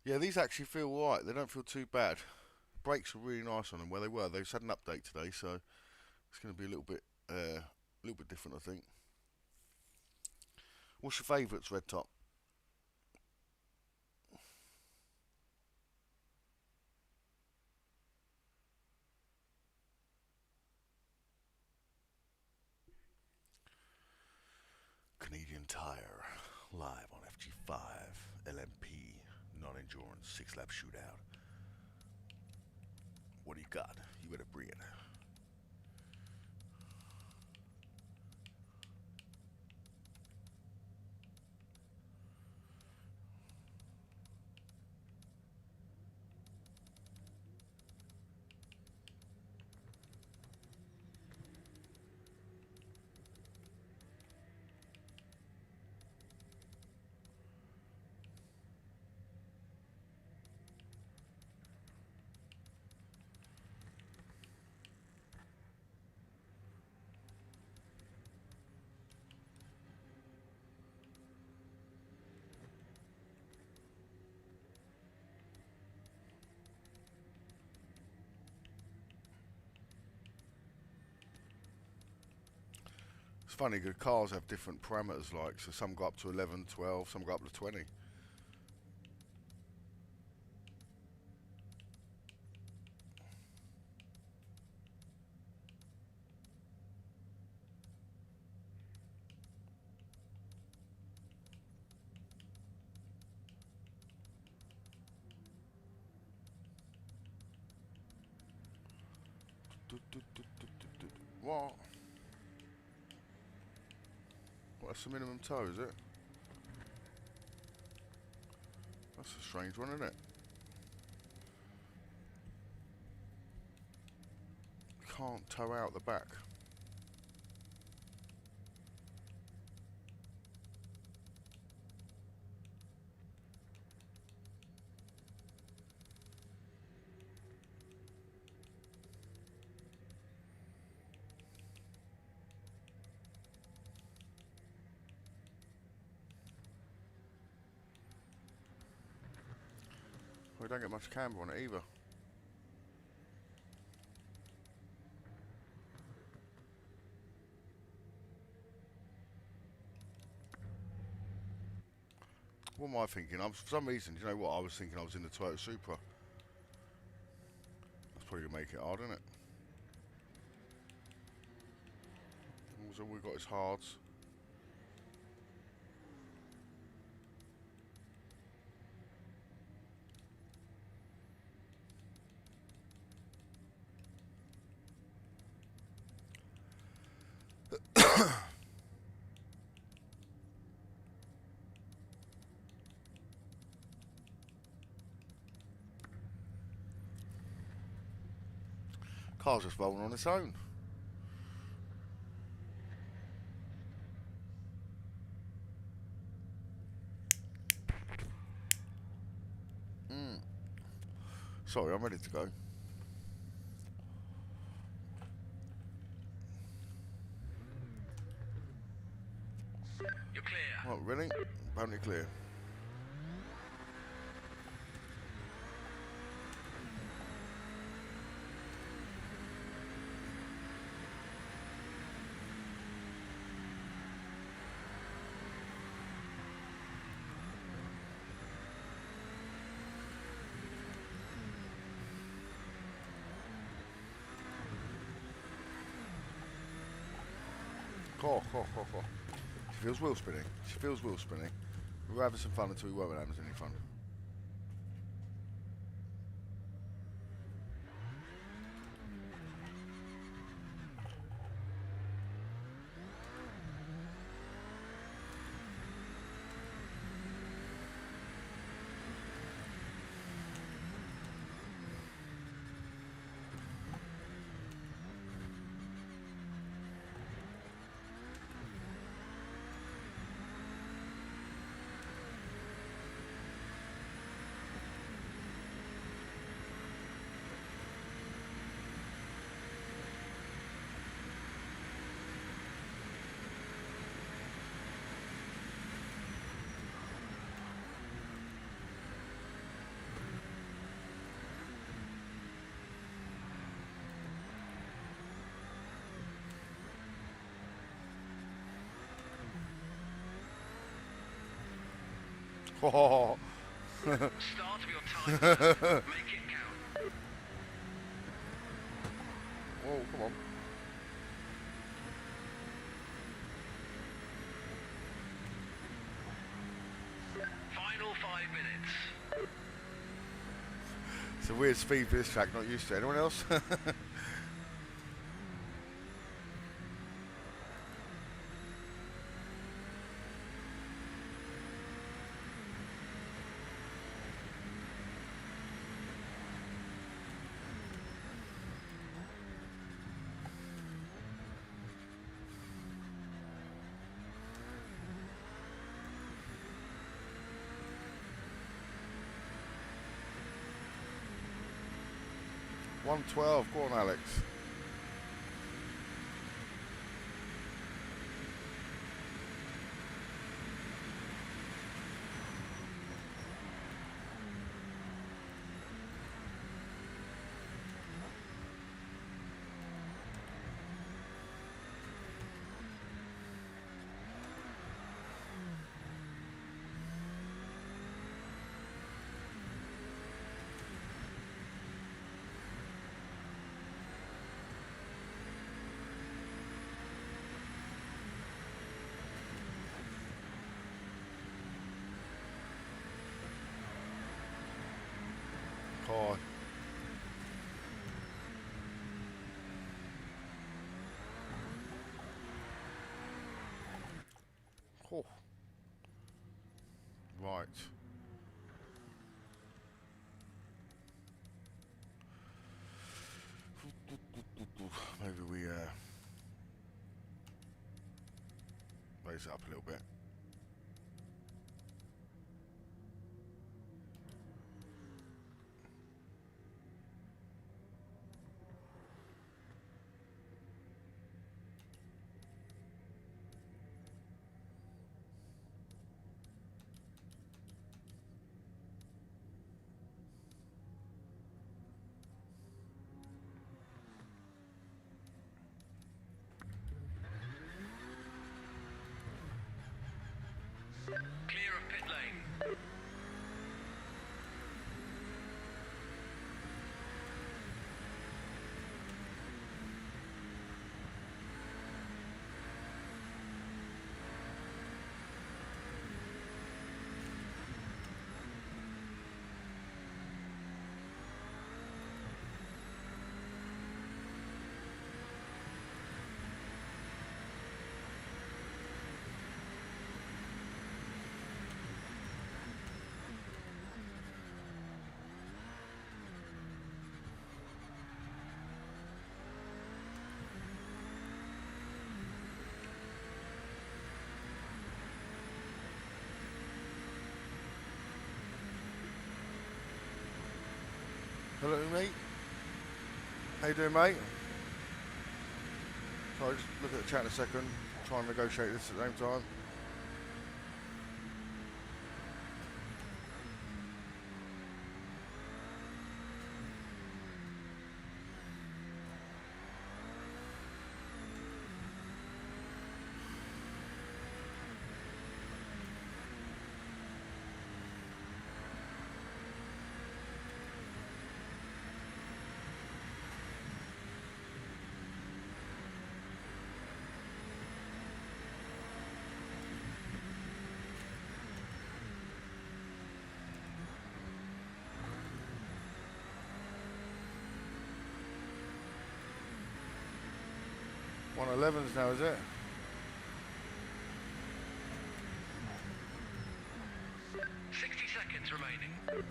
A: Yeah, these actually feel alright. They don't feel too bad. Brakes are really nice on them where they were. They've had an update today, so it's going to be a little bit different, I think. What's your favourites, Red Top? Canadian Tire, live on FG5, LMP, non-endurance, 6-lap shootout. What do you got? You better bring it. It's funny, good cars have different parameters, like, so some go up to 11, 12, some go up to 20. What? What's the minimum tow, is it? That's a strange one, isn't it? Can't tow out the back. We don't get much camber on it either. What am I thinking? For some reason, you know what? I was thinking I was in the Toyota Supra. That's probably going to make it hard, isn't it? All we've got is hards. Car's just rolling on its own. Sorry, I'm ready to go.
B: You're clear.
A: Oh, really? Apparently clear. She feels wheel spinning. She feels wheel spinning. We're having some fun until we won't have any fun. Oh.
B: Start of your time, sir. Make it count.
A: Oh, come on.
B: Final 5 minutes.
A: It's a weird speed for this track, not used to. Anyone else? $112, go on Alex. God. Oh. Right. Maybe we raise it up a little bit.
B: Clear of pit lane.
A: Hello, mate. How you doing, mate? So I'll just look at the chat in a second, try and negotiate this at the same time. $111s now, is it?
B: Seconds remaining.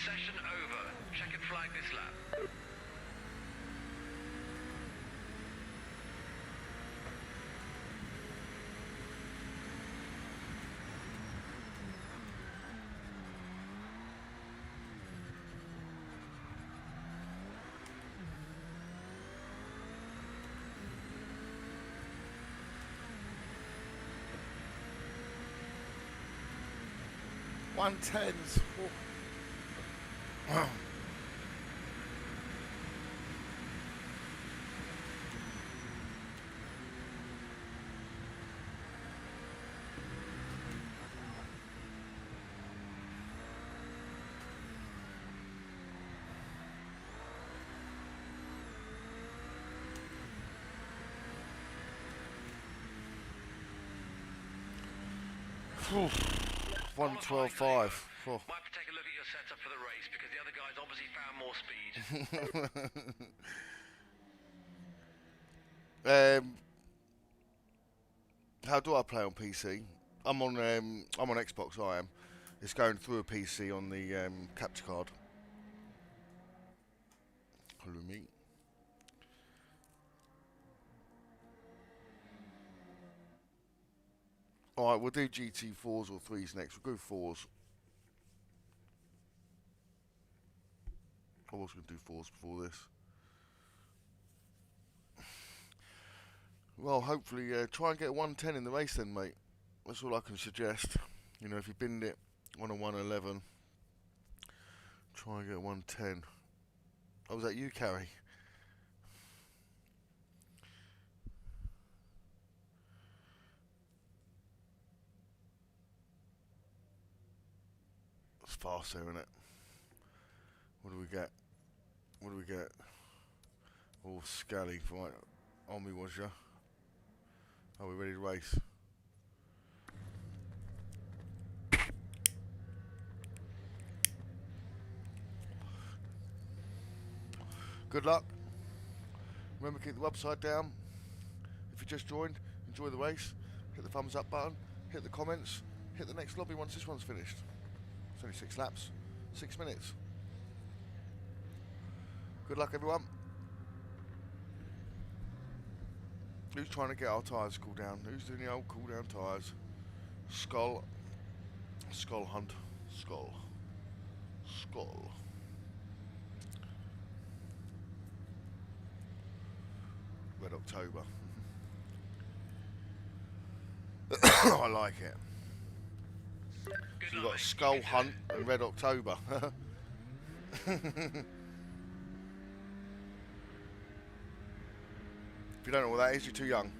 B: Session over. Checkered flag this lap.
A: One tens. Oh. 1:12.5.
B: Might have to take a look at your setup for the race because the other guys obviously found more speed.
A: How do I play on PC? I'm on Xbox. I am. It's going through a PC on the capture card. Hello, me. All right, we'll do GT 4s or 3s next. We'll go 4s. I was going to do 4s before this. Well, hopefully, try and get a 110 in the race then, mate. That's all I can suggest. You know, if you binned it on a 111, try and get a 110. Oh, was that you, Carrie? It's fast there, isn't it? What do we get? What do we get? Oh, Scally. Right, on me was ya? Are we ready to race? Good luck. Remember, keep the website down. If you just joined, enjoy the race. Hit the thumbs up button. Hit the comments. Hit the next lobby once this one's finished. It's only 6 laps. 6 minutes. Good luck, everyone. Who's trying to get our tyres cool down? Who's doing the old cool down tyres? Skull Hunt. Skull. Red October. I like it. So we've got Skull Hunt and Red October. If you don't know what that is, you're too young.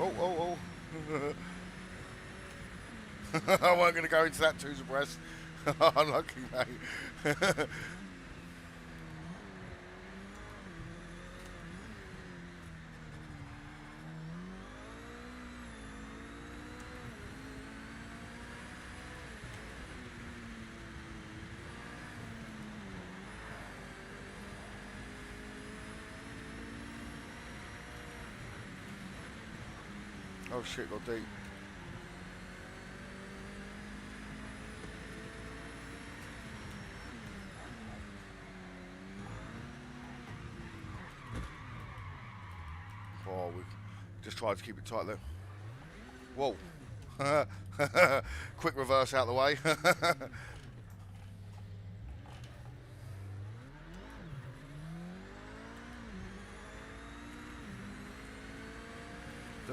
A: Oh. I weren't going to go into that twos abreast. Unlucky, mate. Oh shit, got deep. Oh, we just tried to keep it tight there. Whoa. Quick reverse out the way.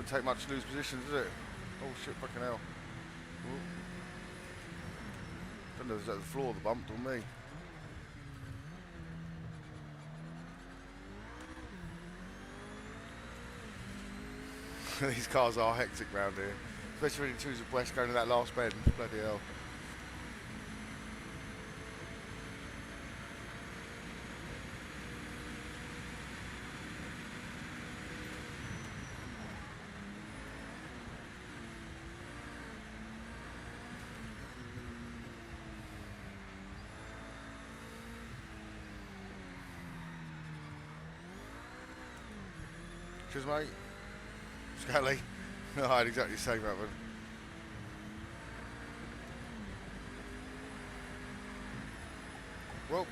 A: Doesn't take much to lose position, does it? Oh shit, fucking hell. Ooh. Don't know if it's at the floor that bumped or me. These cars are hectic round here. Especially when you choose a west going to that last bend. Bloody hell. Cheers, mate. Scally. I had exactly the same happen. Well.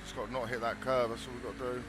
A: Just got to not hit that curve, that's all we've got to do.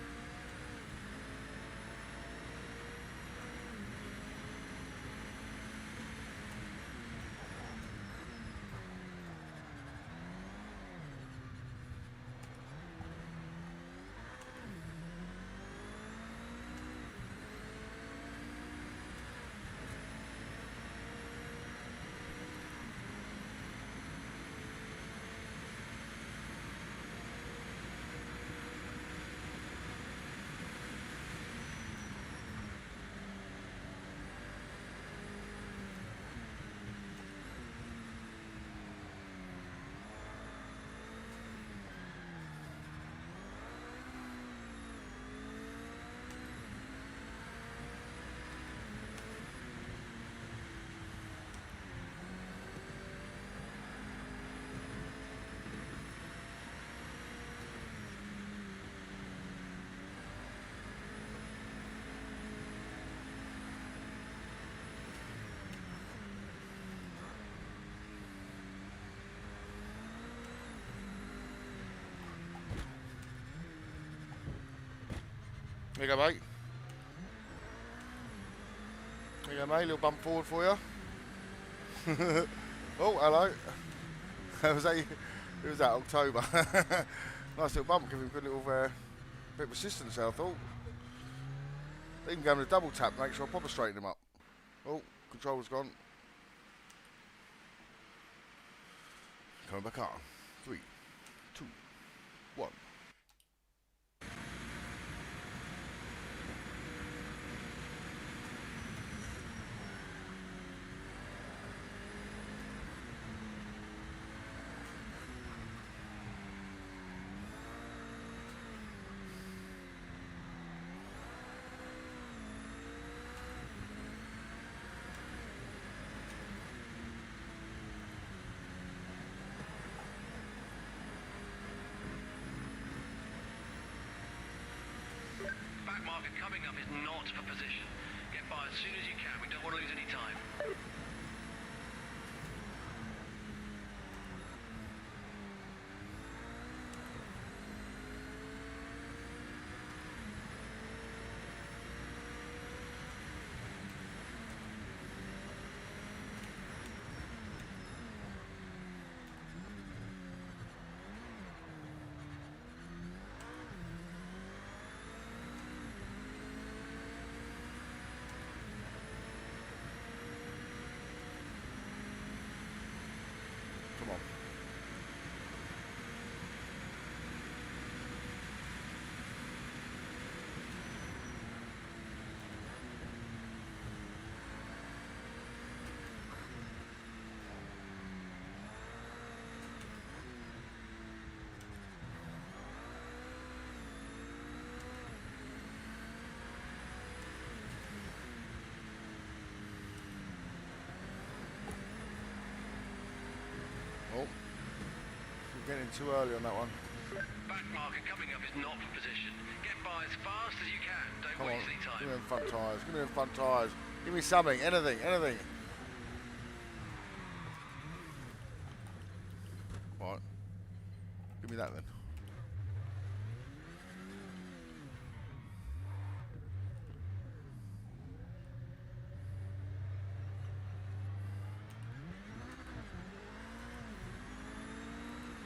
A: There you go, mate. There you go, mate. Little bump forward for you. Oh, hello. It was that October. Nice little bump, give him a good little bit of assistance, I thought. Even going with a double tap, make sure I proper straighten him up. Oh, control's gone. Coming back on. 3, 2, 1.
B: Back marker coming up is not for position. Get by as soon as you can. We don't want to lose any time.
A: Come on. Oh, we're getting too early on that one.
B: Back marker coming up is not for position. Get by as fast as you can. Don't
A: Come on,
B: waste any time.
A: give me them front tyres, give me them front tyres. Give me something, anything, anything. Right, give me that then.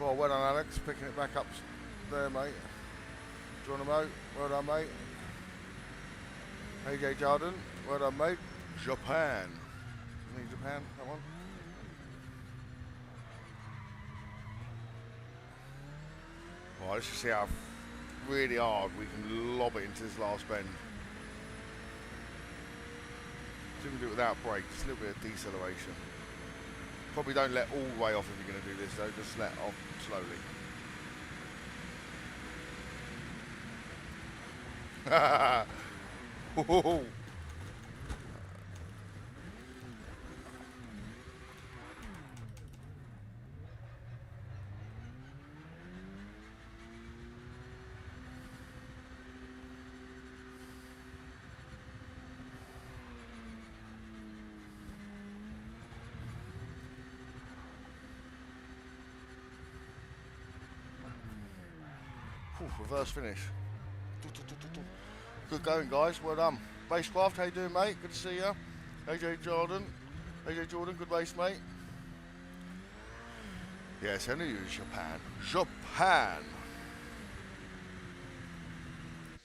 A: Well, well done, Alex, picking it back up there, mate. Do you want to moat? Well done, mate. AJ Jordan, well done, mate. Japan. Need Japan, come on. Right, let's just see how really hard we can lob it into this last bend. So we can do it without brake, just a little bit of deceleration. Probably don't let all the way off if you're going to do this though, just let off slowly. Reverse finish. Good going, guys. Well done. Racecraft, how you doing, mate? Good to see you. AJ Jordan, good race, mate. Yes, I knew you was Japan. Japan.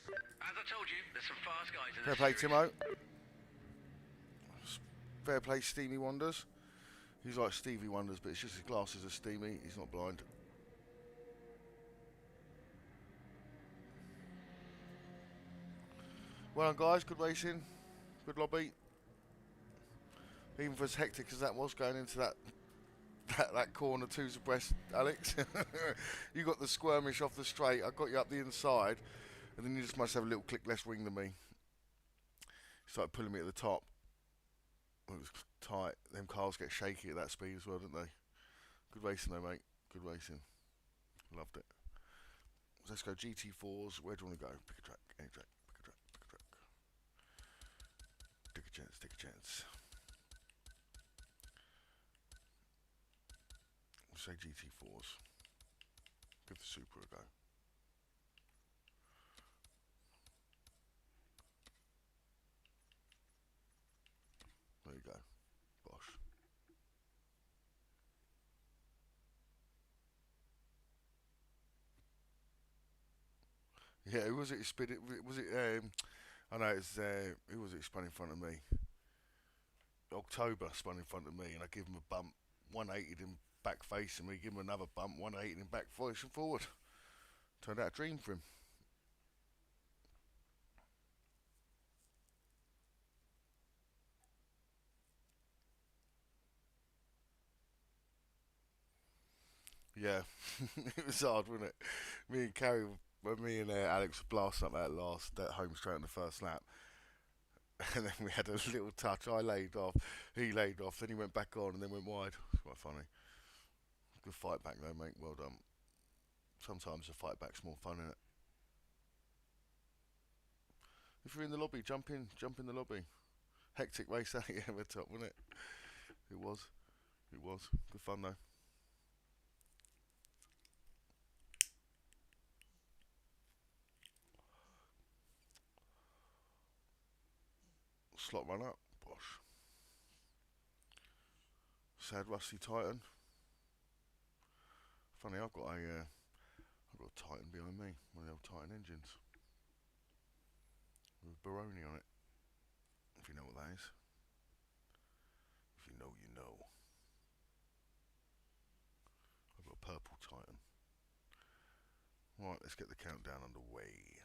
B: As I told you, there's some fast guys in
A: Fair
B: this
A: play,
B: series.
A: Timo. Fair play, Steamy Wonders. He's like Stevie Wonders, but it's just his glasses are steamy. He's not blind. Well done, guys. Good racing. Good lobby. Even for as hectic as that was going into that corner twos abreast, Alex. You got the squirmish off the straight. I got you up the inside, and then you just must have a little click less wing than me. Started pulling me at the top. It was tight. Them cars get shaky at that speed as well, don't they? Good racing though, mate. Good racing. Loved it. Let's go GT4s. Where do you want to go? Pick a track. Any track. Pick a track. Pick a track. Take a chance. Take a chance. We'll say GT4s. Give the Super a go. There you go. Bosh. Yeah, who was it? Spin it. Was it? I know it's. Who was it? Spun in front of me. October spun in front of me, and I give him a bump. 180'd him back facing me. Give him another bump. 180'd him back facing forward. Turned out a dream for him. Yeah, it was hard, wasn't it? Me and Carrie, when me and Alex were blasting up that home straight on the first lap, and then we had a little touch. I laid off, he laid off, then he went back on, and then went wide. It's quite funny. Good fight back though, mate. Well done. Sometimes the fight back's more fun, isn't it? If you're in the lobby, jump in the lobby. Hectic race out here at the top, wasn't it? It was. It was. Good fun though. Slot run up. Bosh. Sad Rusty Titan. Funny, I've got a Titan behind me. One of the old Titan engines. With Baroni on it. If you know what that is. If you know, you know. I've got a purple Titan. Right, let's get the countdown underway.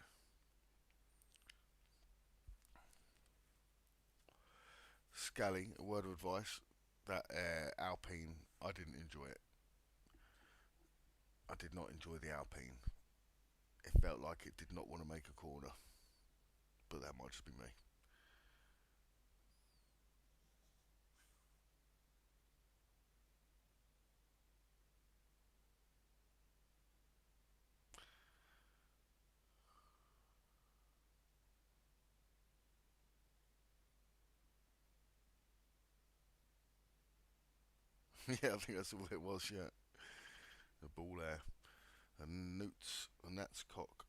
A: Scally, a word of advice. That Alpine, I didn't enjoy it. I did not enjoy the Alpine. It felt like it did not want to make a corner. But that might just be me. Yeah, I think that's all it was, yeah. The ball air. And Newts, and that's cock.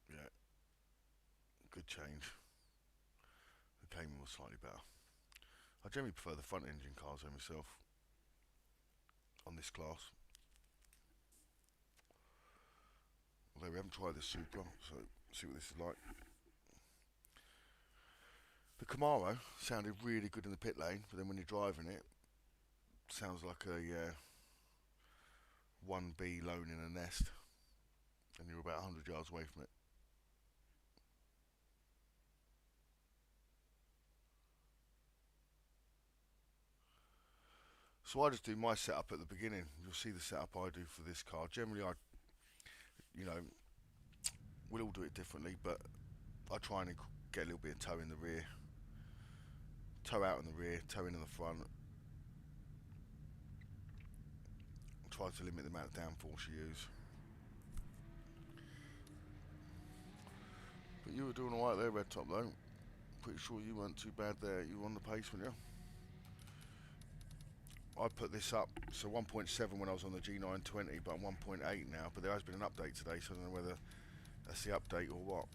A: Yeah. Good change. came in was slightly better. I generally prefer the front engine cars though myself on this class. Although we haven't tried the Supra, so see what this is like. The Camaro sounded really good in the pit lane, but then when you're driving it, sounds like a 1B lone in a nest, and you're about 100 yards away from it. So I just do my setup at the beginning. You'll see the setup I do for this car. Generally, we'll all do it differently, but I try and get a little bit of toe in the rear, toe out in the rear, toe in the front. Try to limit the amount of downforce you use. But you were doing alright there, Red Top, though. Pretty sure you weren't too bad there. You were on the pace, weren't you? I put this up, so 1.7 when I was on the G920, but I'm 1.8 now. But there has been an update today, so I don't know whether that's the update or what.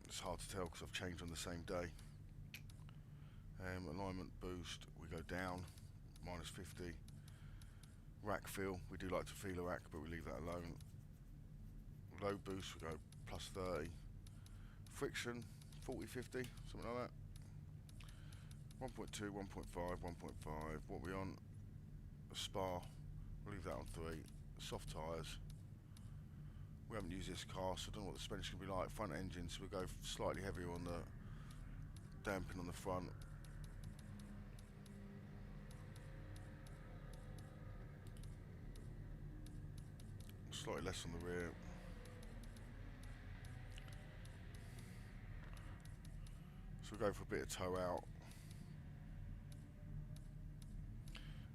A: It's hard to tell because I've changed on the same day. Alignment boost, we go down, -50. Rack feel, we do like to feel a rack, but we leave that alone. Low boost, we go +30. Friction, 40-50, something like that. 1.2, 1.5, 1.5. What we on? A spar, we'll leave that on 3. Soft tyres. We haven't used this car, so I don't know what the suspension can be like. Front engine, so we'll go slightly heavier on the damping on the front. Slightly less on the rear. So we'll go for a bit of toe out.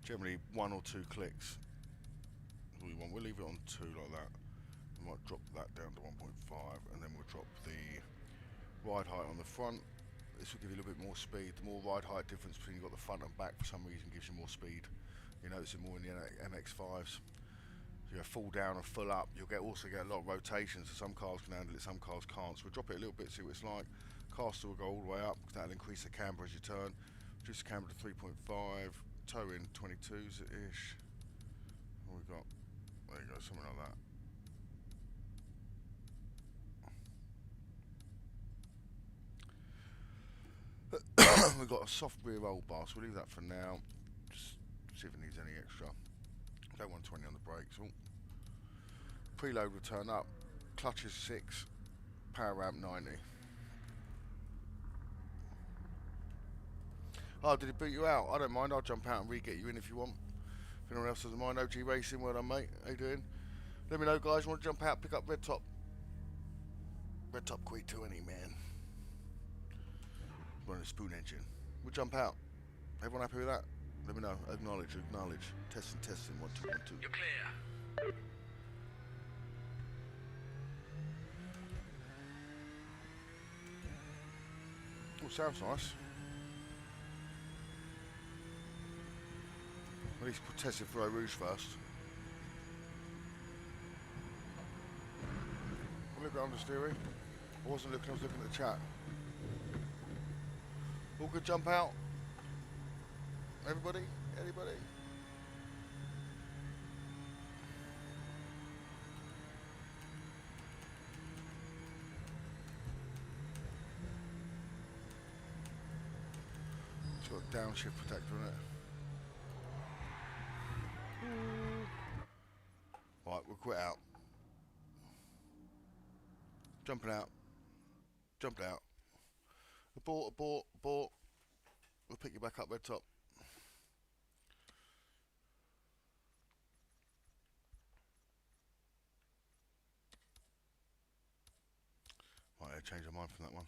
A: Generally 1 or 2 clicks. We want. We'll leave it on 2 like that. We might drop that down to 1.5, and then we'll drop the ride height on the front. This will give you a little bit more speed. The more ride height difference between you've got the front and back for some reason gives you more speed. You notice it more in the MX-5s. So you go full down or full up, you'll also get a lot of rotation, so some cars can handle it, some cars can't. So we'll drop it a little bit, see what it's like. Caster will go all the way up, because that'll increase the camber as you turn. Reduce the camber to 3.5, toe in 22s-ish. What we got? There you go, something like that. We've got a soft rear roll bar, so we'll leave that for now. Just see if it needs any extra. Don't want 20 on the brakes. Ooh. Preload will turn up. Clutch is 6. Power ramp 90. Oh, did it boot you out? I don't mind. I'll jump out and re-get you in if you want. If anyone else doesn't mind. OG Racing, well done, mate. How you doing? Let me know, guys. You want to jump out, pick up Red Top. Red Top Quid 220, man. Running a spoon engine. We'll jump out. Everyone happy with that? Let me know. Acknowledge. Testing. 1, 2, 1, 2.
B: You're clear.
A: Oh, sounds nice. At least test it for Eau Rouge first. Look on the steering. I wasn't looking, I was looking at the chat. All good, jump out. Everybody? Anybody? It's got a downshift protector in it. Right, we'll quit out. Jumping out. Jumped out. Abort. We'll pick you back up, Red Top. Right, I changed my mind from that one.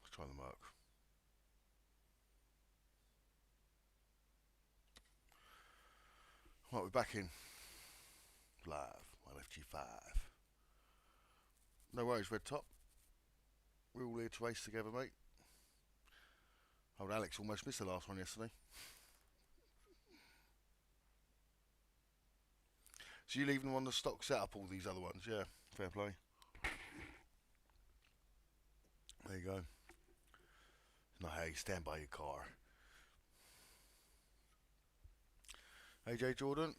A: Let's try the Merc. Right, we're back in. Live, LFG5. No worries, Red Top. We're all here to race together, mate. Old Alex almost missed the last one yesterday. So you leaving them on the stock setup, all these other ones? Yeah, fair play. There you go. No, hey, stand by your car. AJ Jordan,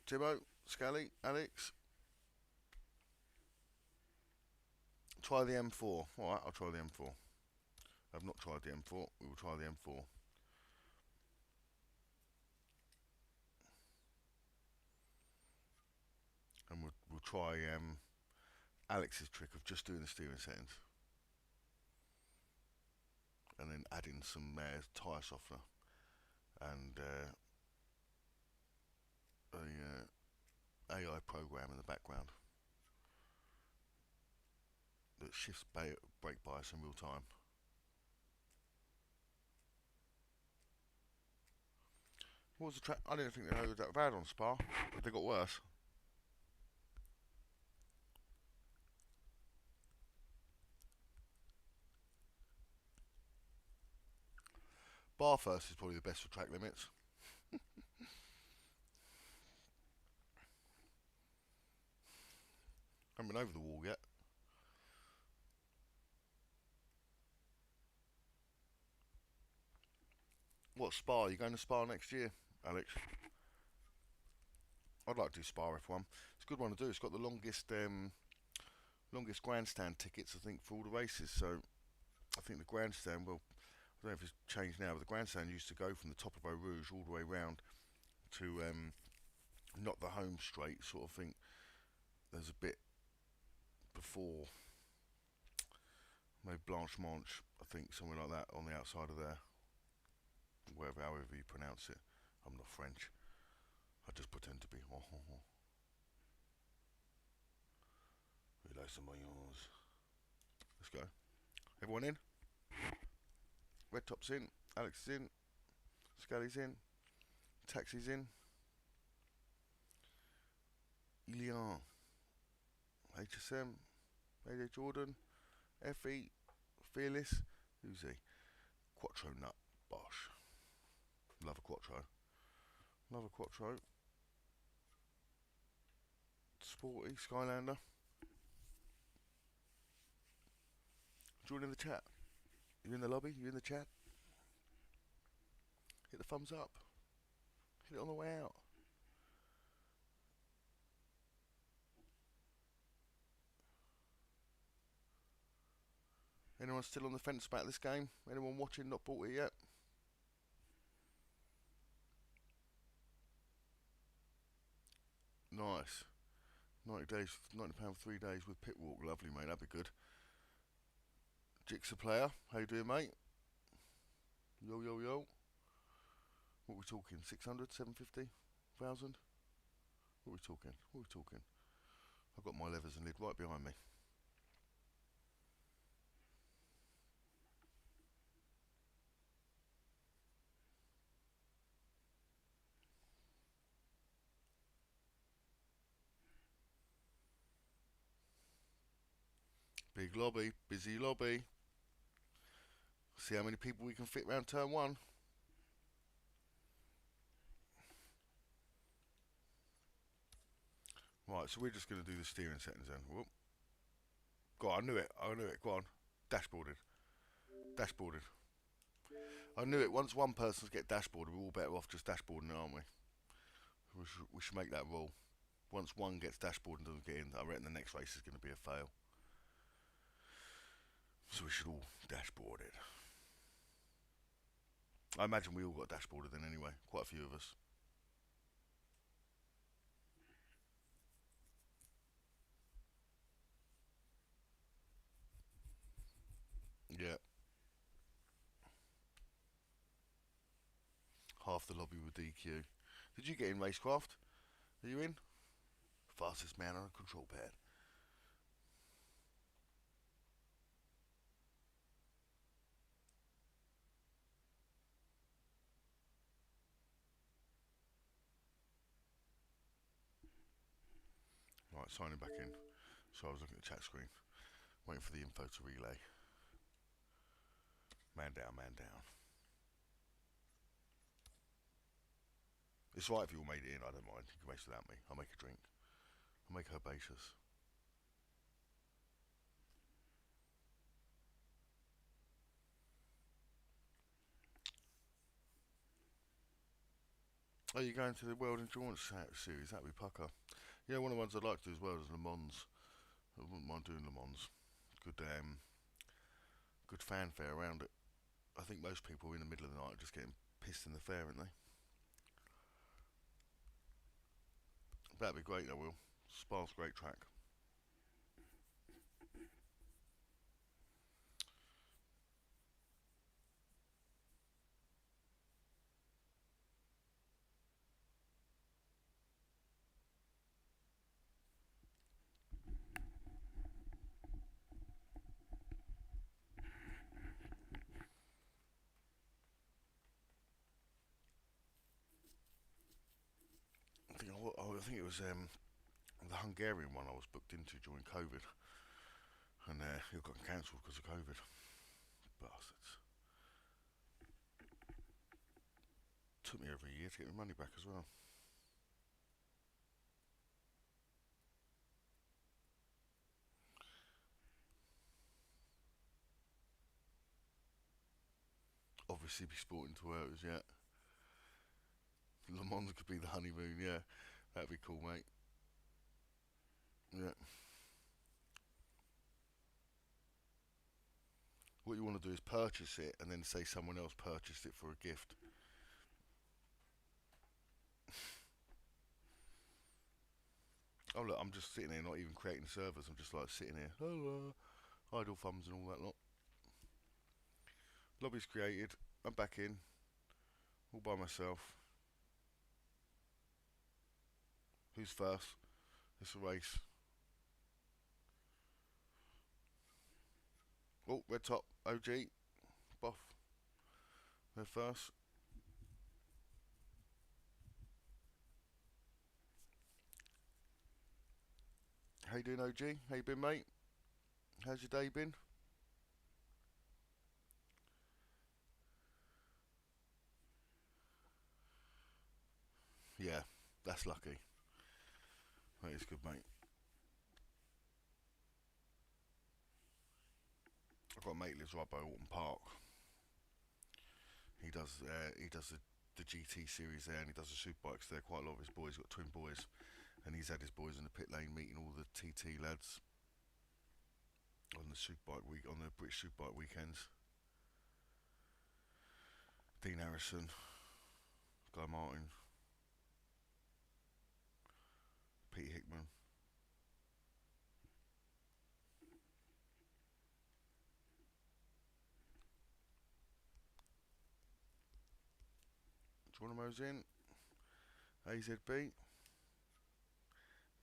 A: Timo, Scally, Alex. Try the M4. Alright, I'll try the M4. I've not tried the M4. We will try the M4. And we'll try Alex's trick of just doing the steering settings. And then adding some tyre softener. And a AI program in the background that shifts brake bias in real time. What was the track? I didn't think they were that bad on Spa, but they got worse. Barfirst is probably the best for track limits. Haven't been over the wall yet. What Spa? You going to Spa next year, Alex? I'd like to do Spa F1. It's a good one to do. It's got the longest grandstand tickets, I think, for all the races. So I think the grandstand, well, I don't know if it's changed now, but the grandstand used to go from the top of Eau Rouge all the way round to not the home straight sort of thing. There's a bit before, maybe Blanche-Manche, I think, somewhere like that on the outside of there. However you pronounce it. I'm not French. I just pretend to be. Relax my yours. Let's go. Everyone in? Red Top's in. Alex is in. Scally's in. Taxi's in. Ilian. HSM. AJ Jordan. FE. Fearless. Who's he? Quattro Nut. Bosh. Love a Quattro. Love a Quattro. Sporty. Skylander. Join in the chat. You in the lobby? You in the chat? Hit the thumbs up. Hit it on the way out. Anyone still on the fence about this game? Anyone watching not bought it yet? Nice. 90 days, £90 for 3 days with pit walk. Lovely, mate. That'd be good. Jigsaw player. How you doing, mate? Yo, yo, yo. What are we talking? 600, 750, 1,000? What are we talking? What are we talking? I've got my levers and lid right behind me. Big lobby, busy lobby. See how many people we can fit round turn one. Right, so we're just going to do the steering settings then. Whoop. God, I knew it. Go on. Dashboarded. Dashboarded. I knew it. Once one person's get dashboarded, we're all better off just dashboarding, aren't we? We should make that rule. Once one gets dashboarded and doesn't get in, I reckon the next race is going to be a fail. So we should all dashboard it. I imagine we all got dashboarded then anyway. Quite a few of us. Yeah. Half the lobby with DQ. Did you get in Racecraft? Are you in? Fastest man on a control pad. Right, signing back in. So I was looking at the chat screen, waiting for the info to relay. Man down, man down. It's right if you all made it in, I don't mind. You can race without me. I'll make a drink. I'll make herbaceous. Oh, you're going to the World Endurance Series? That'd be pucker. Yeah, one of the ones I'd like to do as well is Le Mans. I wouldn't mind doing Le Mans. Good fanfare around it. I think most people in the middle of the night are just getting pissed in the fair, aren't they? That'd be great, I will. Spa's a great track. I think it was the Hungarian one I was booked into during COVID, and it got cancelled because of COVID. Bastards. Took me over a year to get my money back as well. Obviously, be sporting to where it was yet. Le Mans could be the honeymoon, yeah. That'd be cool, mate. Yeah. What you want to do is purchase it and then say someone else purchased it for a gift. Oh look, I'm just sitting here, not even creating servers. I'm just like sitting here, hello, idle thumbs and all that lot. Lobby's created. I'm back in, all by myself. Who's first? It's a race. Oh, red top, OG, Boff. They're first. How you doing, OG? How you been, mate? How's your day been? Yeah, that's lucky. That is good, mate. I've got a mate who lives right by Alton Park. He does the GT series there, and he does the superbikes there. Quite a lot of his boys got twin boys, and he's had his boys in the pit lane meeting all the TT lads on the British Superbike weekends. Dean Harrison, Guy Martin, Pete Hickman. Do you want to mose in? AZB.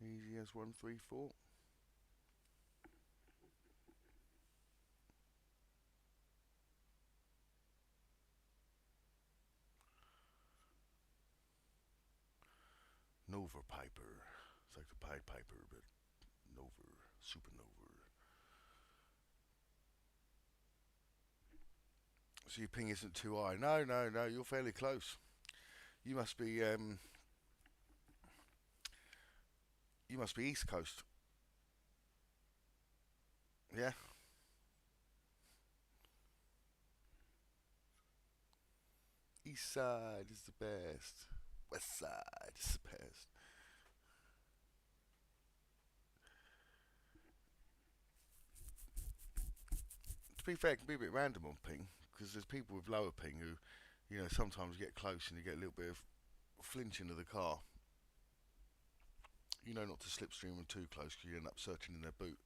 A: Easy as 134. Nova Piper. It's like the Pied Piper, but Nova. Supernova. So your ping isn't too high. No, no, no, you're fairly close. You must be East Coast. Yeah. East side is the best. West side is the best. To be fair, it can be a bit random on ping because there's people with lower ping who, sometimes get close and you get a little bit of flinching of the car. You know not to slipstream them too close because you end up searching in their boot.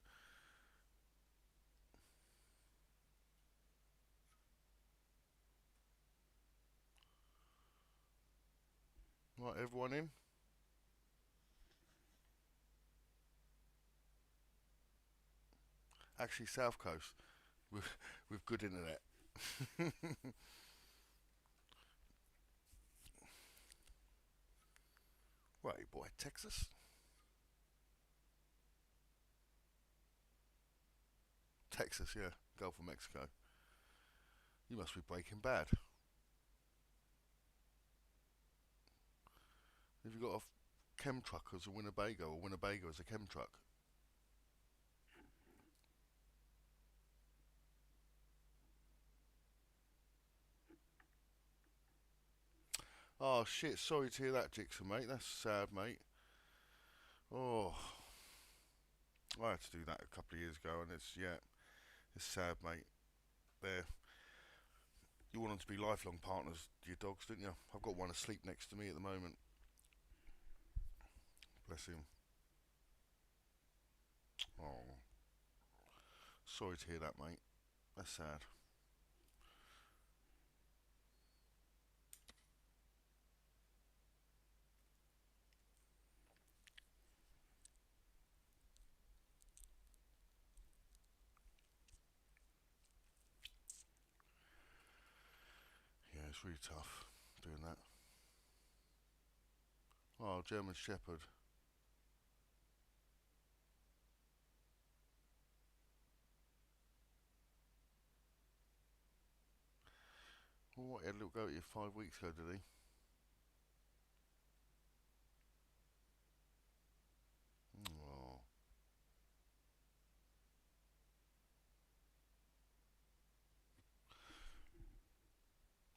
A: Right, everyone in? Actually, South Coast with good internet. Right, boy, Texas. Texas, yeah, Gulf of Mexico. You must be Breaking Bad. Have you got a chem truck as a Winnebago, or Winnebago as a chem truck? Oh shit, sorry to hear that, Jixon, mate. That's sad, mate. Oh, I had to do that a couple of years ago, and it's sad, mate. There, you want them to be lifelong partners, your dogs, didn't you? I've got one asleep next to me at the moment. Bless him. Oh, sorry to hear that, mate. That's sad. Yeah, it's really tough doing that. Oh, German Shepherd. Well, what, he had a little go at you 5 weeks ago, did he? Oh,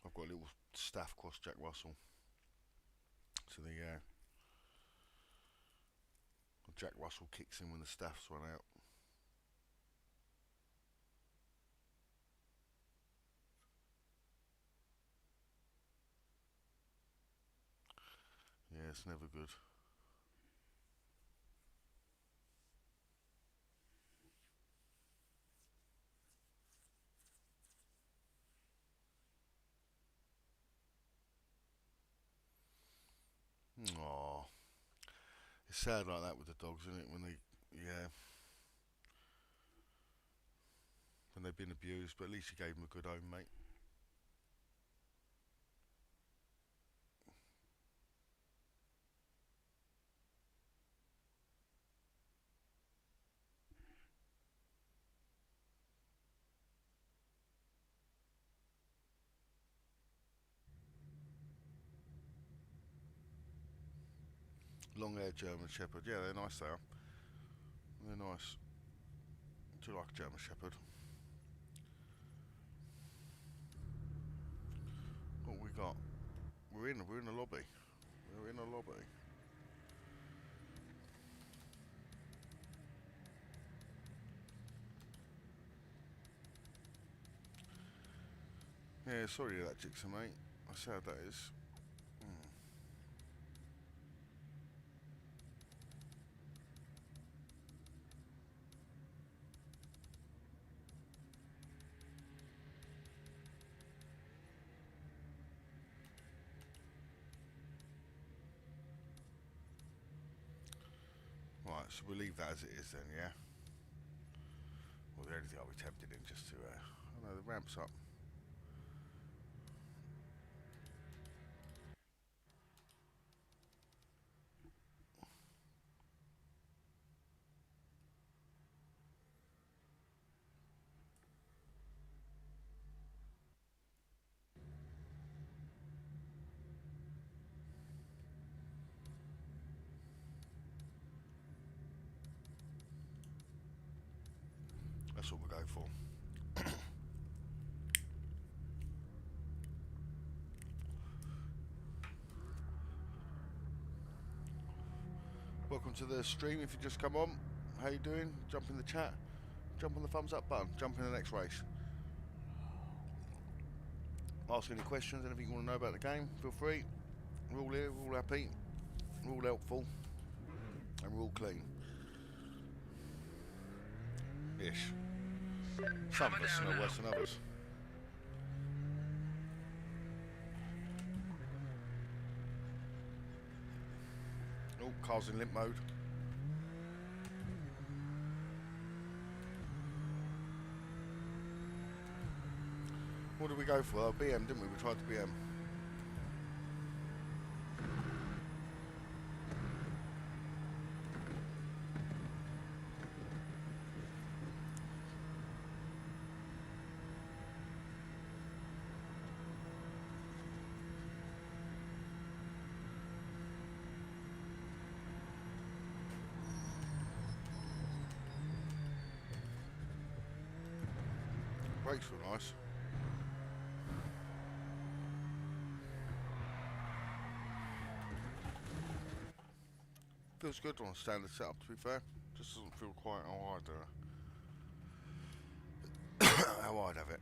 A: I've got a little staff cross Jack Russell. So Jack Russell kicks in when the staff's run out. Yeah, it's never good. Oh, it's sad like that with the dogs, isn't it? When they've been abused, but at least you gave them a good home, mate. Long-haired German Shepherd, yeah, they're nice. They are. They're nice. Do like a German Shepherd. What we got? We're in a lobby. We're in a lobby. Yeah, sorry to that, Jixon, mate. How sad that is. Right, so we'll leave that as it is then, yeah? Well, the only thing I'll be tempted in just to, oh no, the ramp's up. That's what we'll go for. Welcome to the stream. If you just come on, how you doing? Jump in the chat. Jump on the thumbs up button. Jump in the next race. Ask any questions, anything you want to know about the game, feel free. We're all here, we're all happy, we're all helpful, and we're all clean. Ish. Some of us know worse than others. Oh, car's in limp mode. What did we go for? Oh, BM, didn't we? We tried the BM. brakes feel nice. Feels good on a standard setup, to be fair. Just doesn't feel quite how I'd have it.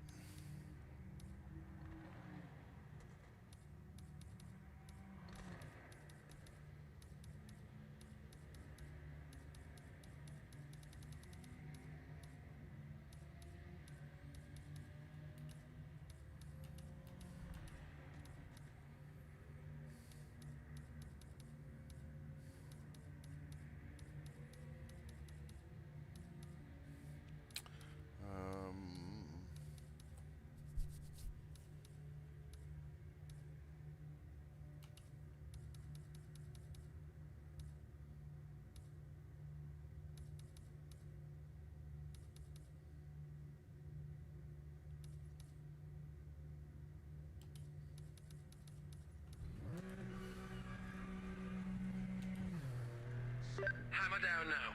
B: Hammer down now.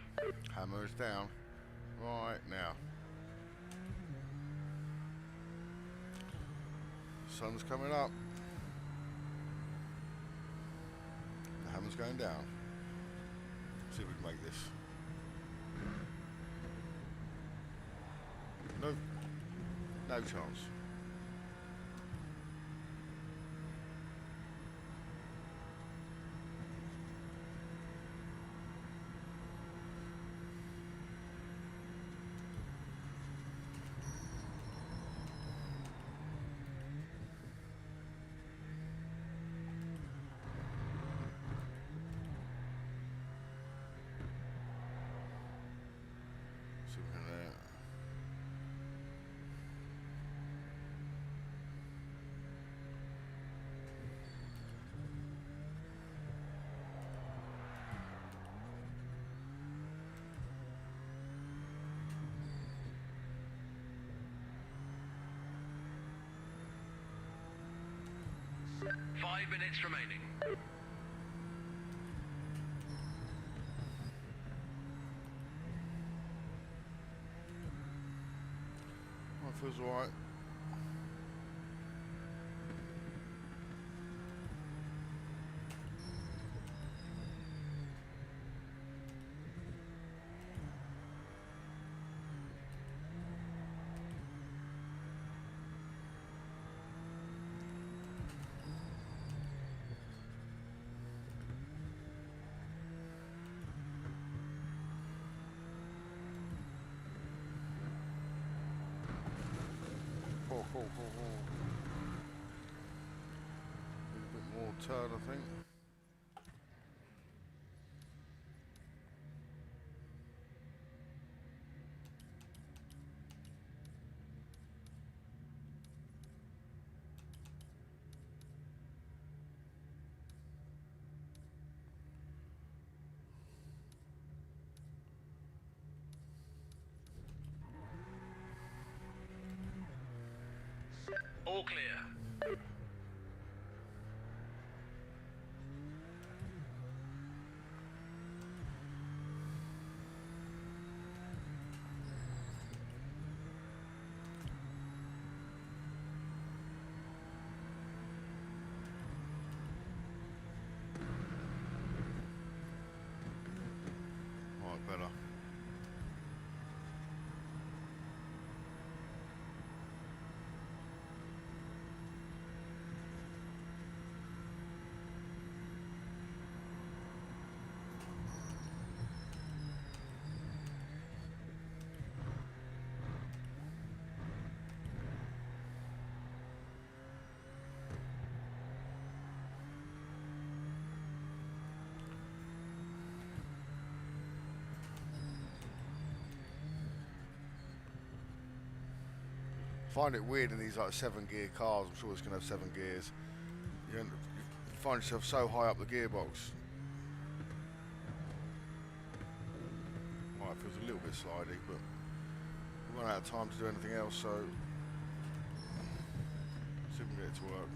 A: Hammer is down. Right now. Sun's coming up. The hammer's going down. See if we can make this. Nope. No chance. See if we can,
B: 5 minutes remaining.
A: Well, it feels alright. Cool. Need a bit more turn, I think.
B: All clear.
A: Right, better. Find it weird in these like 7-gear cars. I'm sure it's gonna have 7 gears. You find yourself so high up the gearbox. Right, it feels a little bit slidey, but we run out of time to do anything else, so see if we can get it to work.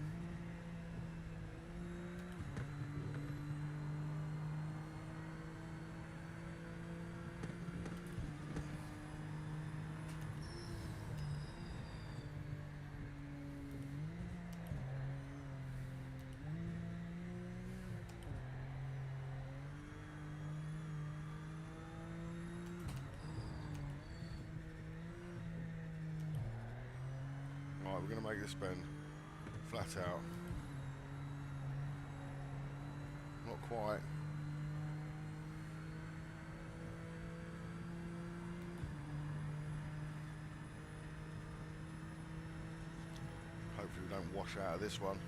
A: Alright, we're going to make this bend flat out. Not quite. Hopefully we don't wash out of this one.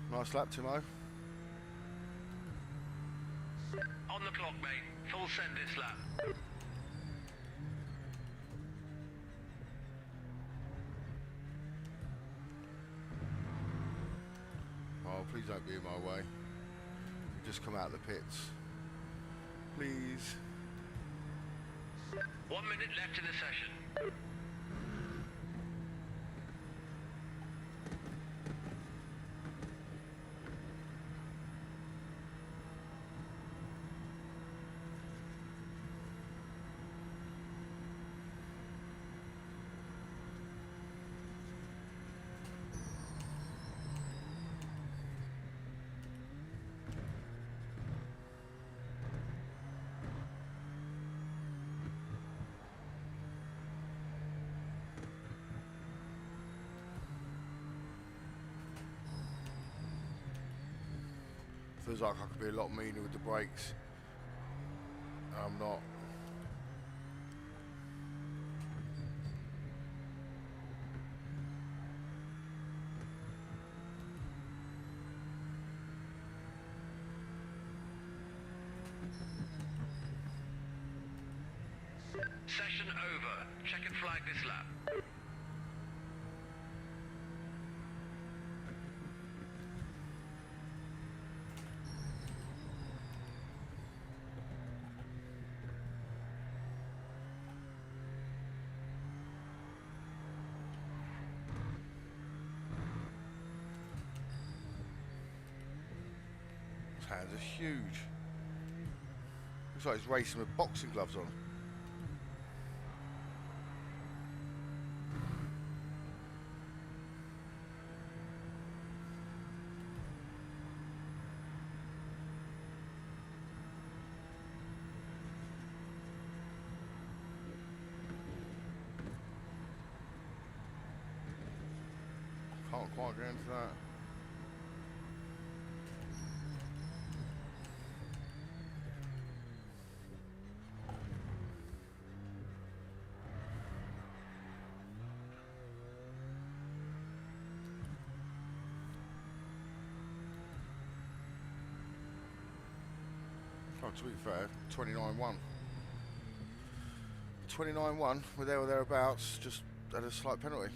A: Nice lap, Timo.
B: On the clock, mate. Full send this lap.
A: Oh, please don't be in my way. We just come out of the pits. Please.
B: 1 minute left in the session.
A: Feels like I could be a lot meaner with the brakes. I'm not.
B: Session over. Check and flag this lap.
A: His hands are huge. Looks like he's racing with boxing gloves on. Can't quite get into that. Oh, to be fair, 29-1. 29-1, we're there or thereabouts, just at a slight penalty.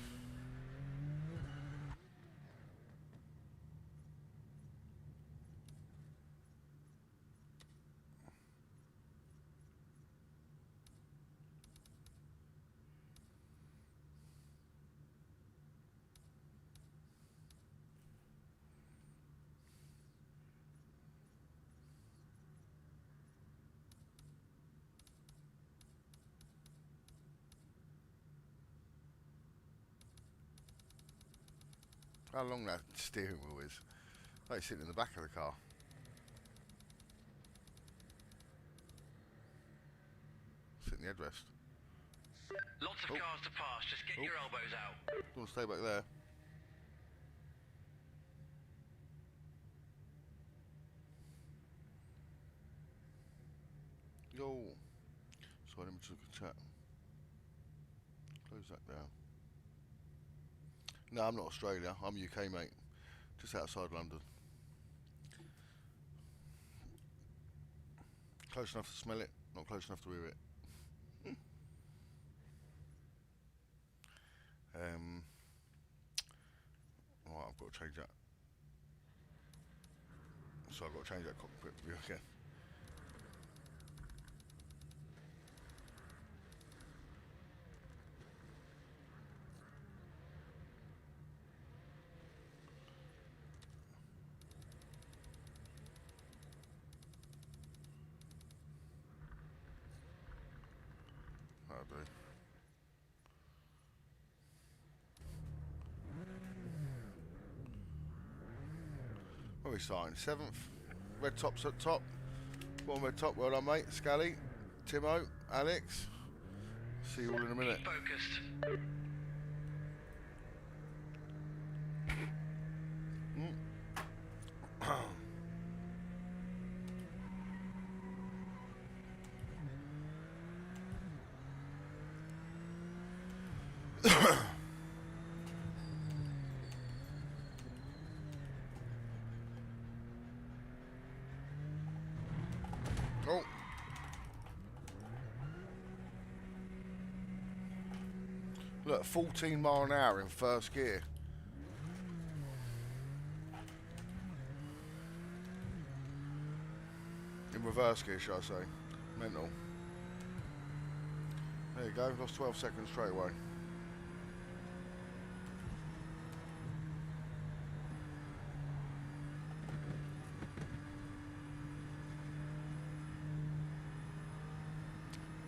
A: How long that steering wheel is. Like it's sitting in the back of the car. Sit in the headrest.
B: Lots of cars to pass. Just get your elbows out.
A: Don't want to stay back there. Yo. Sorry, let me just look at chat. Close that down. No, I'm not Australia. I'm UK, mate. Just outside London. Close enough to smell it, not close enough to hear it. Right, I've got to change that. So I've got to change that cockpit view again. Where are we starting? 7th. Red Top's at top. Bottom red top. Well done, mate. Scally, Timo, Alex. See you all in a minute.
B: Keep focused.
A: Oh. Look, 14 mile an hour in first gear. In reverse gear, should I say. Mental. There you go, lost 12 seconds straight away.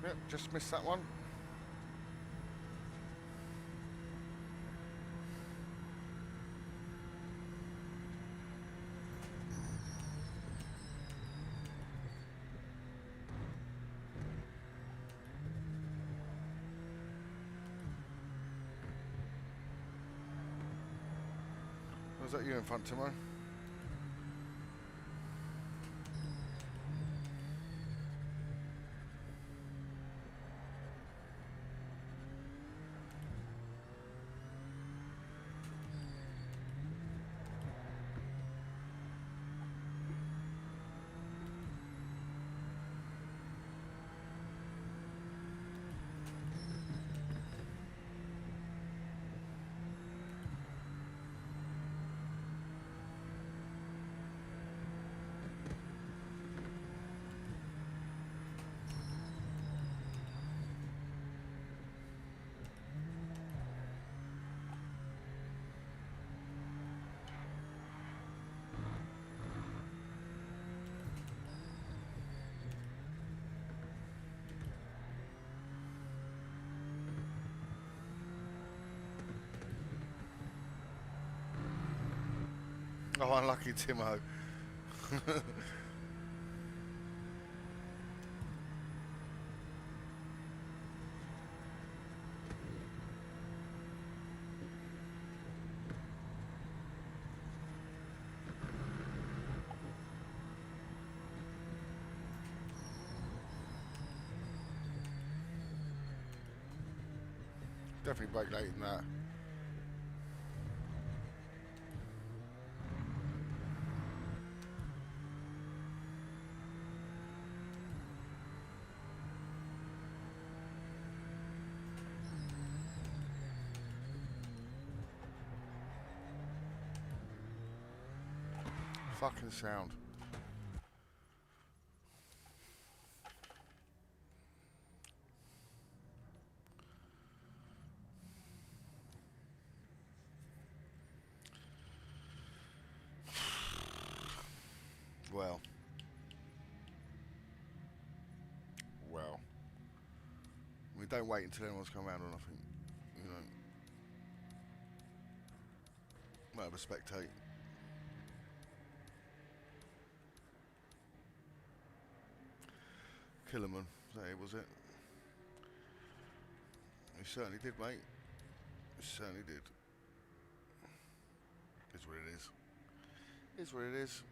A: Yep, just missed that one. Was that you in front, Timo? Oh, unlucky Timo. Definitely brake late in that. Fucking sound. Well. We don't wait until anyone's come around or nothing. You know. Might have a spectate. Killerman, is that it, was it? He certainly did, mate. He certainly did. Is what it is. Is what it is.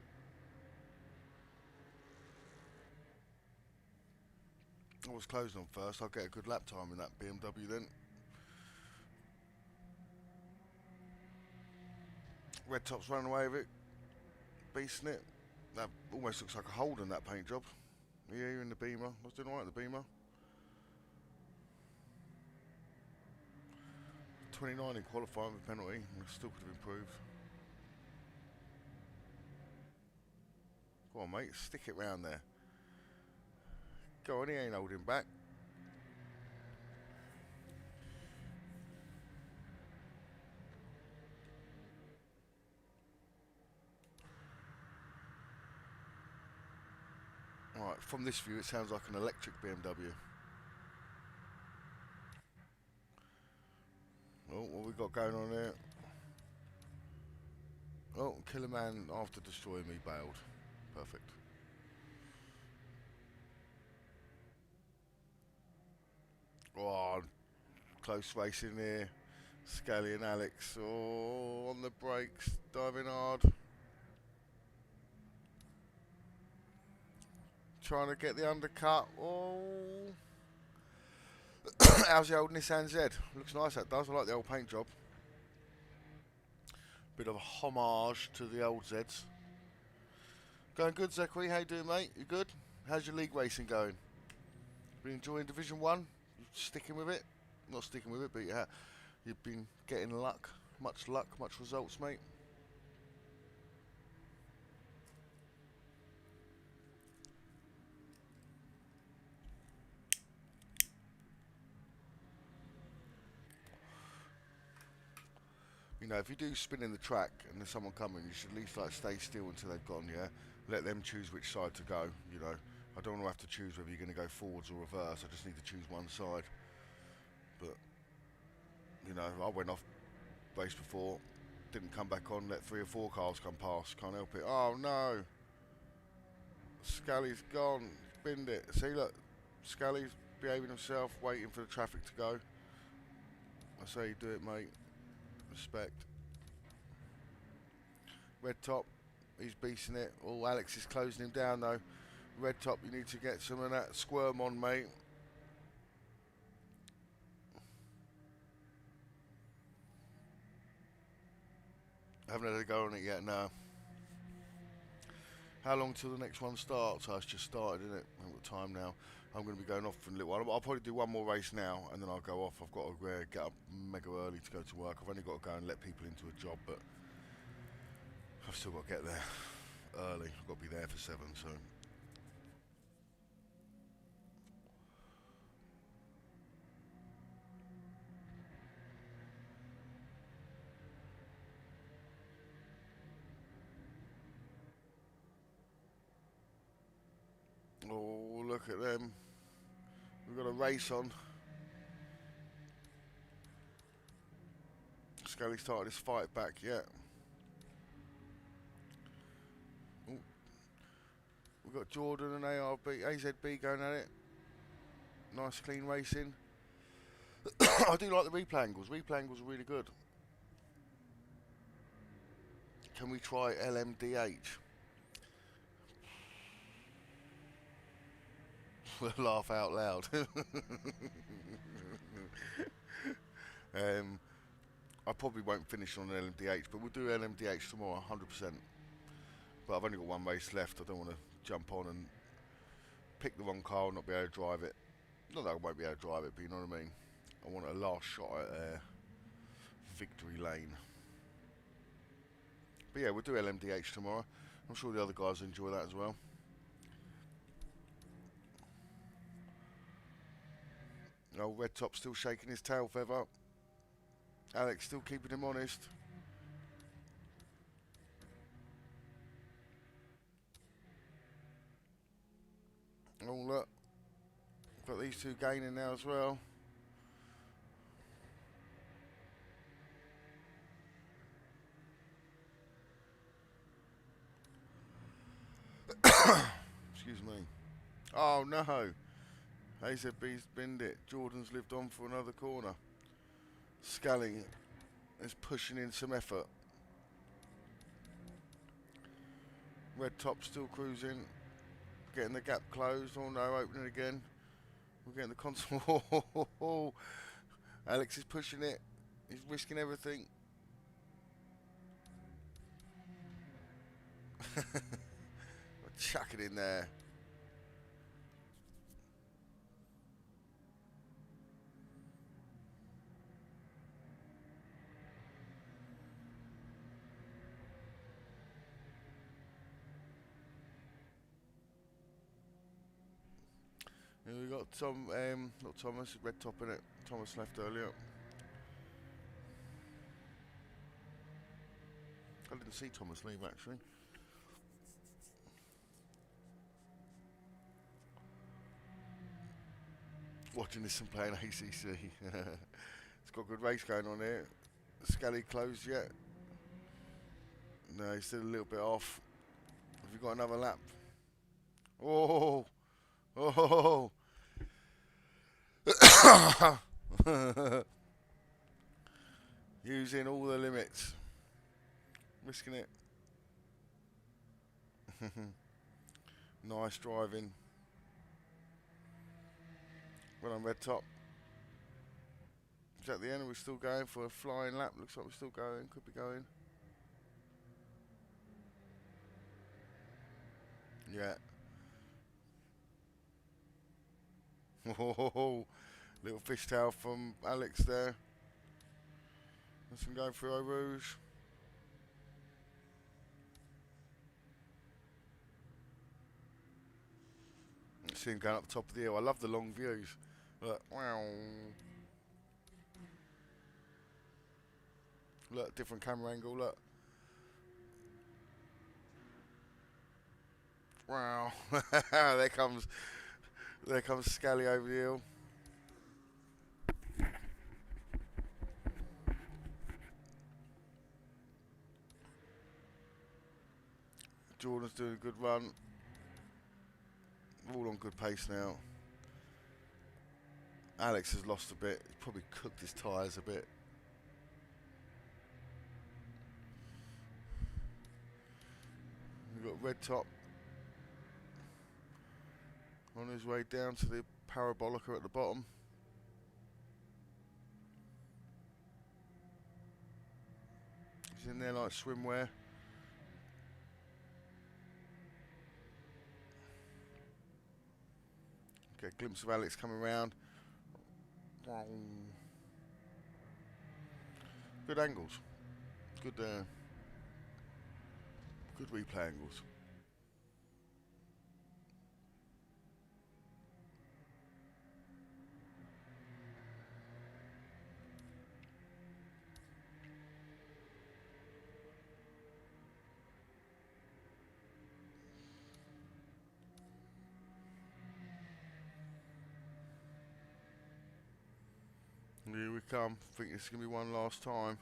A: I was closing on first. I'll get a good lap time in that BMW then. Red Top's running away with it. Beasting it. That almost looks like a Holden, that paint job. Yeah, you're in the Beamer. I was doing alright in the Beamer. 29 in qualifying with penalty. I still could have improved. Go on, mate. Stick it round there. Go on, he ain't holding back. Right, from this view it sounds like an electric BMW. Oh, what we got going on there? Oh, kill a man after destroying me, bailed. Perfect. Oh, close racing here. Scully and Alex. Oh, on the brakes, diving hard. Trying to get the undercut. Oh. How's the old Nissan Z? Looks nice, that does. I like the old paint job. Bit of a homage to the old Zs. Going good, Zachary. How you doing, mate? You good? How's your league racing going? Been enjoying Division 1? You sticking with it? Not sticking with it, but you've been getting luck, much results, mate. You know, if you do spin in the track and there's someone coming, you should at least like stay still until they've gone, yeah? Let them choose which side to go, you know. I don't want to have to choose whether you're going to go forwards or reverse, I just need to choose one side. But, you know, I went off race before, didn't come back on, let 3 or 4 cars come past, can't help it. Oh no! Scully's gone, binned it. See, look, Scully's behaving himself, waiting for the traffic to go. I say you do it, mate. Respect. Red Top, he's beasting it. Oh, Alex is closing him down though. Red Top, you need to get some of that squirm on, mate. I haven't had a go on it yet, no. How long till the next one starts? Oh, it's just started, isn't it? I haven't got time now. I'm going to be going off in a little while. I'll probably do one more race now, and then I'll go off. I've got to get up mega early to go to work. I've only got to go and let people into a job, but I've still got to get there early. I've got to be there for 7, so... Oh, look at them. We've got a race on. Scully started his fight back yet. Ooh. We've got Jordan and AZB going at it. Nice clean racing. I do like the replay angles. Replay angles are really good. Can we try LMDH? We'll laugh out loud. I probably won't finish on LMDH, but we'll do LMDH tomorrow, 100%. But I've only got one race left. I don't want to jump on and pick the wrong car and not be able to drive it. Not that I won't be able to drive it, but you know what I mean. I want a last shot at victory lane. But yeah, we'll do LMDH tomorrow. I'm sure the other guys will enjoy that as well. Oh, Red Top still shaking his tail feather. Alex still keeping him honest. Oh look, got these two gaining now as well. Excuse me. Oh no, AZB's binned it. Jordan's lived on for another corner. Scully is pushing in some effort. Red Top still cruising, getting the gap closed. Oh no, opening again. We're getting the console. Alex is pushing it. He's risking everything. Chuck it in there. And we got not Thomas, Red Top in it. Thomas left earlier. I didn't see Thomas leave actually. Watching this and playing ACC. It's got a good race going on here. Scully closed yet. No, he's still a little bit off. Have you got another lap? Oh, oh. Using all the limits. Risking it. Nice driving. Well on red top. Is that the end? Are we still going for a flying lap? Looks like we're still going. Could be going. Yeah. Oh, little fishtail from Alex there. That's him going through Eau Rouge. See him going up the top of the hill. I love the long views. Look, wow. Look, different camera angle. Look. Wow. there comes Scally over the hill. Jordan's doing a good run. All on good pace now. Alex has lost a bit. He's probably cooked his tyres a bit. We've got red top on his way down to the parabolica at the bottom. He's in there like swimwear. Get a glimpse of Alex coming round. Good angles. Good replay angles. Here we come. I think this is going to be one last time.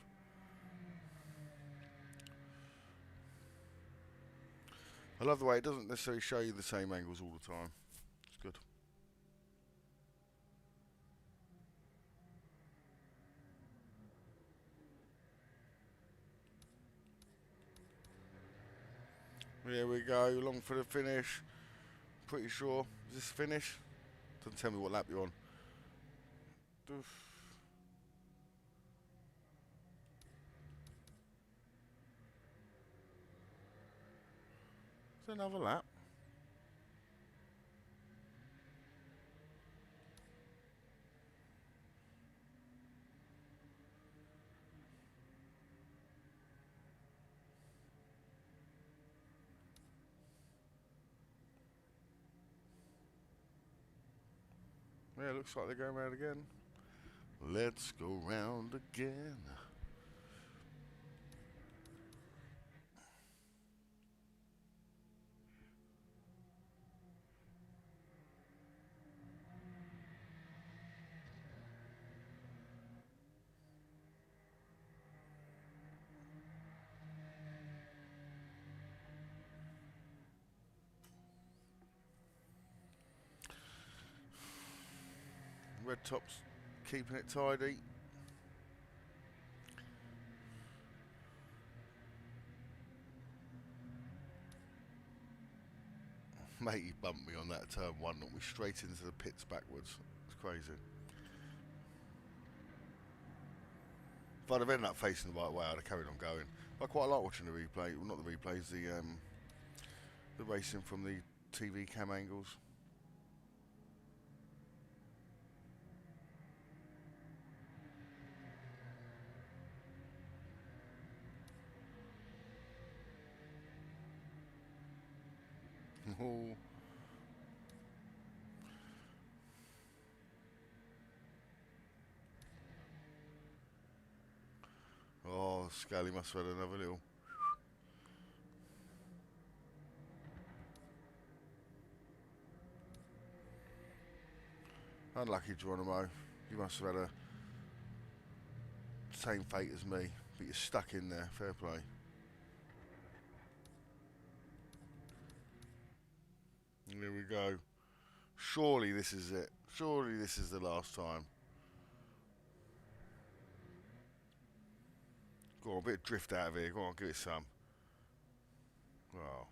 A: I love the way it doesn't necessarily show you the same angles all the time. It's good. Here we go, along for the finish. Pretty sure. Is this the finish? Doesn't tell me what lap you're on. Doof. Is there another lap? Yeah, looks like they're going round again. Let's go round again. Red top's keeping it tidy. Mate, he bumped me on that turn one, knocked me straight into the pits backwards. It's crazy. If I'd have ended up facing the right way, I'd have carried on going. I quite like watching the replay, well, not the replays, the racing from the TV cam angles. Oh, Scally must have had another little. Unlucky, Geronimo. You must have had a same fate as me, but you're stuck in there. Fair play. Here we go. Surely this is it. Surely this is the last time. Go on, a bit of drift out of here. Go on, give it some. Oh.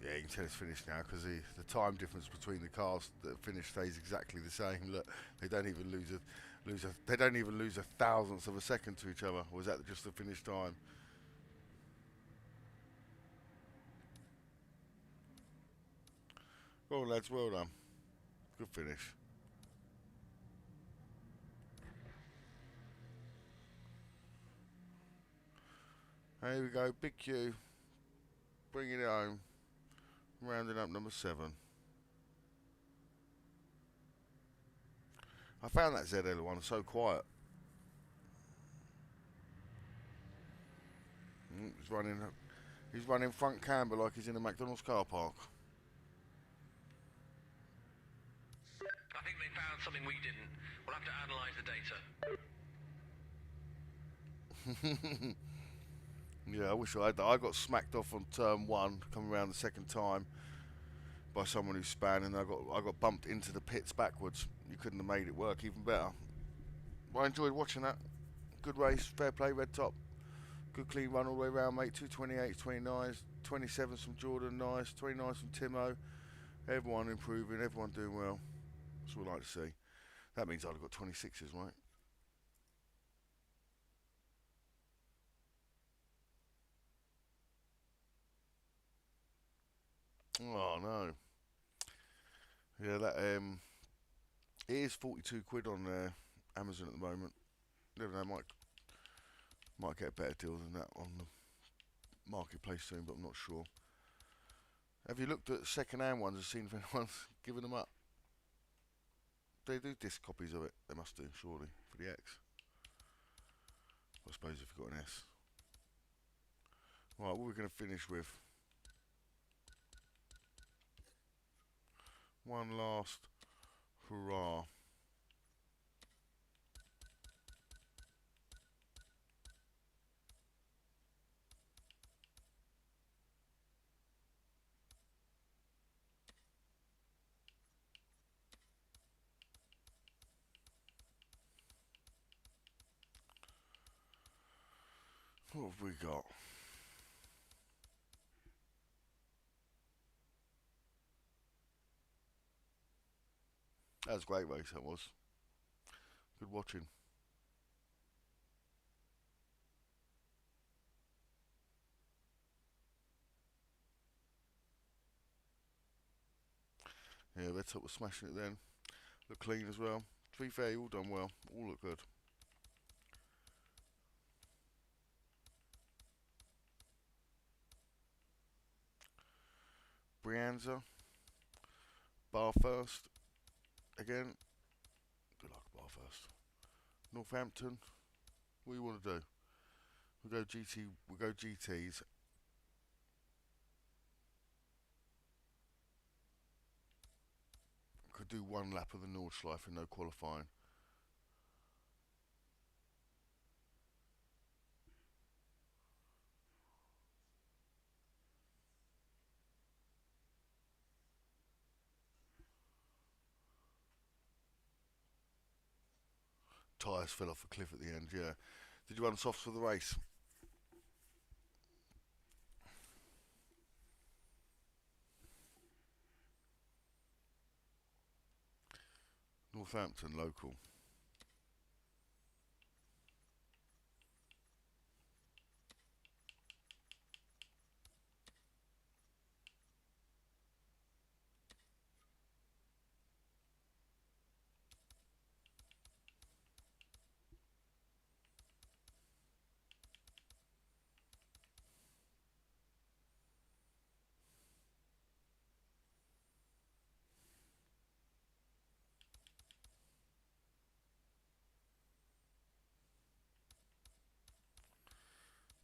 A: Yeah, you can tell it's finished now because the time difference between the cars that finish stays exactly the same. Look, they don't even lose a thousandth of a second to each other. Or is that just the finish time? Well, lads, well done. Good finish. Here we go, big Q. Bringing it home. Rounding up number 7. I found that ZL one so quiet. He's running front camber like he's in a McDonald's car park.
B: I think they found something we didn't. We'll have to analyse the data.
A: Yeah, I wish I had that. I got smacked off on turn 1, coming around the second time by someone who span, and I got bumped into the pits backwards. You couldn't have made it work even better. Well, I enjoyed watching that. Good race, fair play, red top. Good clean run all the way around, mate. 228, 29s, 27s from Jordan, nice. 29s from Timo. Everyone improving, everyone doing well. That's what I like to see. That means I'd have got 26s, right? Oh no. Yeah, that it is 42 quid on Amazon at the moment. Never know, might get a better deal than that on the marketplace soon, but I'm not sure. Have you looked at second-hand ones and seen if anyone's given them up? They do disc copies of it. They must do, surely, for the X. I suppose if you've got an S. Right, what we're going to finish with. One last hurrah. What have we got? That was a great race, that was. Good watching. Yeah, Red Top was smashing it then. Look clean as well. To be fair, you all done well. All look good. Brianza. Bar first. Again. Good luck, bar first. Northampton. What do you want to do? We'll go GTs. Could do one lap of the Nordschleife and no qualifying. Tyres fell off a cliff at the end, yeah. Did you run softs for the race? Northampton, local.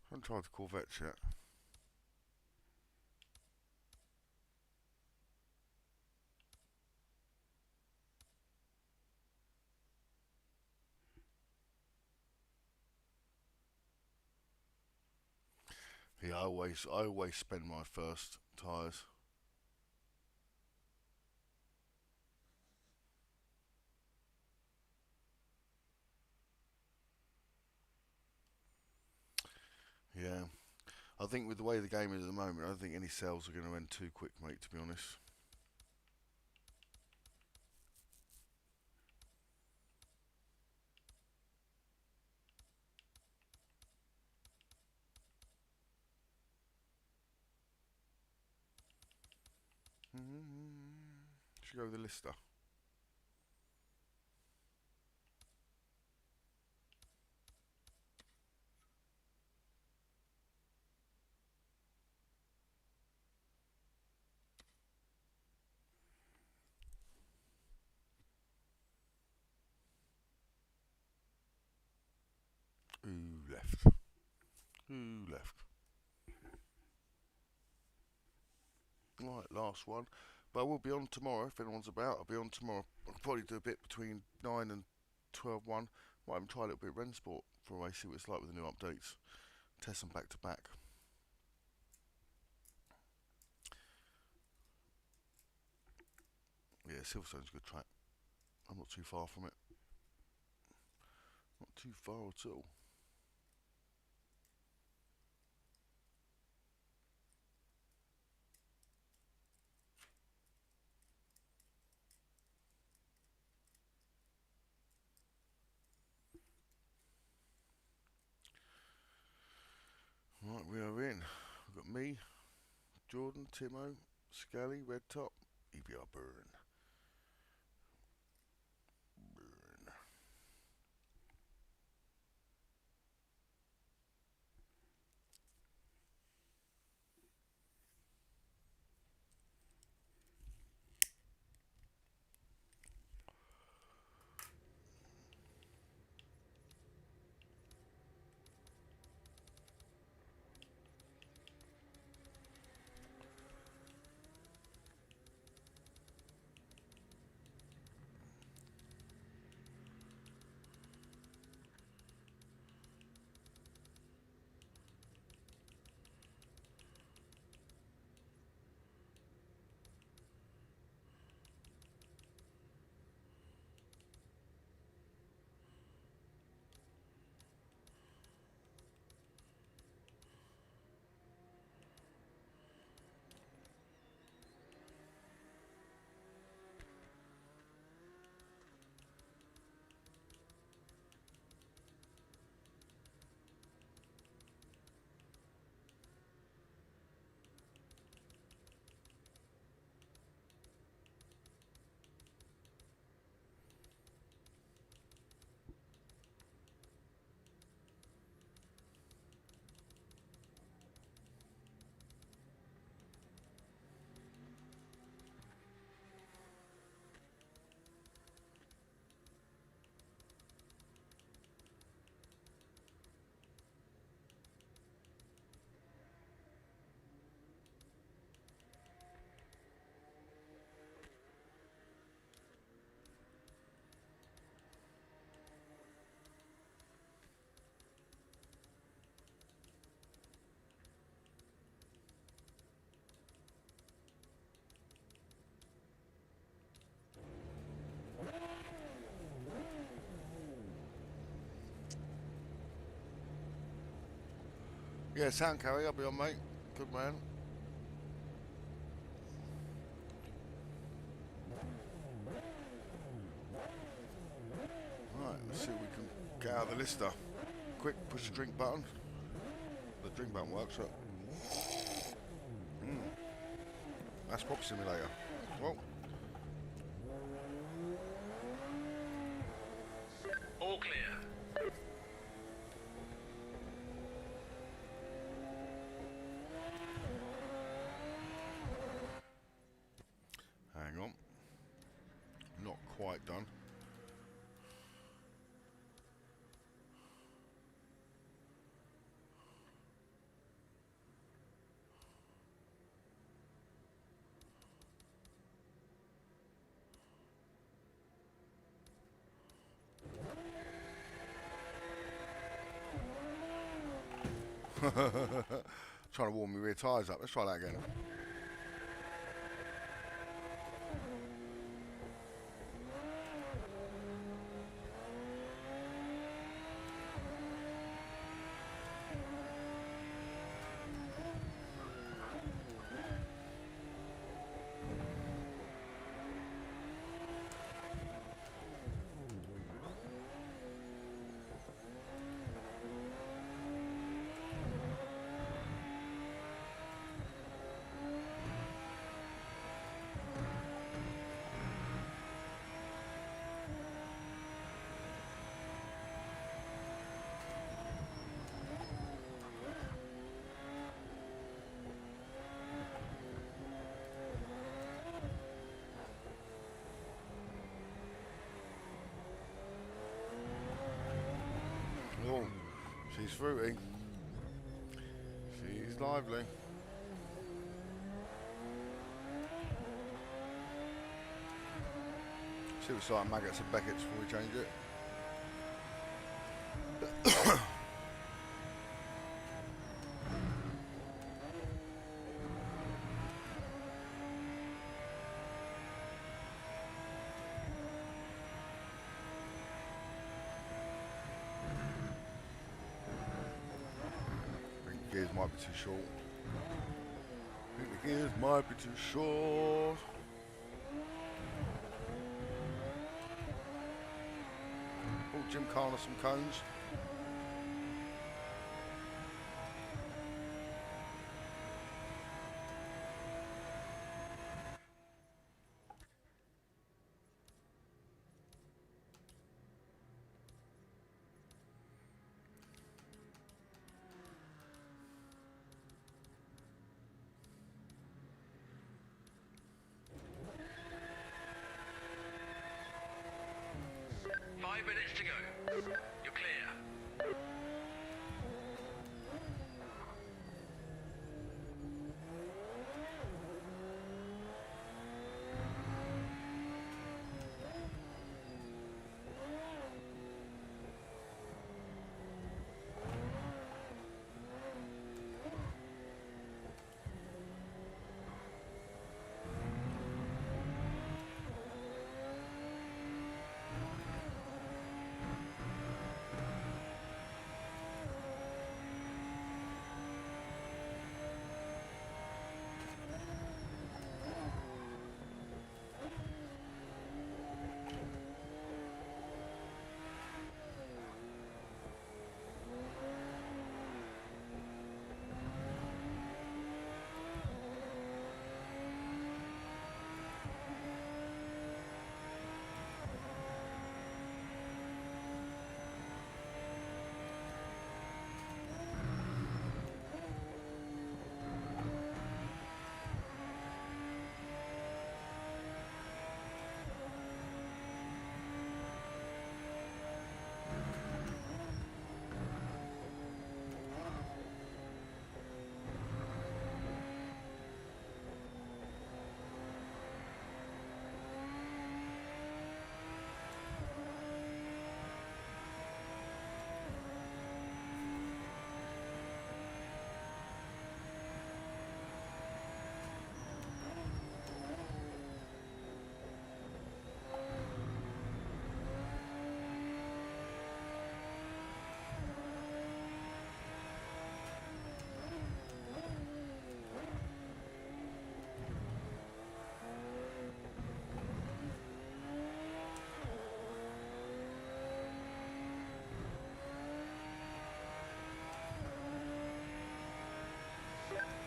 A: I haven't tried the Corvette yet. Yeah, I always spend my first tyres. Yeah. I think with the way the game is at the moment, I don't think any sales are going to end too quick, mate, to be honest. Should go with the Lister. Who left? Who left? Right, last one. But I will be on tomorrow if anyone's about. I'll be on tomorrow. I'll probably do a bit between 9 and 12 1. Might even try a little bit of Rensport for a way, see what it's like with the new updates. Test them back to back. Yeah, Silverstone's a good track. I'm not too far from it. Not too far at all. Right, we are in. We've got me, Jordan, Timo, Scully, Red Top, EBR Burn. Burn. Yeah, sound carry, I'll be on, mate. Good man. Right, let's see if we can get out of the Lister. Quick, push the drink button. The drink button works, so. That's Prop Simulator. Well,
B: All clear.
A: hang on. Not quite done. Trying to warm my rear tyres up. Let's try that again. Oh, she's fruity. She's lively. See what's like maggots and Beckett's before we change it. I think the gears might be too short. Oh, Jim Carner some cones.
B: Minutes to go. You're clear.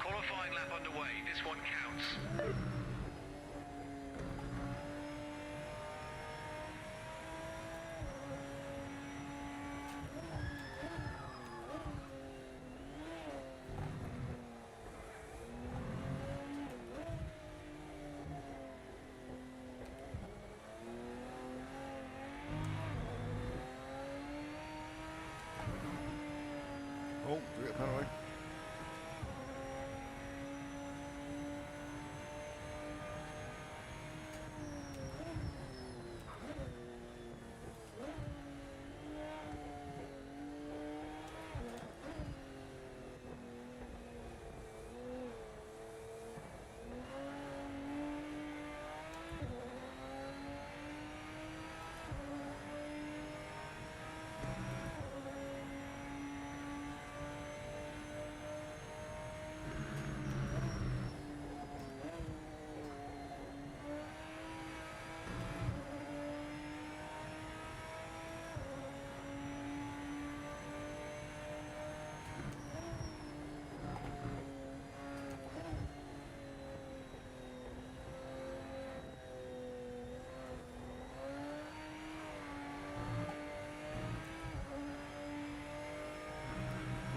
B: Qualifying lap underway. This one counts.
A: Oh, do we get a penalty?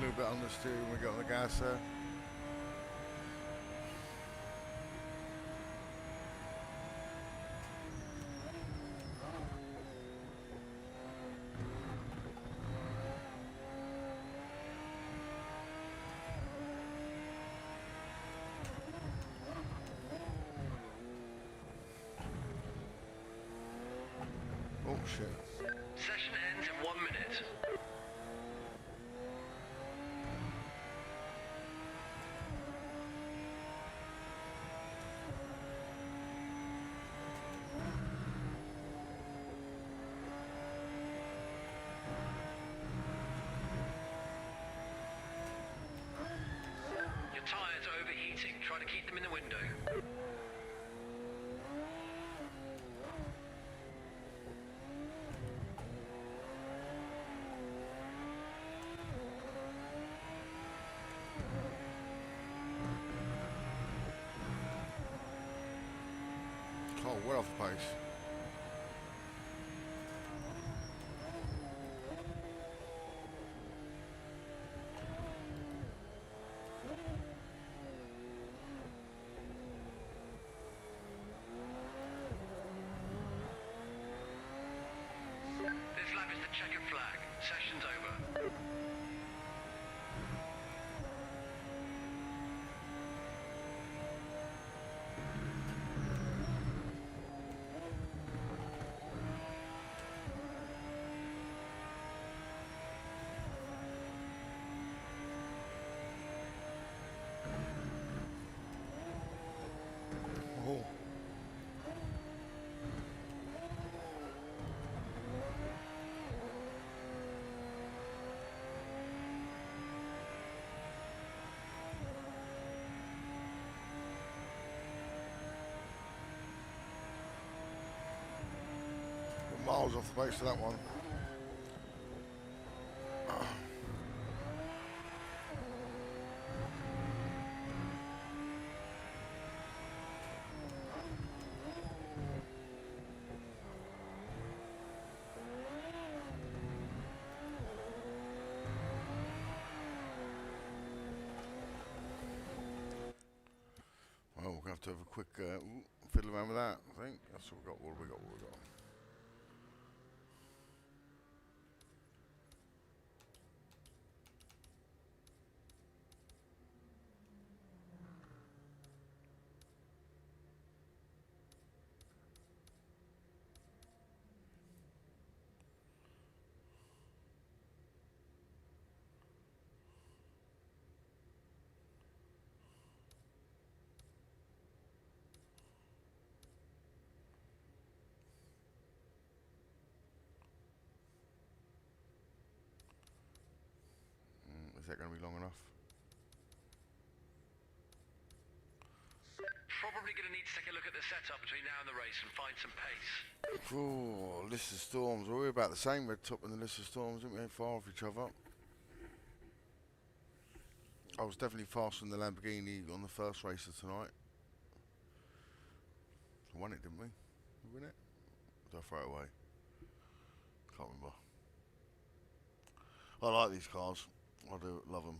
A: little bit on the steering we got on the gas there. Oh shit.
B: Session ends in 1 minute. Your tires are overheating. Try to keep them in the window.
A: Oh, well off the pace.
B: This lap is the checkered flag. Session's over.
A: Oh. We're miles off the base of that one. Well, we're going to have to have a quick fiddle around with that, I think. That's what we got, what we got, what we got. Is that going to be long enough?
B: Probably going to need to take a look at the setup between now and the race and find some pace.
A: Oh, list of storms. Well, we're about the same red top in the list of storms, aren't we? Ain't far off each other. I was definitely faster than the Lamborghini on the first race of tonight. We won it, didn't we? Did we win it? Did I throw it away? Can't remember. I like these cars. I do love them.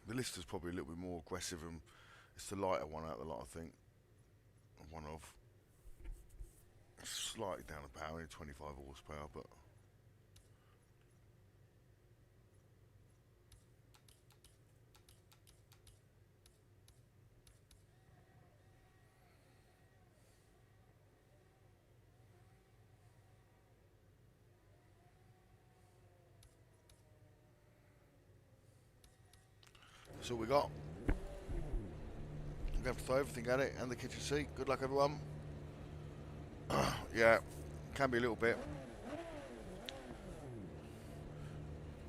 A: The Lister's probably a little bit more aggressive, and it's the lighter one out of the lot, I think. One of. Slightly down the power, only 25 horsepower, but. That's all we got. We have to throw everything at it and the kitchen sink. Good luck, everyone. Yeah, can be a little bit.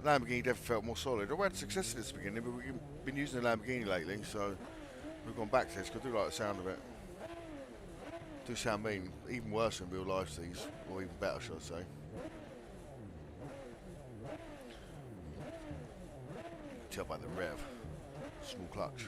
A: Lamborghini definitely felt more solid. I had success in this beginning, but we've been using the Lamborghini lately, so we've gone back to this because I do like the sound of it. Do sound mean, even worse in real life these, or even better, should I say. Tell by the rev. Small clutch.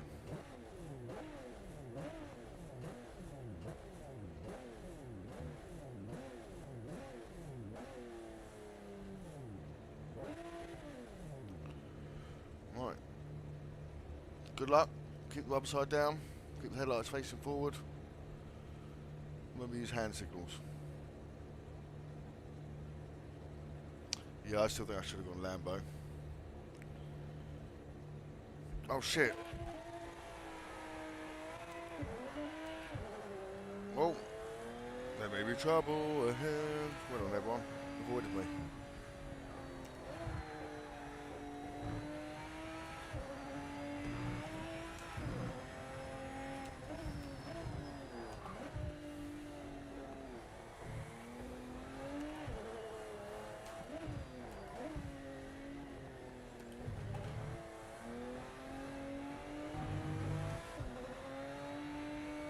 A: Good luck. Keep the upside down. Keep the headlights facing forward. Remember, use hand signals. Yeah, I still think I should have gone Lambo. Oh shit. Oh, there may be trouble ahead. Well done, everyone. Avoided me.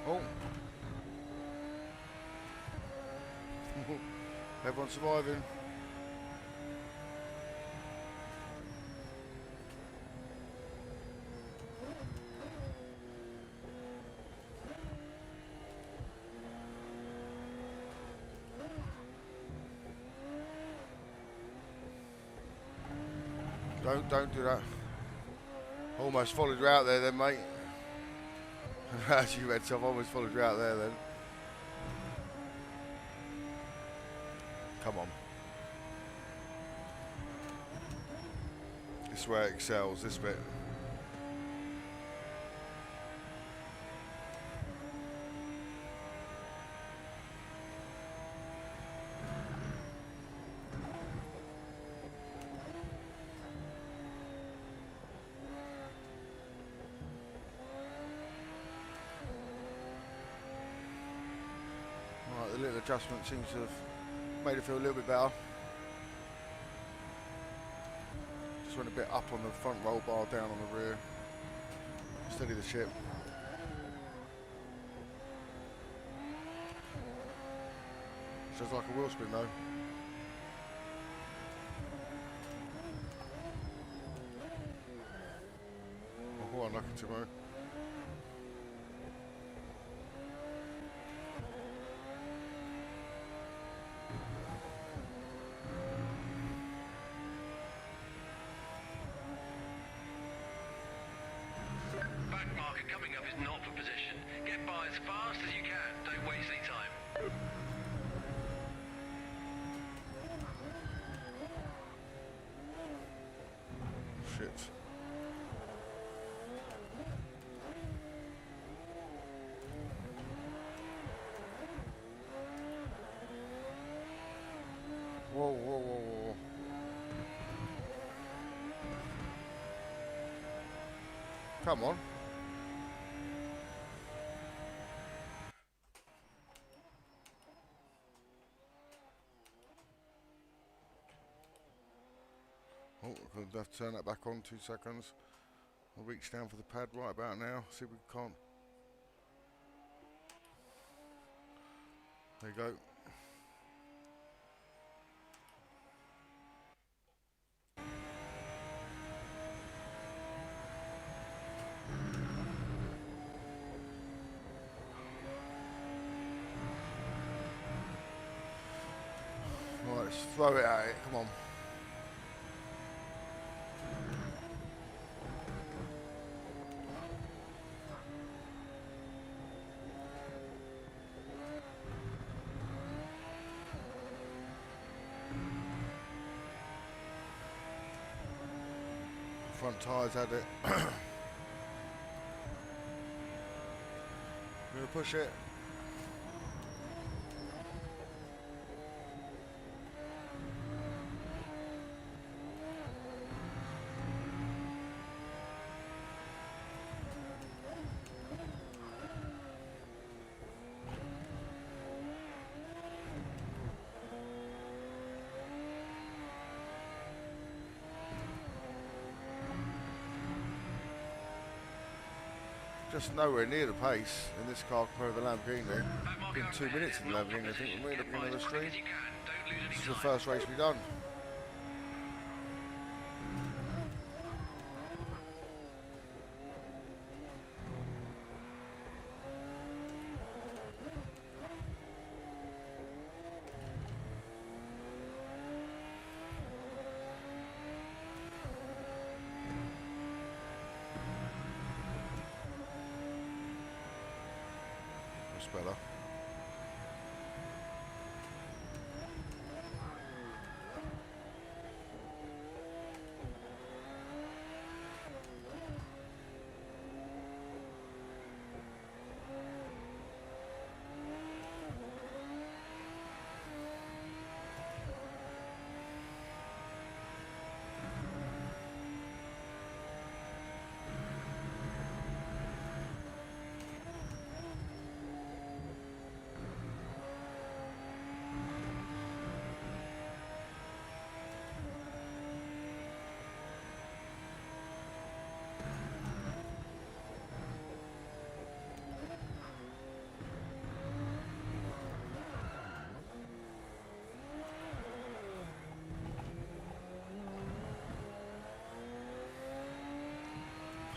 A: Oh. Everyone's surviving. Don't do that. Almost followed you out there then, mate. As you read stuff, I almost followed you out there then. Come on. This is where it excels, this bit. Right, the little adjustment seems to have made it feel a little bit better. Just went a bit up on the front roll bar, down on the rear. Steady the ship. Sounds like a wheel spin though. Oh, unlucky tomorrow.
B: Back marker coming up is not for position. Get by as fast as you can. Don't waste any time.
A: Shit. Whoa, whoa, whoa, whoa. Come on. Oh, we're going to have to turn that back on 2 seconds. I'll reach down for the pad right about now. See if we can't. There you go. Right, let's throw it at it. Come on. Front tyres had it. I'm going to push it. Just nowhere near the pace in this car compared to the Lamborghini. Been 2 minutes in the Lamborghini, I think, when we're looking at the stream. This is the first race we've done. better.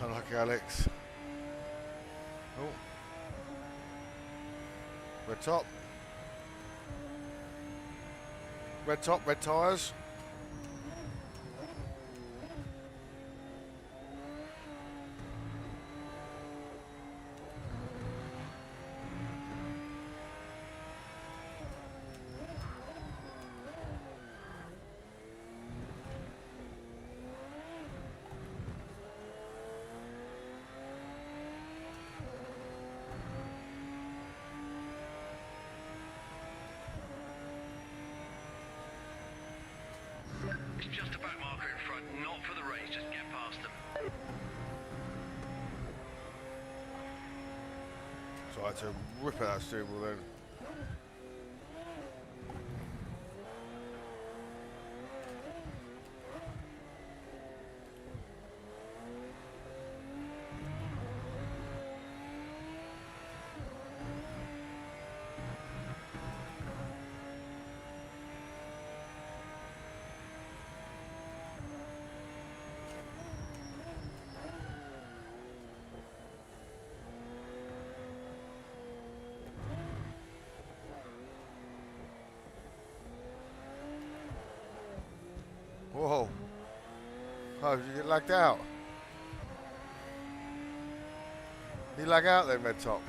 A: Unlucky Alex. Oh. Red top. Red top, red tyres.
B: It's just a back marker in front, not for the race, just get past them.
A: So I had to rip at that steering wheel then. Whoa. Oh, did you get lagged out? You lag out then, red top.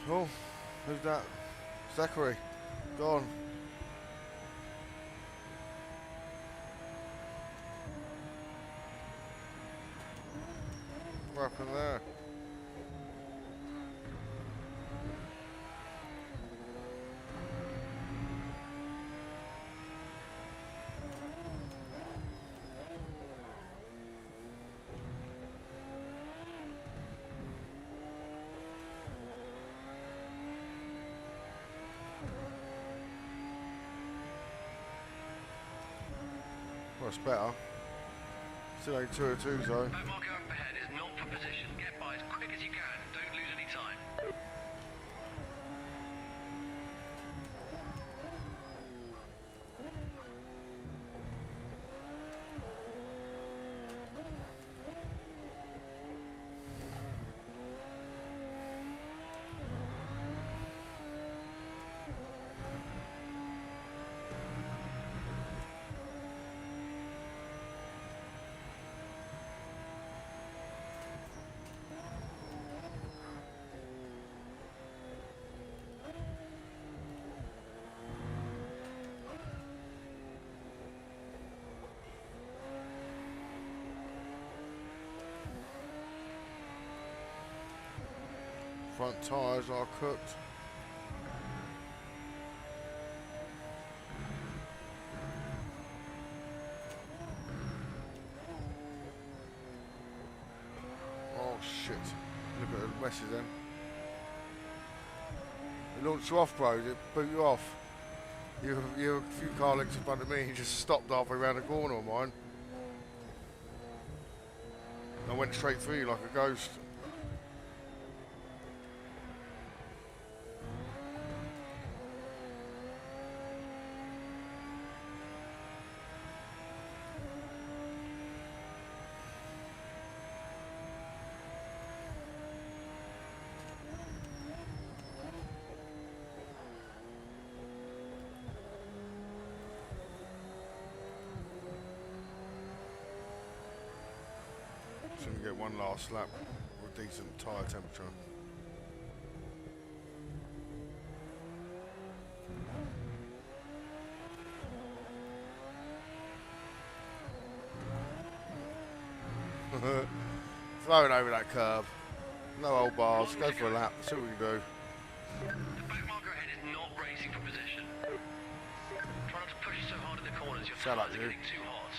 A: Oh, who's that? Zachary. Gone. What happened there? Well, it's better. Still only 202s though.
B: Back marker up ahead is not for position. Get by as quick as you can. Don't lose any time.
A: Front tyres are cooked. Oh shit. Look at the messes then. It launched you off, bro. It boot you off. You're a few car lengths in front of me. You just stopped halfway around the corner of mine. I went straight through you like a ghost. and get one last lap with decent tyre temperature. Throwing over that curb. No old bars. Go for a lap. See what we can do.
B: The back marker ahead is not racing for position. Try not to push so hard in the corners. Your
A: Shut up,
B: tyres are
A: you.
B: getting too hot.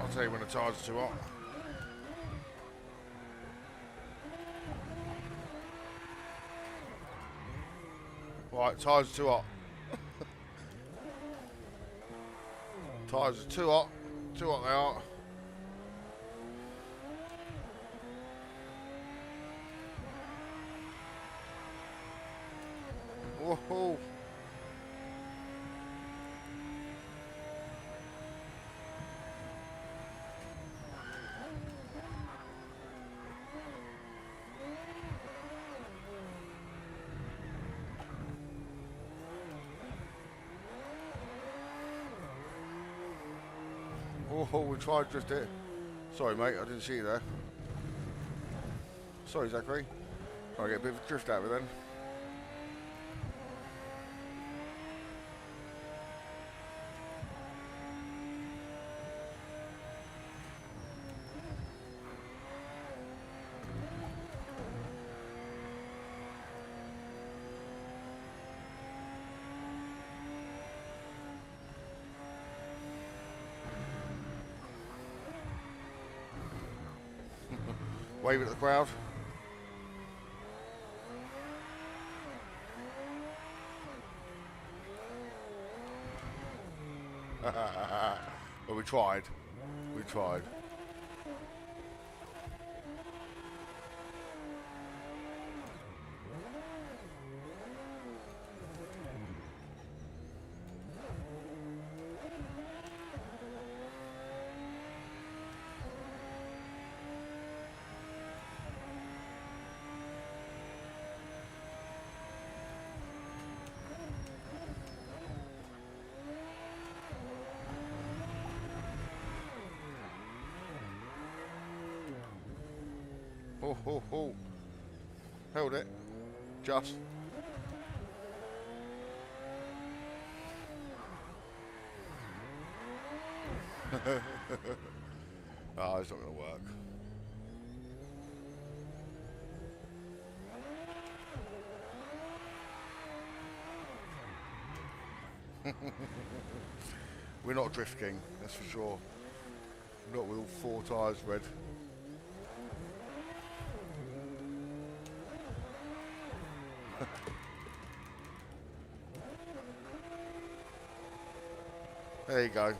A: I'll tell you when the tyres are too hot. Right, tyres are too hot. Tyres are too hot. Too hot they are. Whoa. Oh, we tried to drift it. Sorry, mate, I didn't see you there. Sorry, Zachary. I'll get a bit of a drift out of it then. Wave at the crowd. Well, we tried. We tried. Oh. Held it. Just. Oh, it's not going to work. We're not Drift King, that's for sure. Not with all 4 tyres red. There you go.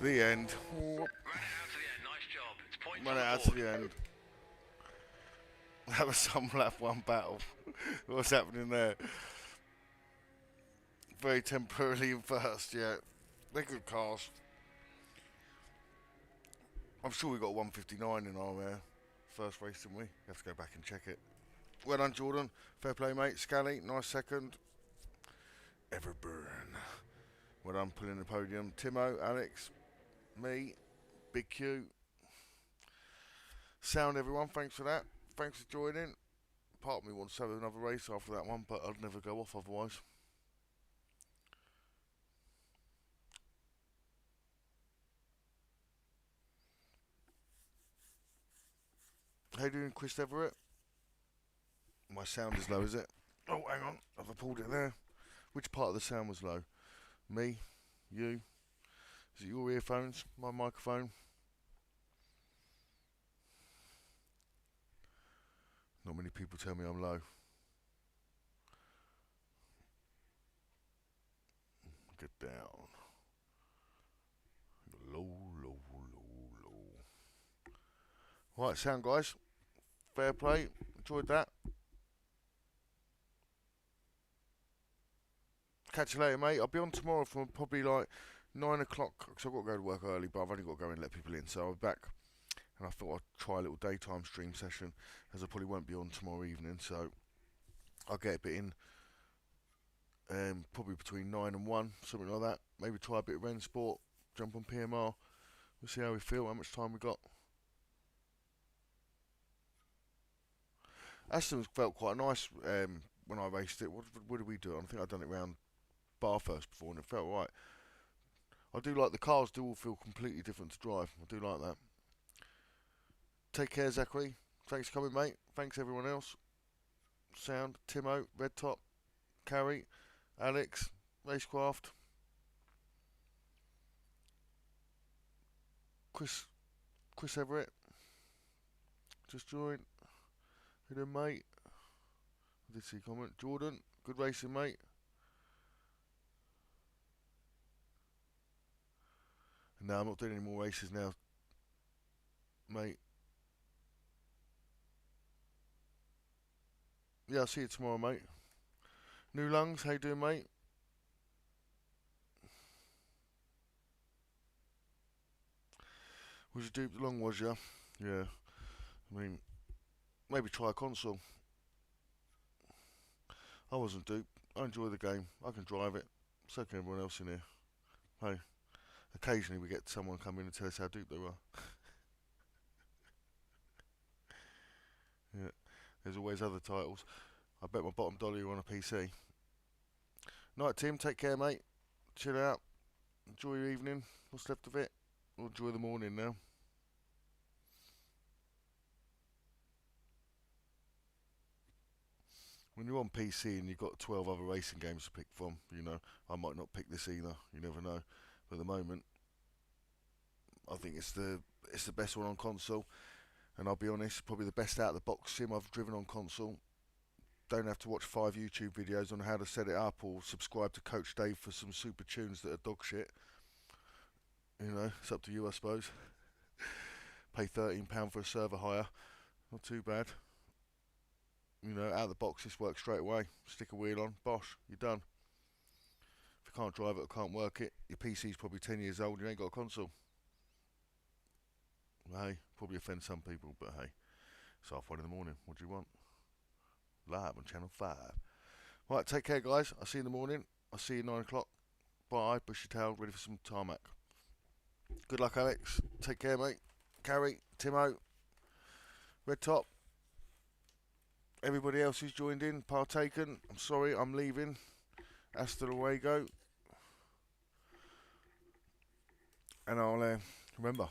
A: The end.
B: Ran it out to the end. Nice job. It's points
A: Run
B: on
A: it
B: the
A: out to
B: board.
A: the end. That was some lap 1 battle. What's happening there? Very temporarily in first, yeah. They're good cars. I'm sure we got 159 in our first race, didn't we? Have to go back and check it. Well done, Jordan. Fair play, mate. Scally, nice second. Everburn. Well done, pulling the podium. Timo, Alex, me, Big Q. Sound, everyone. Thanks for that. Thanks for joining. Part of me wants to have another race after that one, but I'd never go off otherwise. How you doing, Chris Everett? My sound is low, is it? Oh, hang on. Have I pulled it there? Which part of the sound was low? Me? You? Is it your earphones? My microphone? Not many people tell me I'm low. Get down. Low. Right, sound, guys. Fair play. Enjoyed that. Catch you later, mate. I'll be on tomorrow from probably like 9 o'clock, because I've got to go to work early, but I've only got to go and let people in, so I'll be back. And I thought I'd try a little daytime stream session, as I probably won't be on tomorrow evening, so I'll get a bit in, probably between 9 and 1, something like that. Maybe try a bit of Ren Sport, jump on PMR. We'll see how we feel, how much time we got. Aston felt quite nice when I raced it. What did we do? I think I'd done it round Bathurst before, and it felt right. I do like the cars. Do all feel completely different to drive. I do like that. Take care, Zachary. Thanks for coming, mate. Thanks everyone else. Sound, Timo, Red Top, Carrie, Alex, Racecraft, Chris Everett. Just joined. Who then, mate? I did see a comment. Jordan, good racing, mate. No, I'm not doing any more races now, mate. Yeah, I'll see you tomorrow, mate. New Lungs, how you doing, mate? Was you duped along, was ya? Yeah. I mean, maybe try a console. I wasn't duped. I enjoy the game. I can drive it. So can everyone else in here. Hey, occasionally we get someone come in and tell us how duped they were. Yeah. There's always other titles. I bet my bottom dollar you're on a PC. Night, Tim. Take care, mate. Chill out. Enjoy your evening. What's left of it? Or enjoy the morning now. When you're on PC and you've got 12 other racing games to pick from, you know, I might not pick this either. You never know. But at the moment, I think it's the best one on console. And I'll be honest, probably the best out of the box sim I've driven on console. Don't have to watch 5 YouTube videos on how to set it up or subscribe to Coach Dave for some super tunes that are dog shit. You know, it's up to you, I suppose. Pay £13 for a server hire. Not too bad. You know, out of the box, this works straight away. Stick a wheel on, bosh, you're done. If you can't drive it or can't work it, your PC's probably 10 years old, you ain't got a console. Hey, probably offend some people, but hey, it's 1:30 in the morning. What do you want? Live on Channel 5. Right, take care, guys. I'll see you in the morning. I'll see you at 9 o'clock. Bye, bushy tail, ready for some tarmac. Good luck, Alex. Take care, mate. Carrie, Timo, Red Top. Everybody else who's joined in, partaken. I'm sorry, I'm leaving. Hasta luego. And I'll remember.